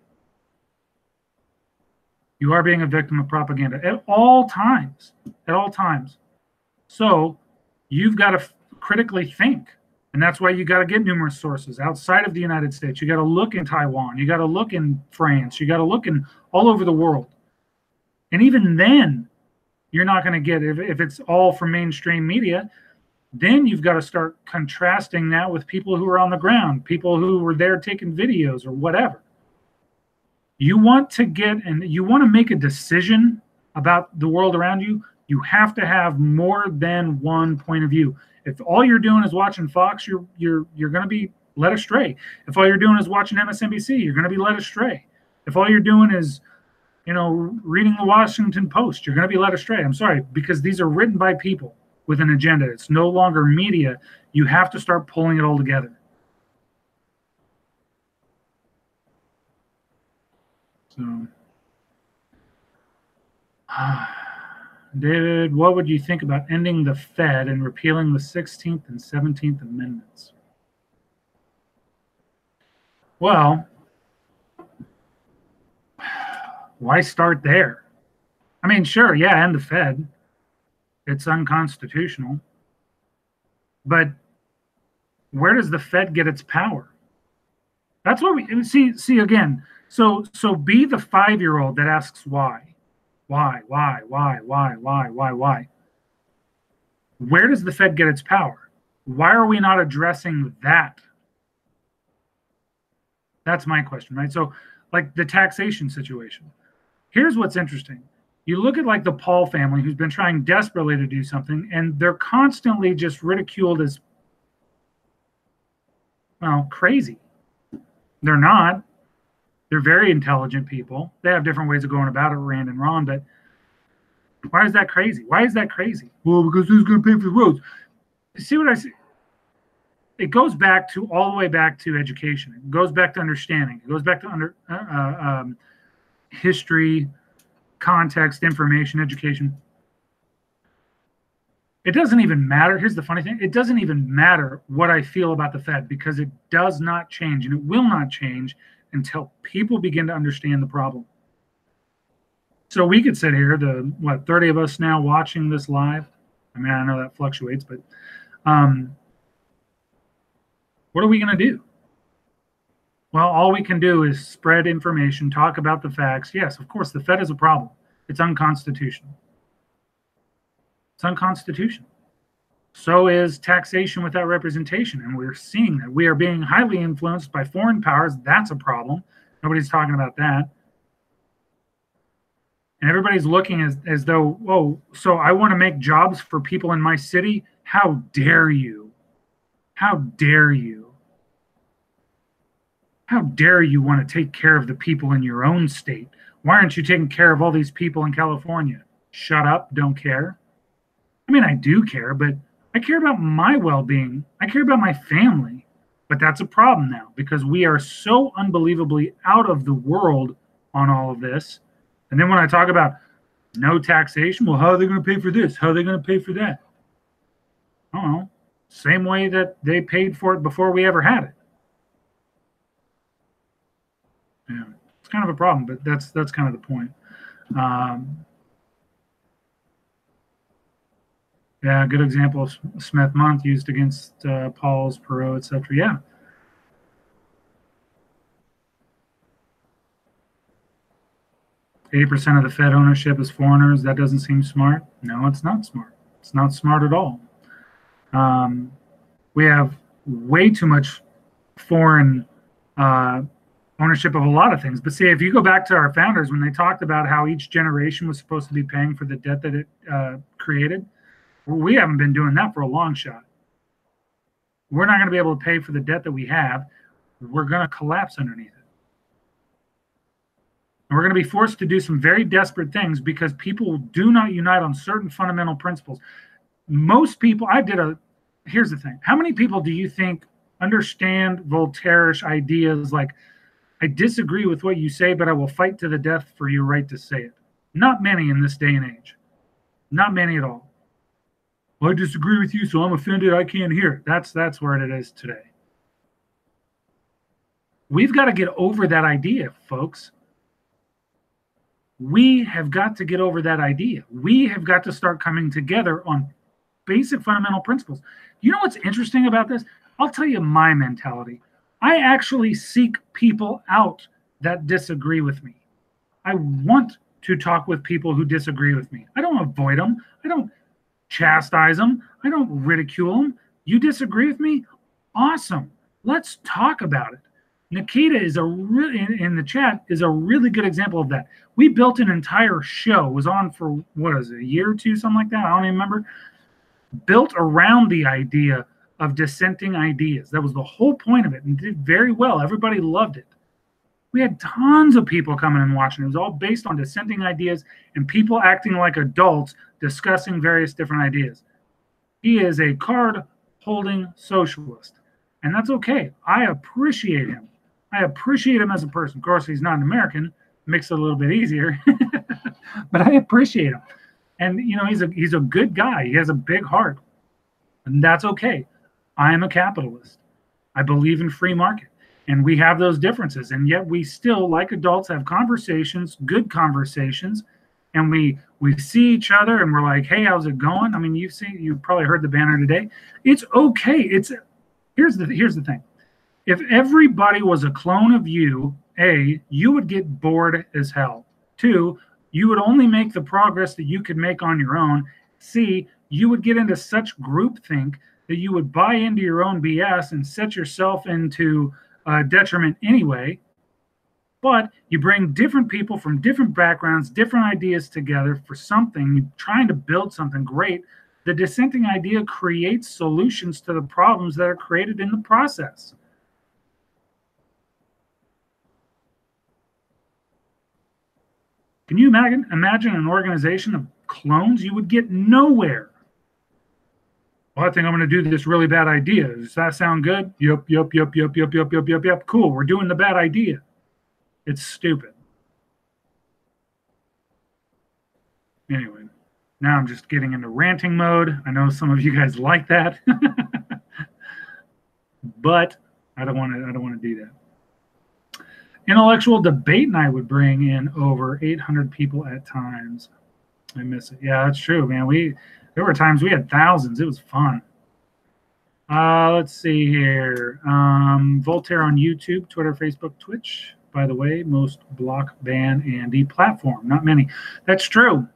You are being a victim of propaganda at all times. At all times. So you've got to critically think. And that's why you got to get numerous sources outside of the United States. You got to look in Taiwan. You got to look in France. You got to look in all over the world. And even then, you're not going to get, if it's all from mainstream media, then you've got to start contrasting that with people who are on the ground, people who were there taking videos or whatever. You want to make a decision about the world around you, you have to have more than one point of view. If all you're doing is watching Fox, you're going to be led astray. If all you're doing is watching MSNBC, you're going to be led astray. If all you're doing is, reading the Washington Post, you're going to be led astray. I'm sorry, because these are written by people with an agenda. It's no longer media. You have to start pulling it all together. So, David, what would you think about ending the Fed and repealing the 16th and 17th Amendments? Well, why start there? I mean, sure, yeah, end the Fed. It's unconstitutional. But where does the Fed get its power? That's what we see again. So be the 5-year-old that asks why. Why? Where does the Fed get its power? Why are we not addressing that? That's my question, right? So, like the taxation situation. Here's what's interesting. You look at like the Paul family who's been trying desperately to do something, and they're constantly just ridiculed as, well, crazy. They're not. They're very intelligent people. They have different ways of going about it, Rand and Ron, but why is that crazy? Why is that crazy? Well, because who's going to pay for the roads? See what I see? It goes back to all the way back to education. It goes back to understanding. It goes back to history, context, information, education. It doesn't even matter. Here's the funny thing. It doesn't even matter what I feel about the Fed because it does not change, and it will not change until people begin to understand the problem. So we could sit here, 30 of us now watching this live. I mean, I know that fluctuates, but what are we going to do? Well, all we can do is spread information, talk about the facts. Yes, of course, the Fed is a problem. It's unconstitutional. It's unconstitutional. So is taxation without representation. And we're seeing that. We are being highly influenced by foreign powers. That's a problem. Nobody's talking about that. And everybody's looking as though, oh, so I want to make jobs for people in my city? How dare you? How dare you? How dare you want to take care of the people in your own state? Why aren't you taking care of all these people in California? Shut up, don't care. I mean, I do care, but I care about my well-being. I care about my family. But that's a problem now because we are so unbelievably out of the world on all of this. And then when I talk about no taxation, well, how are they going to pay for this? How are they going to pay for that? I don't know. Same way that they paid for it before we ever had it. Yeah, it's kind of a problem, but that's kind of the point. Yeah, good example of Smith Month used against Paul's, Perot, etc. Yeah. %80 of the Fed ownership is foreigners. That doesn't seem smart. No, it's not smart. It's not smart at all. We have way too much foreign ownership of a lot of things. But see, if you go back to our founders, when they talked about how each generation was supposed to be paying for the debt that it created, we haven't been doing that for a long shot. We're not going to be able to pay for the debt that we have. We're going to collapse underneath it. And we're going to be forced to do some very desperate things because people do not unite on certain fundamental principles. Most people, here's the thing. How many people do you think understand Voltaire's ideas like, I disagree with what you say, but I will fight to the death for your right to say it? Not many in this day and age. Not many at all. Well, I disagree with you, so I'm offended. I can't hear. That's where it is today. We've got to get over that idea, folks. We have got to get over that idea. We have got to start coming together on basic fundamental principles. You know what's interesting about this? I'll tell you my mentality. I actually seek people out that disagree with me. I want to talk with people who disagree with me. I don't avoid them. I don't chastise them. I don't ridicule them. You disagree with me? Awesome. Let's talk about it. Nikita is in the chat is a really good example of that. We built an entire show. It was on for, what is it, a year or two, something like that? I don't even remember. Built around the idea of dissenting ideas. That was the whole point of it, and did very well. Everybody loved it. We had tons of people coming and watching. It was all based on dissenting ideas and people acting like adults discussing various different ideas. He is a card-holding socialist, and that's okay. I appreciate him. I appreciate him as a person. Of course, he's not an American. Makes it a little bit easier. But I appreciate him. And, you know, he's a good guy. He has a big heart. And that's okay. I am a capitalist. I believe in free market. And we have those differences. And yet we still, like adults, have conversations, good conversations. And we see each other and we're like, hey, how's it going? I mean, you've probably heard the banner today. It's okay. Here's the thing. If everybody was a clone of you, A, you would get bored as hell. 2, you would only make the progress that you could make on your own. C, you would get into such groupthink that you would buy into your own BS and set yourself into detriment anyway. But you bring different people from different backgrounds, different ideas together for something, trying to build something great. The dissenting idea creates solutions to the problems that are created in the process. Can you imagine an organization of clones? You would get nowhere. Well, I think I'm going to do this really bad idea. Does that sound good? Yep. Cool. We're doing the bad idea. It's stupid. Anyway, now I'm just getting into ranting mode. I know some of you guys like that, but I don't want to do that. Intellectual debate night would bring in over 800 people at times. I miss it. Yeah, that's true, man. There were times we had thousands. It was fun. Let's see here. Voltaire on YouTube, Twitter, Facebook, Twitch. By the way, most block, ban, and deplatform. Not many. That's true.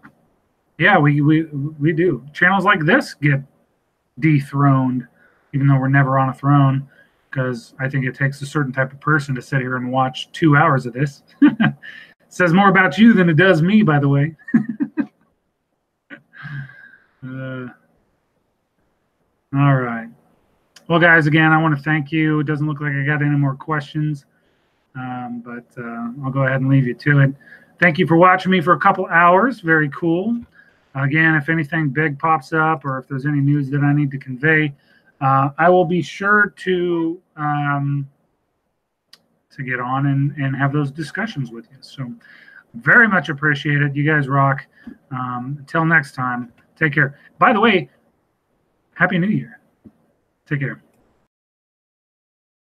Yeah, we do. Channels like this get dethroned, even though we're never on a throne, because I think it takes a certain type of person to sit here and watch 2 hours of this. Says more about you than it does me, by the way. All right. Well, guys, again, I want to thank you. It doesn't look like I got any more questions, but I'll go ahead and leave you to it. Thank you for watching me for a couple hours. Very cool. Again, if anything big pops up or if there's any news that I need to convey, I will be sure to get on and have those discussions with you. So very much appreciated. You guys rock. Until next time, take care. By the way, Happy New Year. Take care.